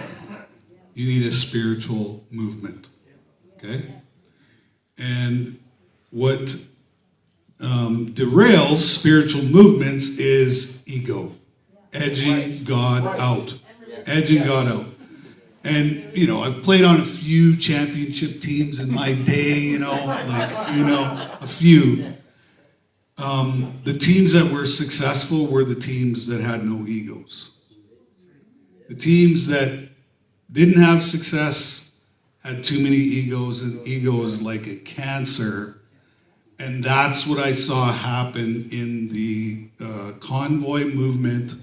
you need a spiritual movement, okay? And what derails spiritual movements is ego, edging God out. Edging God out. And, I've played on a few championship teams in my day, a few. The teams that were successful were the teams that had no egos. The teams that didn't have success had too many egos, and ego is like a cancer. And that's what I saw happen in the convoy movement,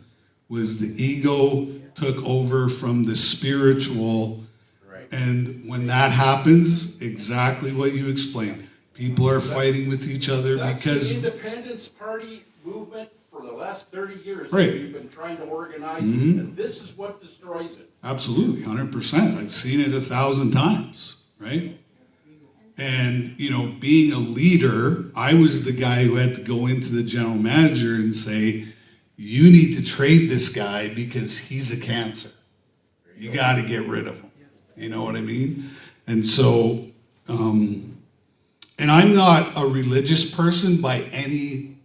was the ego took over from the spiritual. Right. And when that happens, exactly what you explained, People are fighting with each other That's because the Independence Party movement for the last 30 years. Right. That we've been trying to organize it, and this is what destroys it. absolutely, 100%. I've seen it 1,000 times, right? And, you know, being a leader, I was the guy who had to go into the general manager and say, you need to trade this guy because he's a cancer. You got to get rid of him. You know what I mean? And so, and I'm not a religious person by any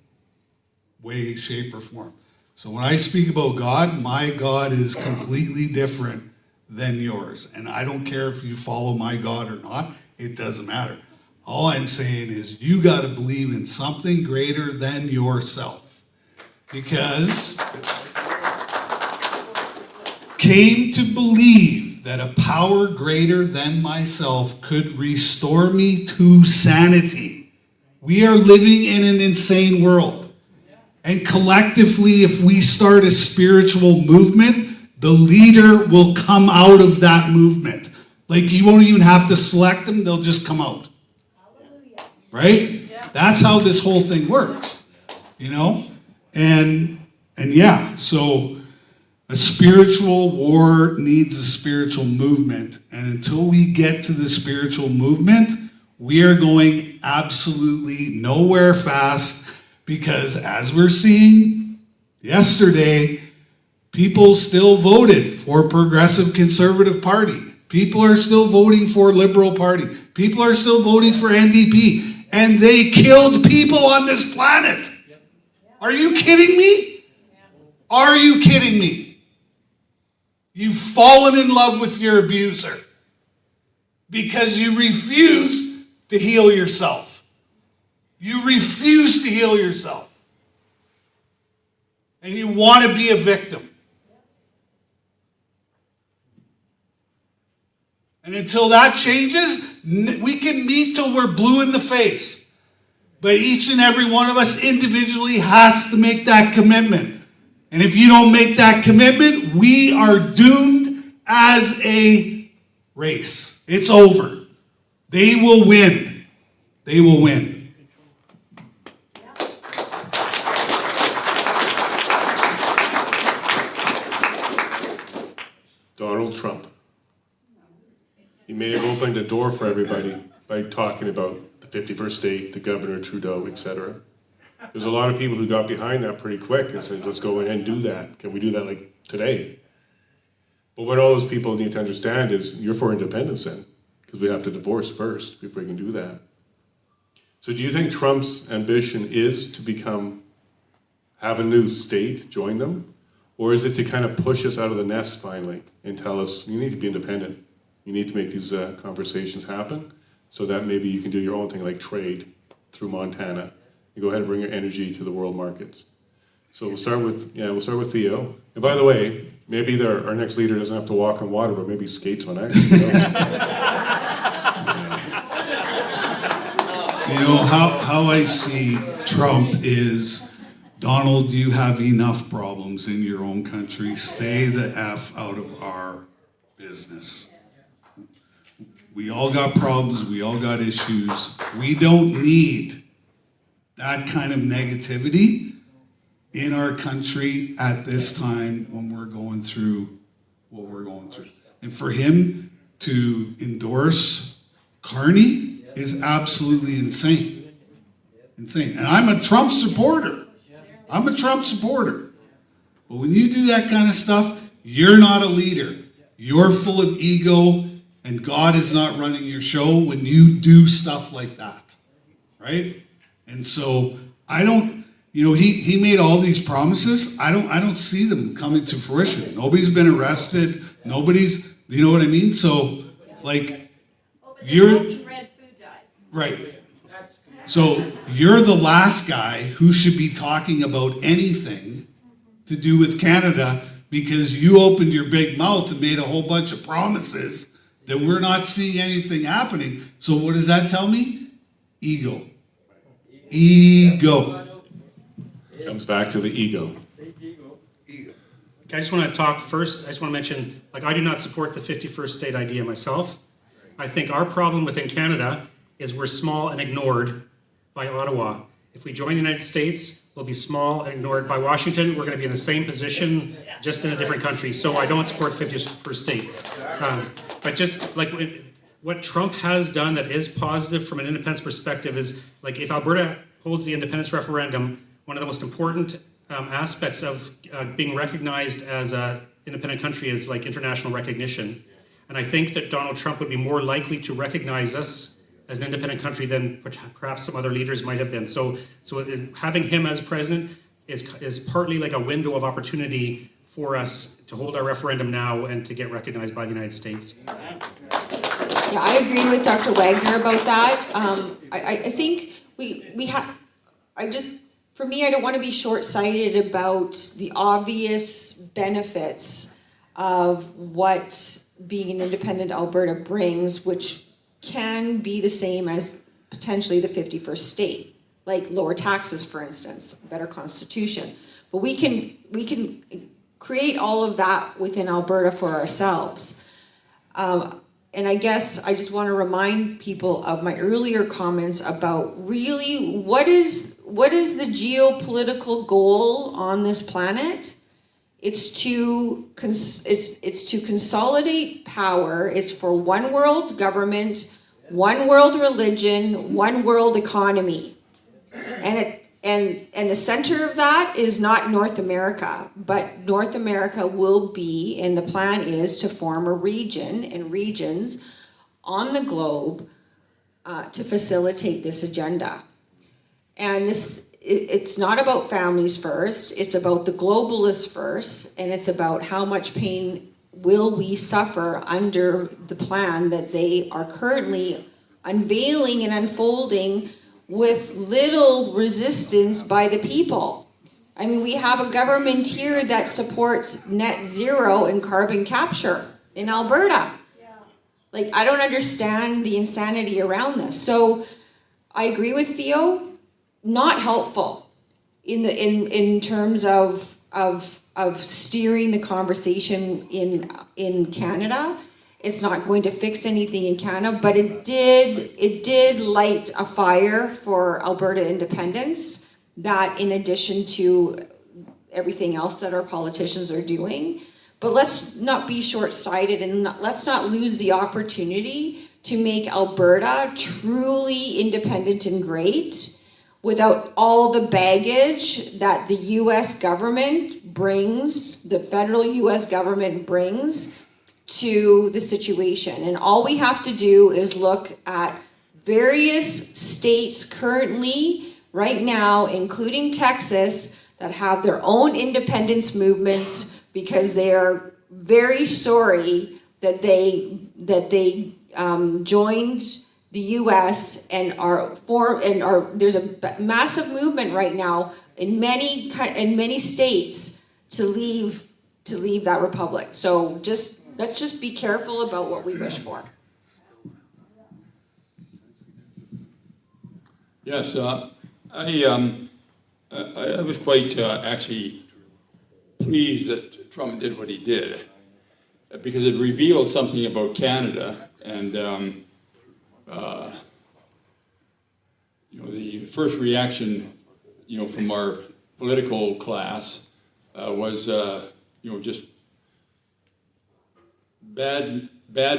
way, shape, or form. So when I speak about God, my God is completely different than yours. And I don't care if you follow my God or not. It doesn't matter. All I'm saying is you got to believe in something greater than yourself. Because came to believe that a power greater than myself could restore me to sanity. We are living in an insane world. And collectively, if we start a spiritual movement, the leader will come out of that movement. Like, you won't even have to select them, they'll just come out. Right? That's how this whole thing works. You know? And yeah, so a spiritual war needs a spiritual movement. And until we get to the spiritual movement, we are going absolutely nowhere fast, because as we're seeing yesterday, people still voted for Progressive Conservative Party. People are still voting for Liberal Party. People are still voting for NDP. And they killed people on this planet. Are you kidding me? Are you kidding me? You've fallen in love with your abuser because you refuse to heal yourself. You refuse to heal yourself. And you want to be a victim. And until that changes, we can meet till we're blue in the face. But each and every one of us individually has to make that commitment. And if you don't make that commitment, we are doomed as a race. It's over. They will win. They will win. Donald Trump. He may have opened a door for everybody by talking about the 51st state, the governor, Trudeau, etc. There's a lot of people who got behind that pretty quick and said, let's go in and do that. Can we do that like today? But what all those people need to understand is you're for independence then, because we have to divorce first before we can do that. So do you think Trump's ambition is to have a new state, join them? Or is it to kind of push us out of the nest finally and tell us, you need to be independent. You need to make these conversations happen so that maybe you can do your own thing like trade through Montana. You go ahead and bring your energy to the world markets. So we'll start with Theo. And by the way, maybe our next leader doesn't have to walk on water, but maybe skates on ice. You know, how I see Trump is, Donald, you have enough problems in your own country. Stay the F out of our business. We all got problems. We all got issues. We don't need that kind of negativity in our country at this time when we're going through what we're going through. And for him to endorse Carney is absolutely insane. Insane. And I'm a Trump supporter. I'm a Trump supporter. But when you do that kind of stuff, you're not a leader. You're full of ego, and God is not running your show when you do stuff like that. Right? And so I don't, he made all these promises. I don't see them coming to fruition. Nobody's been arrested. Nobody's, you know what I mean? So, like, you're red food dyes. Right. So you're the last guy who should be talking about anything to do with Canada, because you opened your big mouth and made a whole bunch of promises that we're not seeing anything happening. So what does that tell me? Ego. Ego. Comes back to the ego. Okay, I just want to talk first. I just want to mention, I do not support the 51st state idea myself. I think our problem within Canada is we're small and ignored by Ottawa. If we join the United States, we'll be small and ignored by Washington. We're going to be in the same position, just in a different country. So I don't support 51st state. But just like what Trump has done that is positive from an independence perspective is, like, if Alberta holds the independence referendum, one of the most important aspects of being recognized as an independent country is like international recognition. And I think that Donald Trump would be more likely to recognize us as an independent country than perhaps some other leaders might have been. So having him as president is partly like a window of opportunity for us to hold our referendum now and to get recognized by the United States. Yeah, I agree with Dr. Wagner about that. I think we have, for me, I don't want to be short-sighted about the obvious benefits of what being an independent Alberta brings, which can be the same as potentially the 51st state, like lower taxes, for instance, better constitution. But we can create all of that within Alberta for ourselves. And I guess I just want to remind people of my earlier comments about really what is the geopolitical goal on this planet? It's to consolidate power. It's for one world government, one world religion, one world economy, and the center of that is not North America, but North America will be, and the plan is to form a region and regions on the globe to facilitate this agenda. And it's not about families first, it's about the globalists first, and it's about how much pain will we suffer under the plan that they are currently unveiling and unfolding with little resistance by the people. I mean, we have a government here that supports net zero and carbon capture in Alberta. Like, I don't understand the insanity around this. So I agree with Theo, not helpful in terms of steering the conversation in Canada. It's not going to fix anything in Canada, but it did light a fire for Alberta independence, that in addition to everything else that our politicians are doing. But let's not be short-sighted, and let's not lose the opportunity to make Alberta truly independent and great without all the baggage that the US government brings, the federal US government brings to the situation. And all we have to do is look at various states currently, right now, including Texas, that have their own independence movements because they are very sorry that they joined the U.S. and there's a massive movement right now in many states to leave that republic. So let's just be careful about what we wish for. Yes, I was quite actually pleased that Trump did what he did, because it revealed something about Canada. And the first reaction, from our political class was, just bad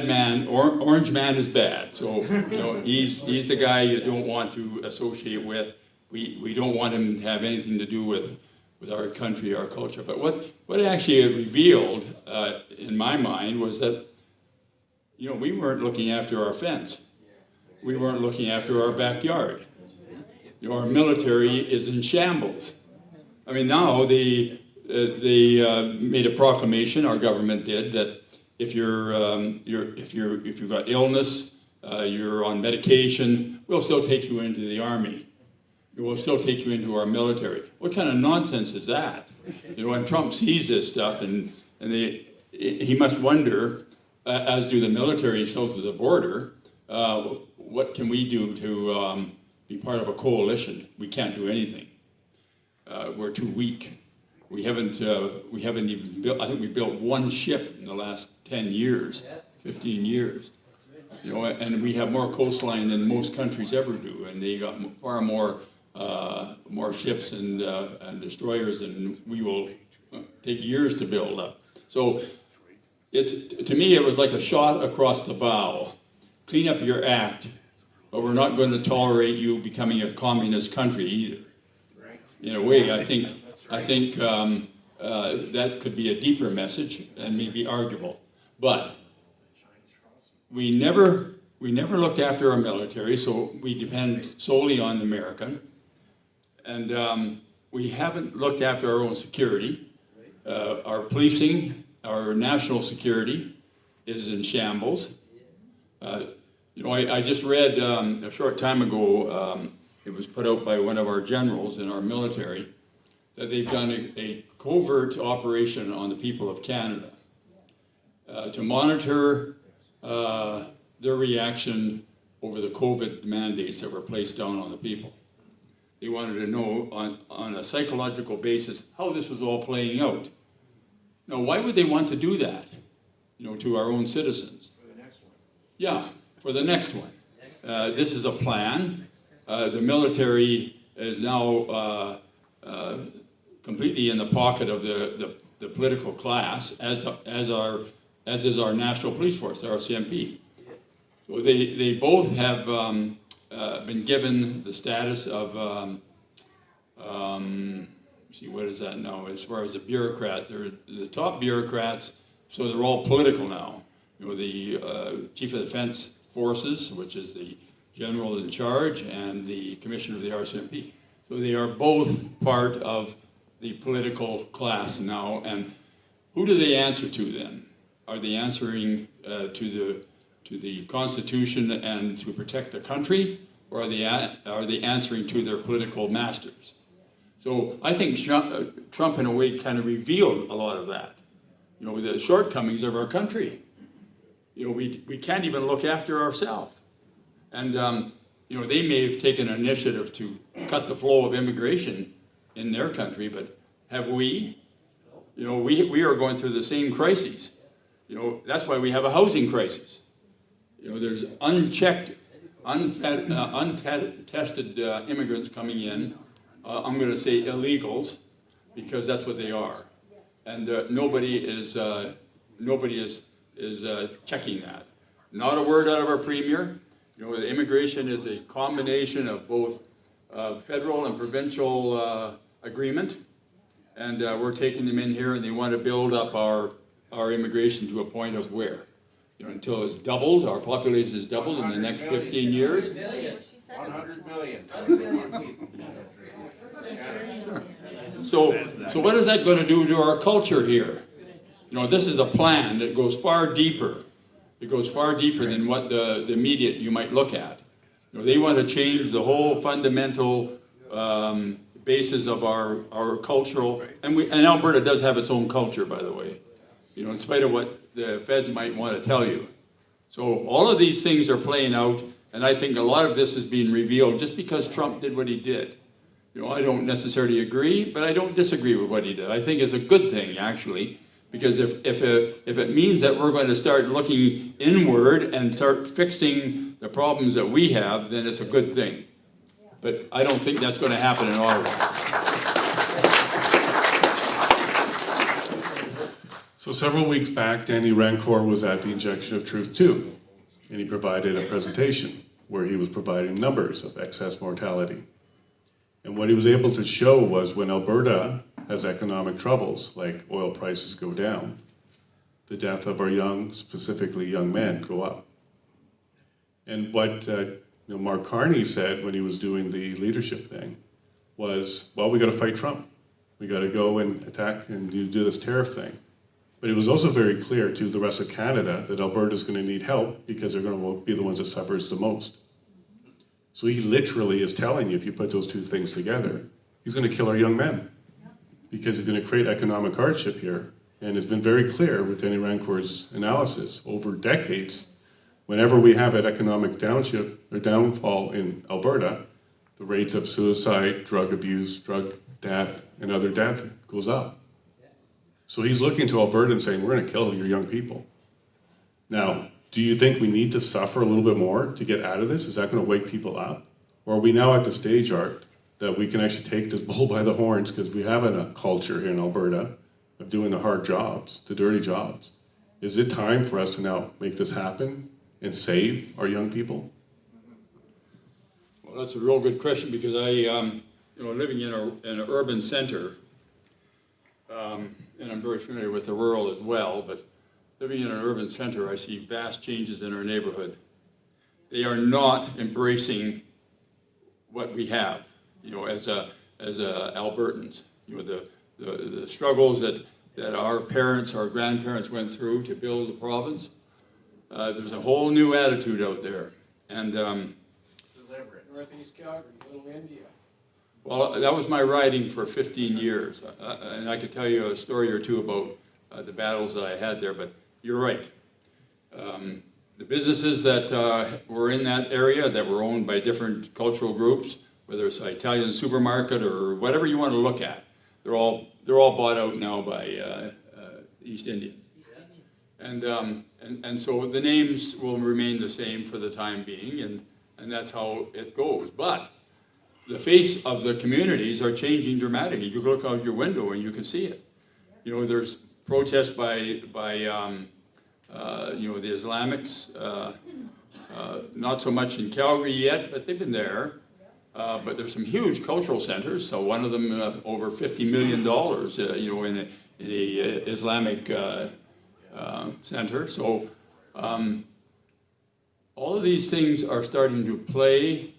man, orange man is bad. So, he's the guy you don't want to associate with. We don't want him to have anything to do with our country, our culture. But what actually it revealed, in my mind, was that, we weren't looking after our fence. We weren't looking after our backyard. Our military is in shambles. I mean, now they made a proclamation, our government did, that if you've got illness, you're on medication, we'll still take you into the army. We'll still take you into our military. What kind of nonsense is that? When Trump sees this stuff, and he must wonder, as do the military south of the border, what can we do to be part of a coalition? We can't do anything. We're too weak. We haven't even built. I think we built one ship in the last 10 years, 15 years. You know, and we have more coastline than most countries ever do, and they got far more ships and destroyers, and we will take years to build up. So to me, it was like a shot across the bow. Clean up your act, but we're not going to tolerate you becoming a communist country either. In a way, I think that could be a deeper message and maybe arguable. But we never looked after our military, so we depend solely on the American. And we haven't looked after our own security. Our policing, our national security is in shambles. You know, I just read a short time ago, it was put out by one of our generals in our military, that they've done a covert operation on the people of Canada to monitor their reaction over the COVID mandates that were placed down on the people. They wanted to know on a psychological basis how this was all playing out. Now, why would they want to do that, you know, to our own citizens? For the next one. Yeah, for the next one. This is a plan. The military is now completely in the pocket of the political class, as is our National Police Force, the RCMP. So they both have been given the status of see, what is that now? As far as the bureaucrat, they're the top bureaucrats, so they're all political now. You know, the Chief of Defense Forces, which is the general in charge, and the commissioner of the RCMP. So they are both part of the political class now. And who do they answer to then? Are they answering to the Constitution and to protect the country, or are they answering to their political masters? So I think Trump, in a way, kind of revealed a lot of that. You know, the shortcomings of our country. You know, we can't even look after ourselves. And, you know, they may have taken an initiative to cut the flow of immigration in their country, but have we? You know, we are going through the same crises. You know, that's why we have a housing crisis. You know, there's unchecked, untested immigrants coming in. I'm going to say illegals, because that's what they are, and nobody is checking that. Not a word out of our premier. You know, the immigration is a combination of both federal and provincial agreement, and we're taking them in here, and they want to build up our immigration to a point of where, you know, until it's doubled, our population is doubled in the next 15 years. 100 million. So what is that going to do to our culture here? You know, this is a plan that goes far deeper. It goes far deeper than what the immediate you might look at. You know, they want to change the whole fundamental basis of our cultural, and Alberta does have its own culture, by the way. You know, in spite of what the feds might want to tell you. So all of these things are playing out, and I think a lot of this is being revealed just because Trump did what he did. You know, I don't necessarily agree, but I don't disagree with what he did. I think it's a good thing, actually, because if it means that we're going to start looking inward and start fixing the problems that we have, then it's a good thing. But I don't think that's going to happen in Ottawa. So several weeks back, Danny Rancourt was at the Injection of Truth too, and he provided a presentation where he was providing numbers of excess mortality. And what he was able to show was when Alberta has economic troubles, like oil prices go down, the death of our young, specifically young men, go up. And what Mark Carney said when he was doing the leadership thing was, well, we got to fight Trump. We got to go and attack and do this tariff thing. But it was also very clear to the rest of Canada that Alberta is going to need help because they're going to be the ones that suffers the most. So he literally is telling you, if you put those two things together, he's going to kill our young men because he's going to create economic hardship here. And it's been very clear with Danny Rancourt's analysis over decades, whenever we have an economic downfall in Alberta, the rates of suicide, drug abuse, drug death, and other death goes up. So he's looking to Alberta and saying, we're going to kill your young people. Now, Do you think we need to suffer a little bit more to get out of this? Is that going to wake people up? Or are we now at the stage, Art, that we can actually take this bull by the horns, because we have a culture here in Alberta of doing the hard jobs, the dirty jobs? Is it time for us to now make this happen and save our young people? Well, that's a real good question, because I, living in an urban center, and I'm very familiar with the rural as well, but living in an urban center, I see vast changes in our neighborhood. They are not embracing what we have, as Albertans. The struggles that our parents, our grandparents went through to build the province. There's a whole new attitude out there, and Northeast Calgary, Little India. well, that was my riding for 15 years, and I could tell you a story or two about the battles that I had there, but you're right. The businesses that were in that area that were owned by different cultural groups, whether it's an Italian supermarket or whatever you want to look at, they're all bought out now by East Indians. And so the names will remain the same for the time being, and that's how it goes. But the face of the communities are changing dramatically. You look out your window and you can see it. There's protests by the Islamics, not so much in Calgary yet, but they've been there. But there's some huge cultural centers. So one of them over $50 million, in the Islamic center. So all of these things are starting to play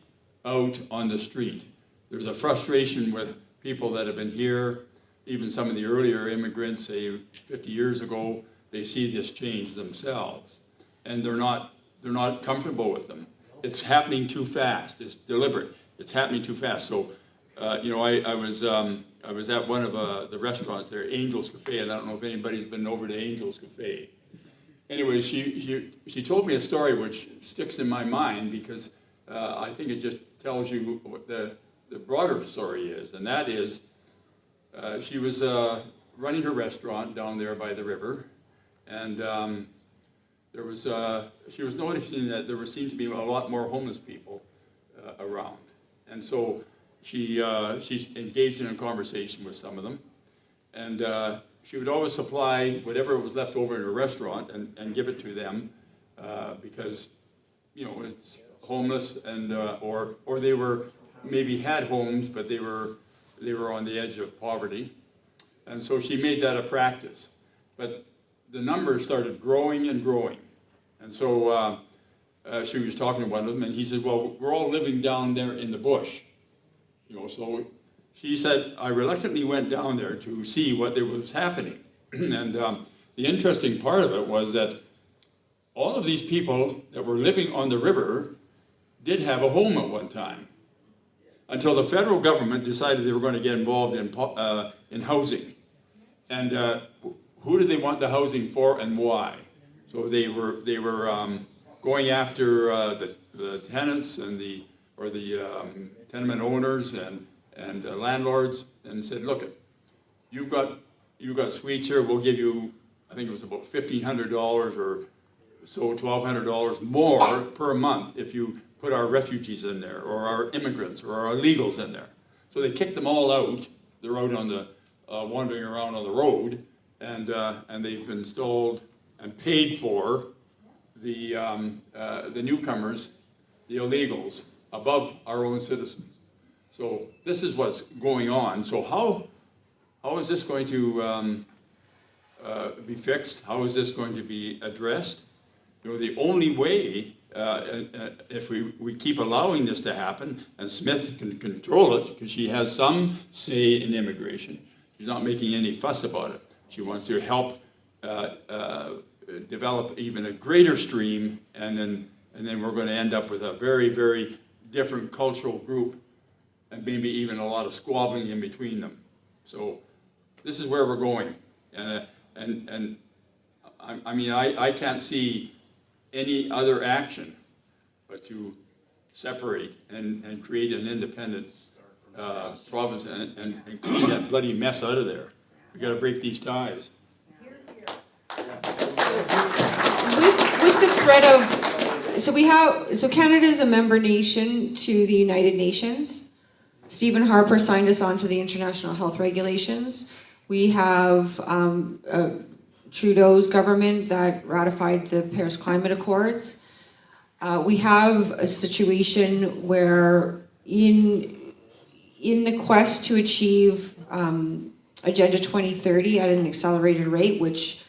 out on the street. There's a frustration with people that have been here, even some of the earlier immigrants, say 50 years ago. They see this change themselves, and they're not comfortable with them. It's happening too fast. It's deliberate. It's happening too fast. So, I was at one of the restaurants there, Angel's Cafe, and I don't know if anybody's been over to Angel's Cafe. Anyway, she told me a story which sticks in my mind, because I think it just tells you what the broader story is, and that is she was running her restaurant down there by the river, and she was noticing that there seemed to be a lot more homeless people around, and so she's engaged in a conversation with some of them, and she would always supply whatever was left over in her restaurant and give it to them because it's homeless, and or they were maybe had homes, but they were on the edge of poverty, and so she made that a practice. But the numbers started growing and growing, and so she was talking to one of them, and he said, "Well, we're all living down there in the bush, So she said, I reluctantly went down there to see what was happening, and the interesting part of it was that all of these people that were living on the river did have a home at one time, until the federal government decided they were going to get involved in housing. And who did they want the housing for, and why? So they were going after the tenants and the tenement owners and landlords, and said, look, you've got suites here. We'll give you, I think it was about $1,500 or so, $1,200 more per month if you put our refugees in there, or our immigrants, or our illegals in there. So they kicked them all out. They're out on the wandering around on the road, and they've installed and paid for the newcomers, the illegals, above our own citizens. So this is what's going on. So how is this going to be fixed? How is this going to be addressed? The only way, if we keep allowing this to happen, and Smith can control it, because she has some say in immigration. She's not making any fuss about it. She wants to help develop even a greater stream, and then we're going to end up with a very, very different cultural group, and maybe even a lot of squabbling in between them. So this is where we're going, and I can't see any other action but to separate and create an independent province and clean that bloody mess out of there. We got to break these ties. With with the threat of, so Canada is a member nation to the United Nations. Stephen Harper signed us on to the international health regulations. We have Trudeau's government that ratified the Paris Climate Accords. We have a situation where in the quest to achieve Agenda 2030 at an accelerated rate, which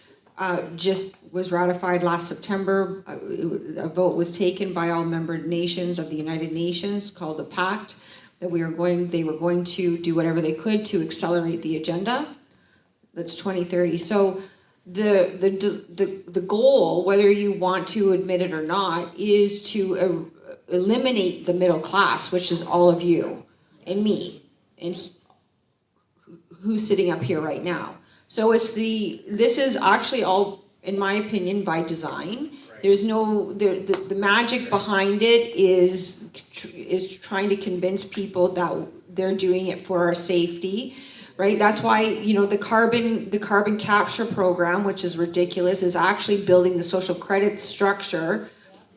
just was ratified last September, a vote was taken by all member nations of the United Nations called the Pact, that they were going to do whatever they could to accelerate the agenda. That's 2030. So the goal, whether you want to admit it or not, is to eliminate the middle class, which is all of you and me and who's sitting up here right now. So this is actually all, in my opinion, by design. There's no, the magic behind it is trying to convince people that they're doing it for our safety, right? That's why, you know, the carbon capture program, which is ridiculous, is actually building the social credit structure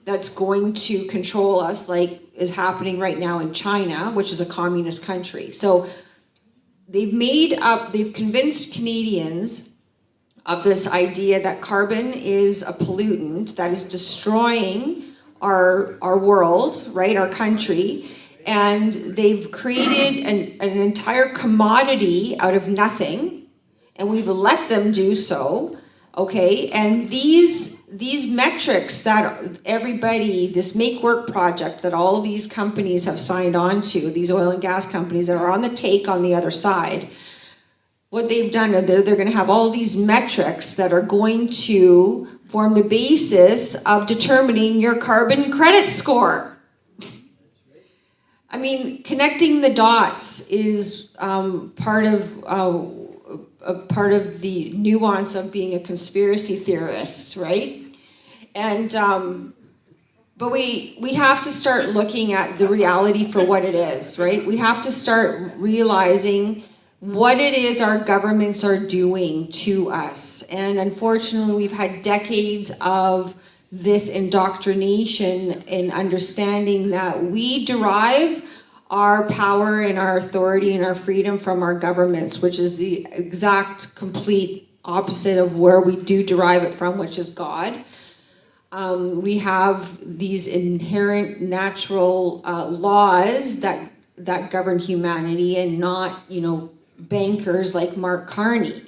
that's going to control us, like is happening right now in China, which is a communist country. So they've convinced Canadians of this idea that carbon is a pollutant that is destroying our world, right, our country, and they've created an entire commodity out of nothing, and we've let them do so, okay? And these metrics that everybody, this Make Work project that all these companies have signed on to, these oil and gas companies that are on the take on the other side, what they've done, they're going to have all these metrics that are going to form the basis of determining your carbon credit score. I mean, connecting the dots is part of the nuance of being a conspiracy theorist, right? And but we have to start looking at the reality for what it is, right? We have to start realizing what it is our governments are doing to us. And unfortunately, we've had decades of this indoctrination in understanding that we derive our power and our authority and our freedom from our governments, which is the exact complete opposite of where we do derive it from, which is God. We have these inherent natural laws that govern humanity, and not, you know, bankers like Mark Carney.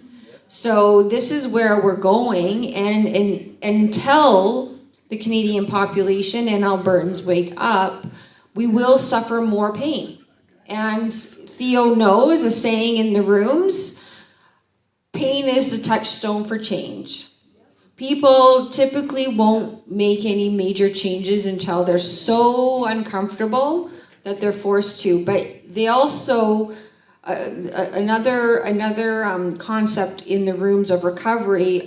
So this is where we're going, and until the Canadian population and Albertans wake up, we will suffer more pain. And Theo knows a saying in the rooms, pain is the touchstone for change. People typically won't make any major changes until they're so uncomfortable that they're forced to. But they also, another concept in the rooms of recovery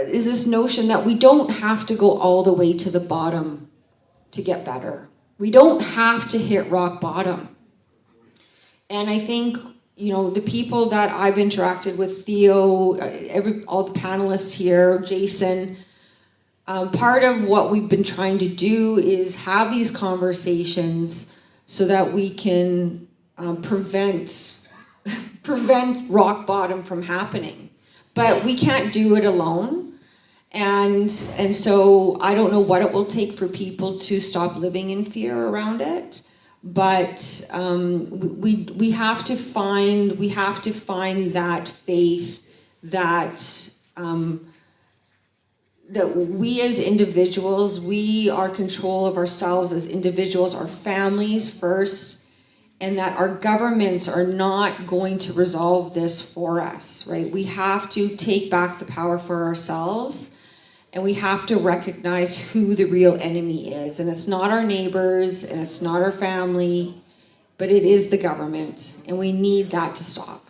is this notion that we don't have to go all the way to the bottom to get better. We don't have to hit rock bottom. And I think, you know, the people that I've interacted with, Theo, all the panelists here, Jason, part of what we've been trying to do is have these conversations so that we can prevent rock bottom from happening. But we can't do it alone. And so I don't know what it will take for people to stop living in fear around it. But we have to find that faith that that we as individuals, we are control of ourselves as individuals, our families first, and that our governments are not going to resolve this for us, right? We have to take back the power for ourselves, and we have to recognize who the real enemy is. And it's not our neighbors, and it's not our family, but it is the government, and we need that to stop.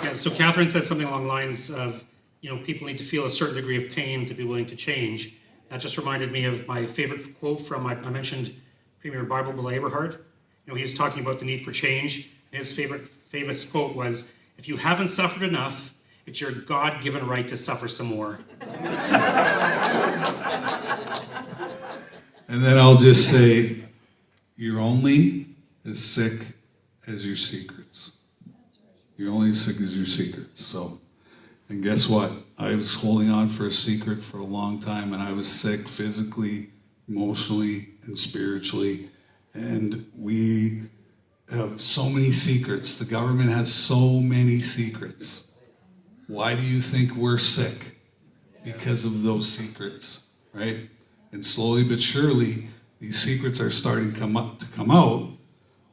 Yeah, so Katherine said something along the lines of, you know, people need to feel a certain degree of pain to be willing to change. That just reminded me of my favorite quote from, I mentioned Premier Bible Eberhard. You know, he was talking about the need for change. His favorite famous quote was, "If you haven't suffered enough, it's your God-given right to suffer some more." And then I'll just say, you're only as sick as your secrets. You're only as sick as your secrets. So, and guess what? I was holding on for a secret for a long time, and I was sick physically, emotionally, and spiritually. And we have so many secrets. The government has so many secrets. Why do you think we're sick? Because of those secrets, right? And slowly but surely, these secrets are starting to come out.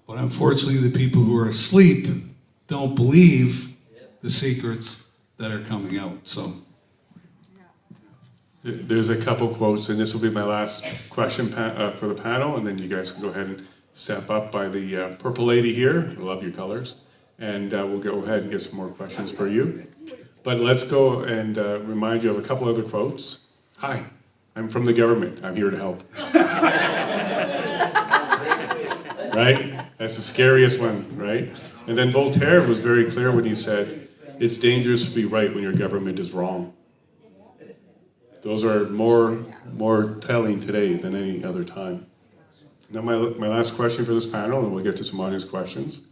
But unfortunately, the people who are asleep don't believe the secrets that are coming out. So There's a couple quotes, and this will be my last question for the panel, and then you guys can go ahead and step up by the purple lady here. I love your colors. And we'll go ahead and get some more questions for you. But let's go and remind you of a couple other quotes. Hi, I'm from the government. I'm here to help. Right? That's the scariest one, right? And then Voltaire was very clear when he said, it's dangerous to be right when your government is wrong. Those are more telling today than any other time. Now my last question for this panel, and we'll get to some audience questions,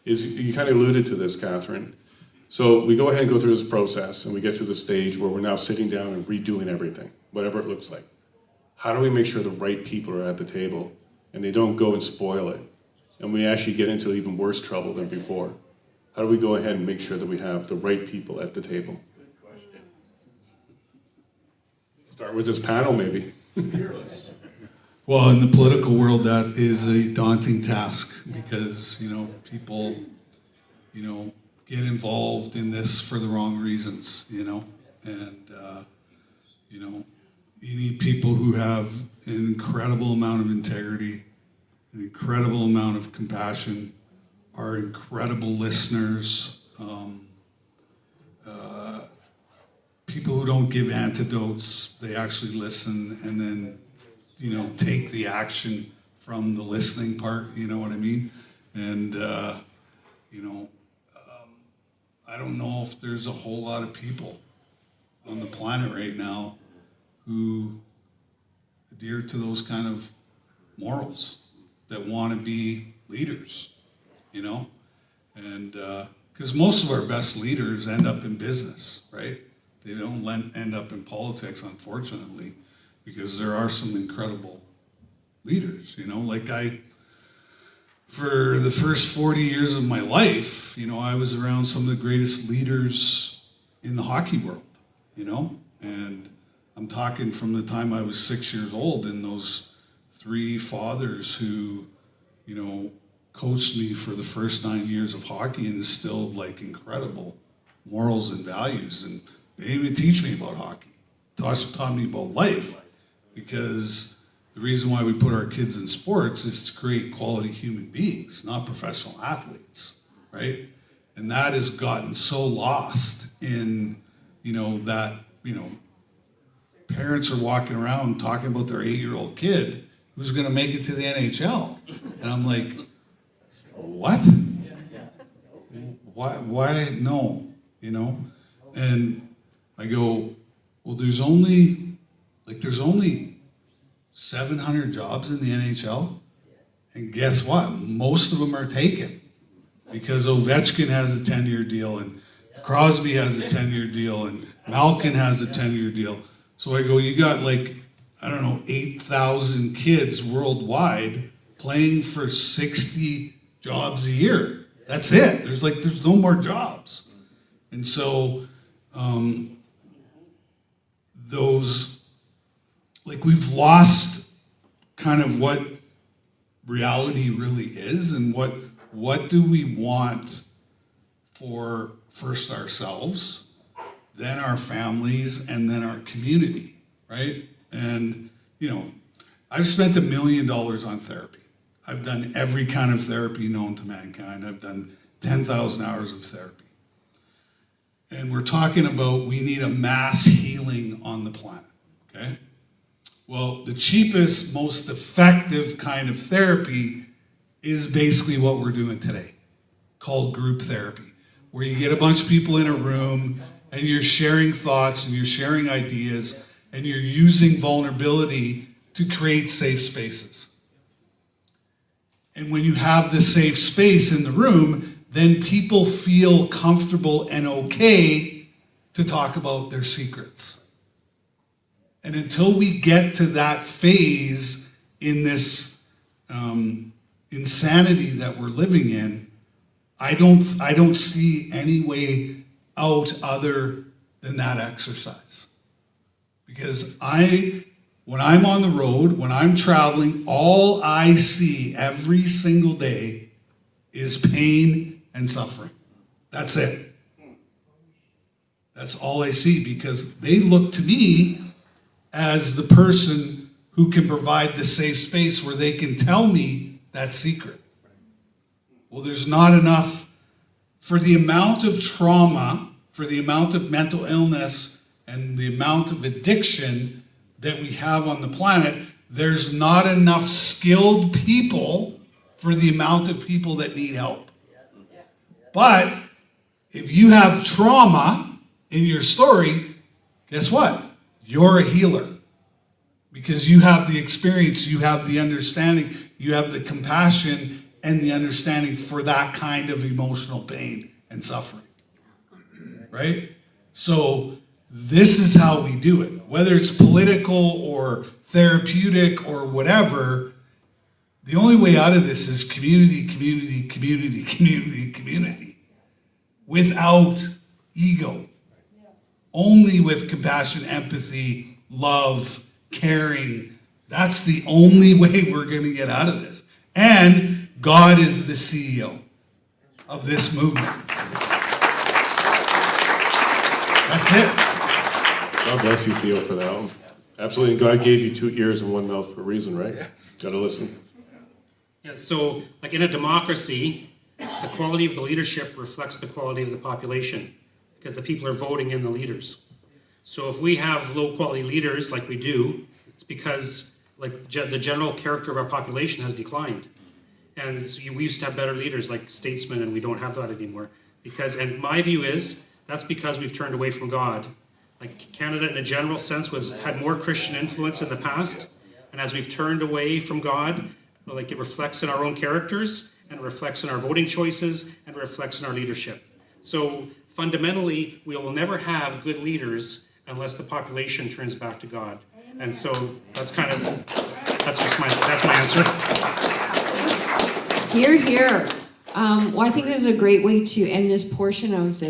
is you kind of alluded to this, Katherine. So we go ahead and go through this process, and we get to the stage where we're now sitting down and redoing everything, whatever it looks like. How do we make sure the right people are at the table, and they don't go and spoil it, and we actually get into even worse trouble than before? How do we go ahead and make sure that we have the right people at the table? Good question. Start with this panel, maybe. well, in the political world, that is a daunting task because, people, get involved in this for the wrong reasons, and, you need people who have an incredible amount of integrity, an incredible amount of compassion, are incredible listeners, people who don't give antidotes, they actually listen and then, take the action from the listening part, you know what I mean? And, I don't know if there's a whole lot of people on the planet right now who adhere to those kind of morals that want to be leaders, and because most of our best leaders end up in business, right? They don't end up in politics, unfortunately, because there are some incredible leaders, for the first 40 years of my life, I was around some of the greatest leaders in the hockey world, and I'm talking from the time I was 6 years old, and those three fathers who, coached me for the first 9 years of hockey and instilled incredible morals and values. And they didn't even teach me about hockey. Taught me about life, because the reason why we put our kids in sports is to create quality human beings, not professional athletes, right? And that has gotten so lost in, that, parents are walking around talking about their 8-year-old kid who's going to make it to the NHL. And I'm like, what? Why no, And I go, well, there's only 700 jobs in the NHL, and guess what? Most of them are taken because Ovechkin has a 10-year deal, and Crosby has a 10-year deal, and Malkin has a 10-year deal. So I go, you got 8,000 kids worldwide playing for 60 jobs a year. That's it. There's no more jobs. And so we've lost kind of what reality really is, and what do we want for first ourselves, then our families, and then our community, right? And, I've spent $1 million on therapy. I've done every kind of therapy known to mankind. I've done 10,000 hours of therapy. And we're talking about we need a mass healing on the planet, okay? Well, the cheapest, most effective kind of therapy is basically what we're doing today. called group therapy, where you get a bunch of people in a room and you're sharing thoughts and you're sharing ideas and you're using vulnerability to create safe spaces. And when you have the safe space in the room, then people feel comfortable and okay to talk about their secrets. And until we get to that phase in this insanity that we're living in, I don't see any way out other than that exercise. Because when I'm on the road, when I'm traveling, all I see every single day is pain and suffering. That's it. That's all I see, because they look to me as the person who can provide the safe space where they can tell me that secret. Well, there's not enough for the amount of trauma, for the amount of mental illness, and the amount of addiction that we have on the planet. There's not enough skilled people for the amount of people that need help. But if you have trauma in your story, guess what? You're a healer, because you have the experience, you have the understanding, you have the compassion and the understanding for that kind of emotional pain and suffering, right? So this is how we do it. Whether it's political or therapeutic or whatever, the only way out of this is community, community, community, community, community, without ego. Only with compassion, empathy, love, caring. That's the only way we're going to get out of this. And God is the CEO of this movement. That's it. God bless you, Theo, for that one. Absolutely. And God gave you 2 ears and 1 mouth for a reason, right? Gotta listen. Yeah, so like in a democracy, the quality of the leadership reflects the quality of the population, because the people are voting in the leaders. So if we have low quality leaders like we do, it's because like the general character of our population has declined. And so we used to have better leaders like statesmen, and we don't have that anymore. And my view is, that's because we've turned away from God. Like Canada in a general sense had more Christian influence in the past. And as we've turned away from God, like it reflects in our own characters, and it reflects in our voting choices, and it reflects in our leadership. So fundamentally, we will never have good leaders unless the population turns back to God. And so that's my answer. Hear, hear. Well, I think this is a great way to end this portion of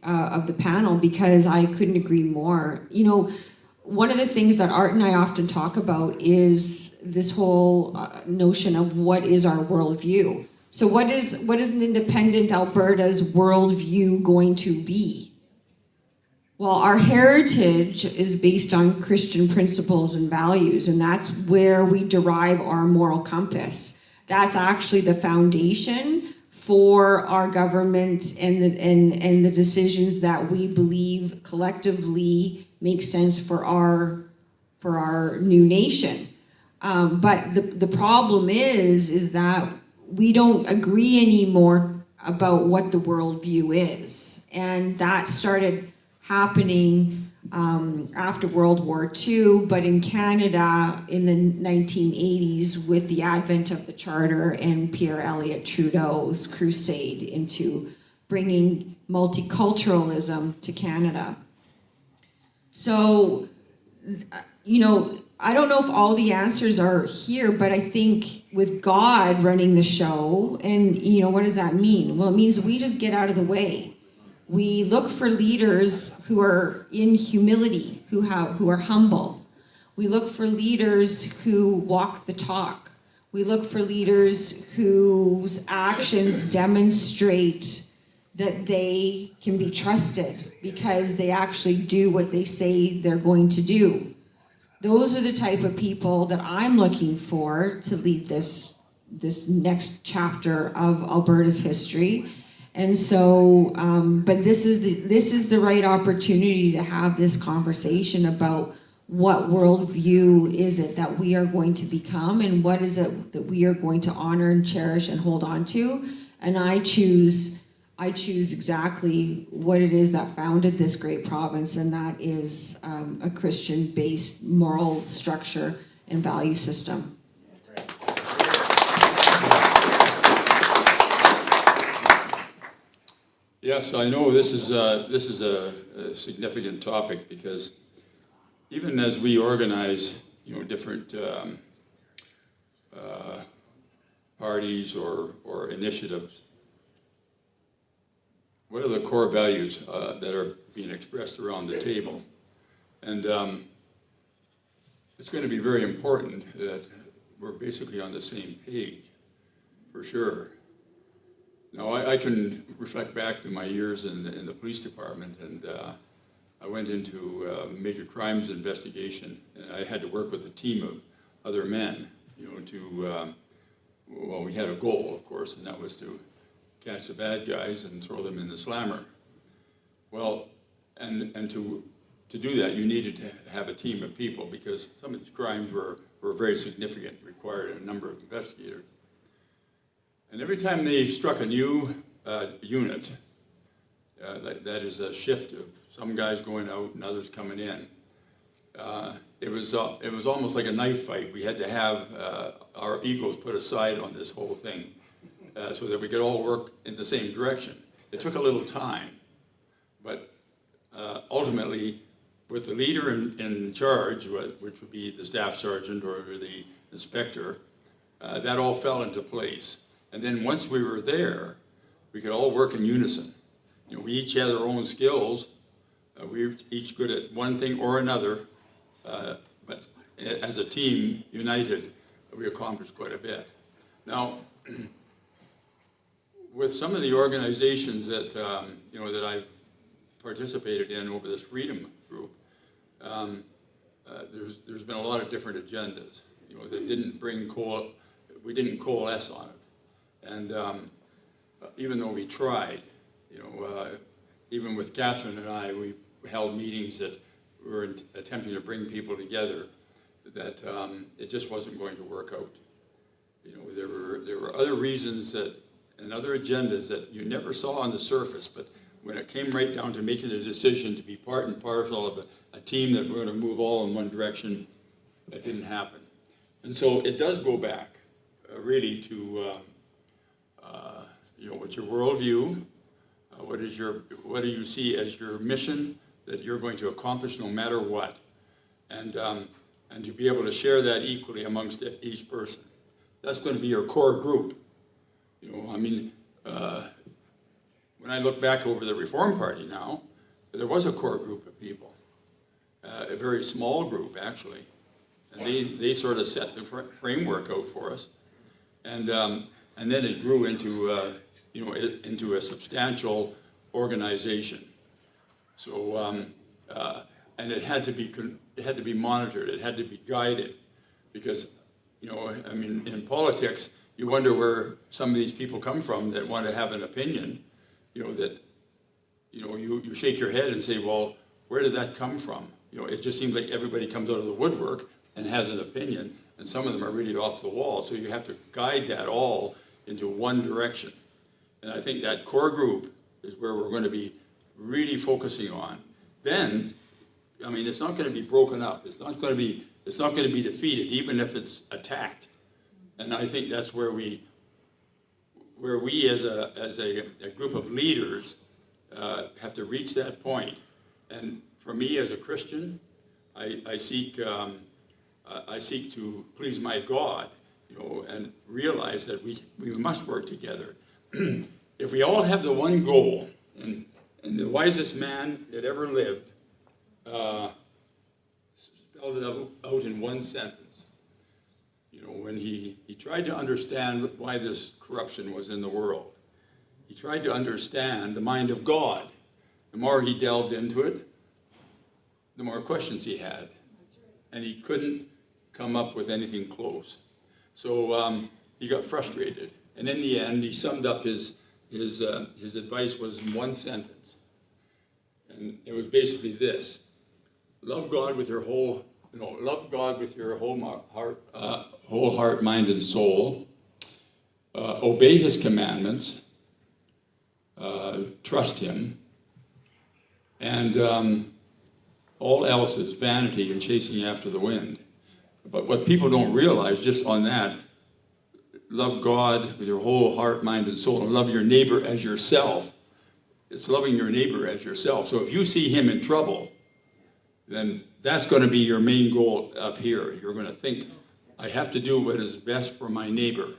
of the panel, because I couldn't agree more. You know, one of the things that Art and I often talk about is this whole notion of what is our worldview. So what is an independent Alberta's worldview going to be? Well, our heritage is based on Christian principles and values, and that's where we derive our moral compass. That's actually the foundation for our government and the decisions that we believe collectively make sense for our new nation. But the problem is that we don't agree anymore about what the worldview is, and that started happening after World War II, but in Canada in the 1980s with the advent of the Charter and Pierre Elliott Trudeau's crusade into bringing multiculturalism to Canada. So, you know, I don't know if all the answers are here, but I think with God running the show, and you know, what does that mean? Well, it means we just get out of the way. We look for leaders who are in humility, who are humble. We look for leaders who walk the talk. We look for leaders whose actions demonstrate that they can be trusted because they actually do what they say they're going to do. Those are the type of people that I'm looking for to lead this next chapter of Alberta's history. And so, but this is the right opportunity to have this conversation about what worldview is it that we are going to become, and what is it that we are going to honor and cherish and hold on to, and I choose exactly what it is that founded this great province, and that is a Christian-based moral structure and value system. Yes, I know this is a significant topic, because even as we organize, different parties or initiatives, what are the core values that are being expressed around the table? And it's going to be very important that we're basically on the same page, for sure. Now, I can reflect back to my years in the police department, and I went into major crimes investigation, and I had to work with a team of other men, well, we had a goal, of course, and that was to catch the bad guys and throw them in the slammer. Well, and to do that, you needed to have a team of people, because some of these crimes were very significant, required a number of investigators. And every time they struck a new unit, that is a shift of some guys going out and others coming in, it was almost like a knife fight. We had to have our egos put aside on this whole thing, so that we could all work in the same direction. It took a little time, but ultimately, with the leader in charge, which would be the staff sergeant or the inspector, that all fell into place. And then once we were there, we could all work in unison. We each had our own skills. We were each good at one thing or another, but as a team, united, we accomplished quite a bit. Now, with some of the organizations that that I've participated in over this freedom group, there's been a lot of different agendas. That we didn't coalesce on it. And even though we tried, even with Katherine and I, we've held meetings that were attempting to bring people together, that it just wasn't going to work out. There were other reasons and other agendas that you never saw on the surface, but when it came right down to making a decision to be part and parcel of a team that we're going to move all in one direction, that didn't happen. And so it does go back really to what's your worldview? What do you see as your mission that you're going to accomplish no matter what? And to be able to share that equally amongst each person. That's going to be your core group. When I look back over the Reform Party now, there was a core group of people, a very small group actually, and they sort of set the framework out for us, and then it grew into into a substantial organization. So and it had to be monitored, it had to be guided, because in politics you wonder where some of these people come from that want to have an opinion, that you shake your head and say, well, where did that come from? It just seems like everybody comes out of the woodwork and has an opinion, and some of them are really off the wall, so you have to guide that all into one direction. And I think that core group is where we're going to be really focusing on. Then, it's not going to be broken up. It's not going to be defeated, even if it's attacked. And I think that's where we as a group of leaders have to reach that point. And for me as a Christian, I seek to please my God, and realize that we must work together. If we all have the one goal, and the wisest man that ever lived spelled it out in one sentence. When he tried to understand why this corruption was in the world, he tried to understand the mind of God. The more he delved into it, the more questions he had, and he couldn't come up with anything close. So he got frustrated, and in the end, he summed up his advice was in one sentence, and it was basically this: love God with your whole heart, mind, and soul. Obey His commandments, trust him. And all else is vanity and chasing after the wind. But what people don't realize, just on that, love God with your whole heart, mind, and soul, and love your neighbor as yourself. It's loving your neighbor as yourself. So if you see him in trouble, then that's going to be your main goal up here. You're going to think, I have to do what is best for my neighbor.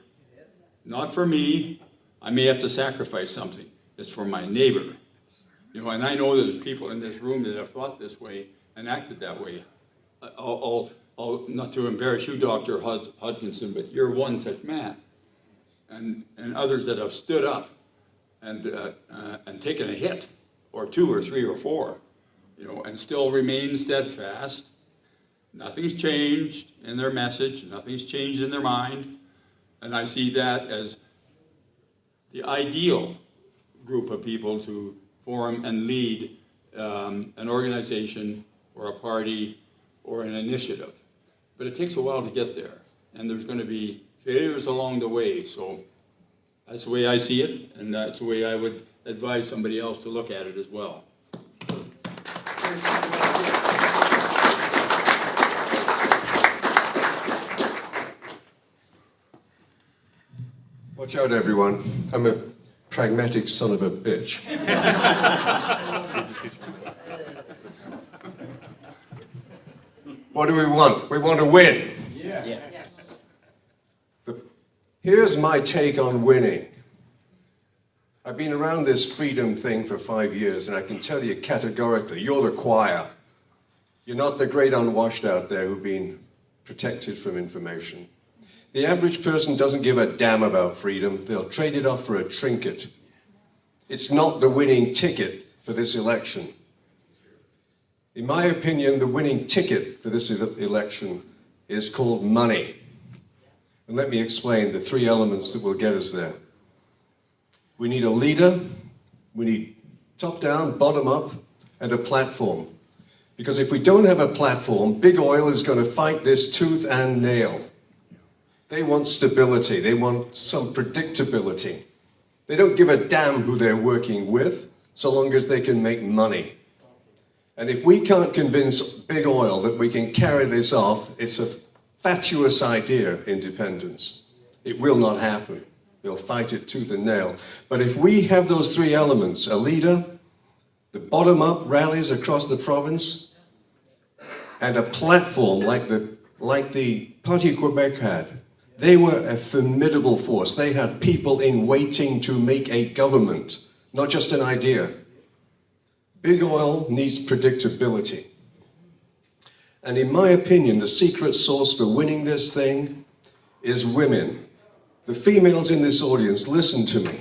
Not for me. I may have to sacrifice something. It's for my neighbor. You know, and I know that there's people in this room that have thought this way and acted that way. I'll not to embarrass you, Dr. Hodgkinson, but you're one such man. And others that have stood up and taken a hit, or two or three or four, you know, and still remain steadfast. Nothing's changed in their message. Nothing's changed in their mind. And I see that as the ideal group of people to form and lead an organization or a party or an initiative. But it takes a while to get there. And there's going to be failures along the way. So that's the way I see it. And that's the way I would advise somebody else to look at it as well. Watch out, everyone. I'm a pragmatic son of a bitch. What do we want? We want to win. Yeah. Here's my take on winning. I've been around this freedom thing for 5 years, and I can tell you categorically, you're the choir. You're not the great unwashed out there who've been protected from information. The average person doesn't give a damn about freedom. They'll trade it off for a trinket. It's not the winning ticket for this election. In my opinion, the winning ticket for this election is called money. And let me explain the three elements that will get us there. We need a leader, we need top down, bottom up, and a platform. Because if we don't have a platform, big oil is going to fight this tooth and nail. They want stability, they want some predictability. They don't give a damn who they're working with, so long as they can make money. And if we can't convince big oil that we can carry this off, it's a fatuous idea, independence. It will not happen. They'll fight it tooth and nail. But if we have those three elements, a leader, the bottom-up rallies across the province, and a platform like the Parti Quebec had, they were a formidable force. They had people in waiting to make a government, not just an idea. Big oil needs predictability. And in my opinion, the secret sauce for winning this thing is women. The females in this audience, listen to me.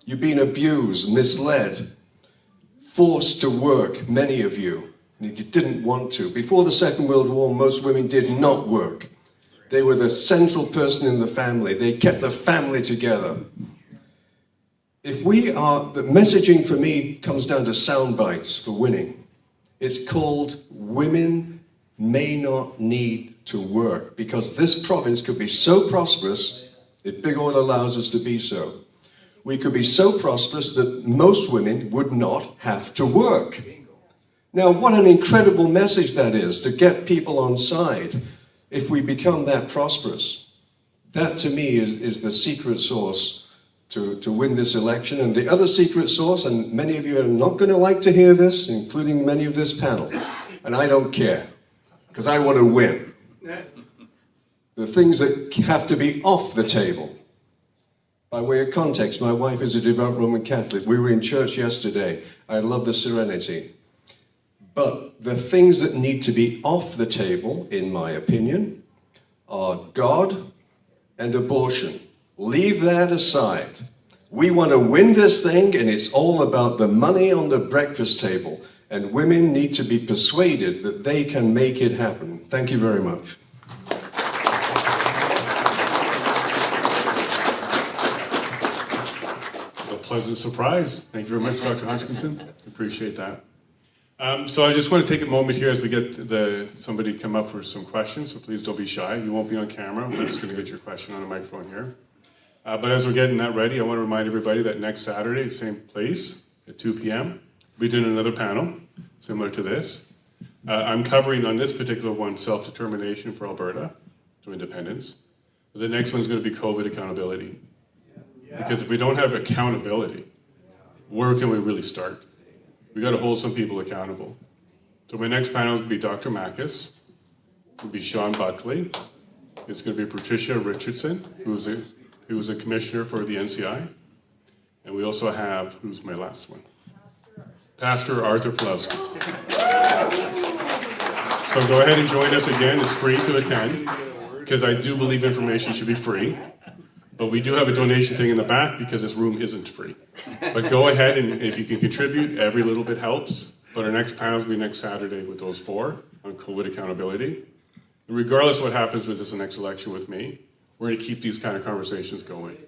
You've been abused, misled, forced to work, many of you, and you didn't want to. Before the Second World War, most women did not work. They were the central person in the family. They kept the family together. If we are, the messaging for me comes down to sound bites for winning. It's called women may not need to work, because this province could be so prosperous, if big oil allows us to be so. We could be so prosperous that most women would not have to work. Now, what an incredible message that is, to get people on side if we become that prosperous. That, to me, is the secret sauce to win this election. And the other secret sauce, and many of you are not going to like to hear this, including many of this panel, and I don't care, because I want to win. The things that have to be off the table. By way of context, my wife is a devout Roman Catholic. We were in church yesterday. I love the serenity. But the things that need to be off the table, in my opinion, are God and abortion. Leave that aside. We want to win this thing, and it's all about the money on the breakfast table. And women need to be persuaded that they can make it happen. Thank you very much. Pleasant surprise. Thank you very much, Dr. Hodgkinson. Appreciate that. So I just want to take a moment here as we get somebody come up for some questions, so please don't be shy. You won't be on camera. We're just going to get your question on a microphone here. But as we're getting that ready, I want to remind everybody that next Saturday, same place at 2 p.m., we'll be doing another panel similar to this. I'm covering on this particular one self-determination for Alberta to independence. The next one's going to be COVID accountability. Because if we don't have accountability, where can we really start? We got to hold some people accountable. So my next panel will be Dr. Makis, will be Sean Buckley. It's going to be Patricia Richardson, who's a commissioner for the NCI. And we also have, who's my last one? Pastor Arthur Pulowski. So go ahead and join us again. It's free to attend, because I do believe information should be free. But we do have a donation thing in the back because this room isn't free. But go ahead, and if you can contribute, every little bit helps. But our next panel will be next Saturday with those 4 on COVID accountability. And regardless of what happens with this next election with me, we're going to keep these kind of conversations going,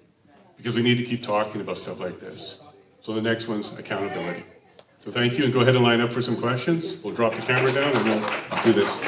because we need to keep talking about stuff like this. So the next one's accountability. So thank you, and go ahead and line up for some questions. We'll drop the camera down and we'll do this.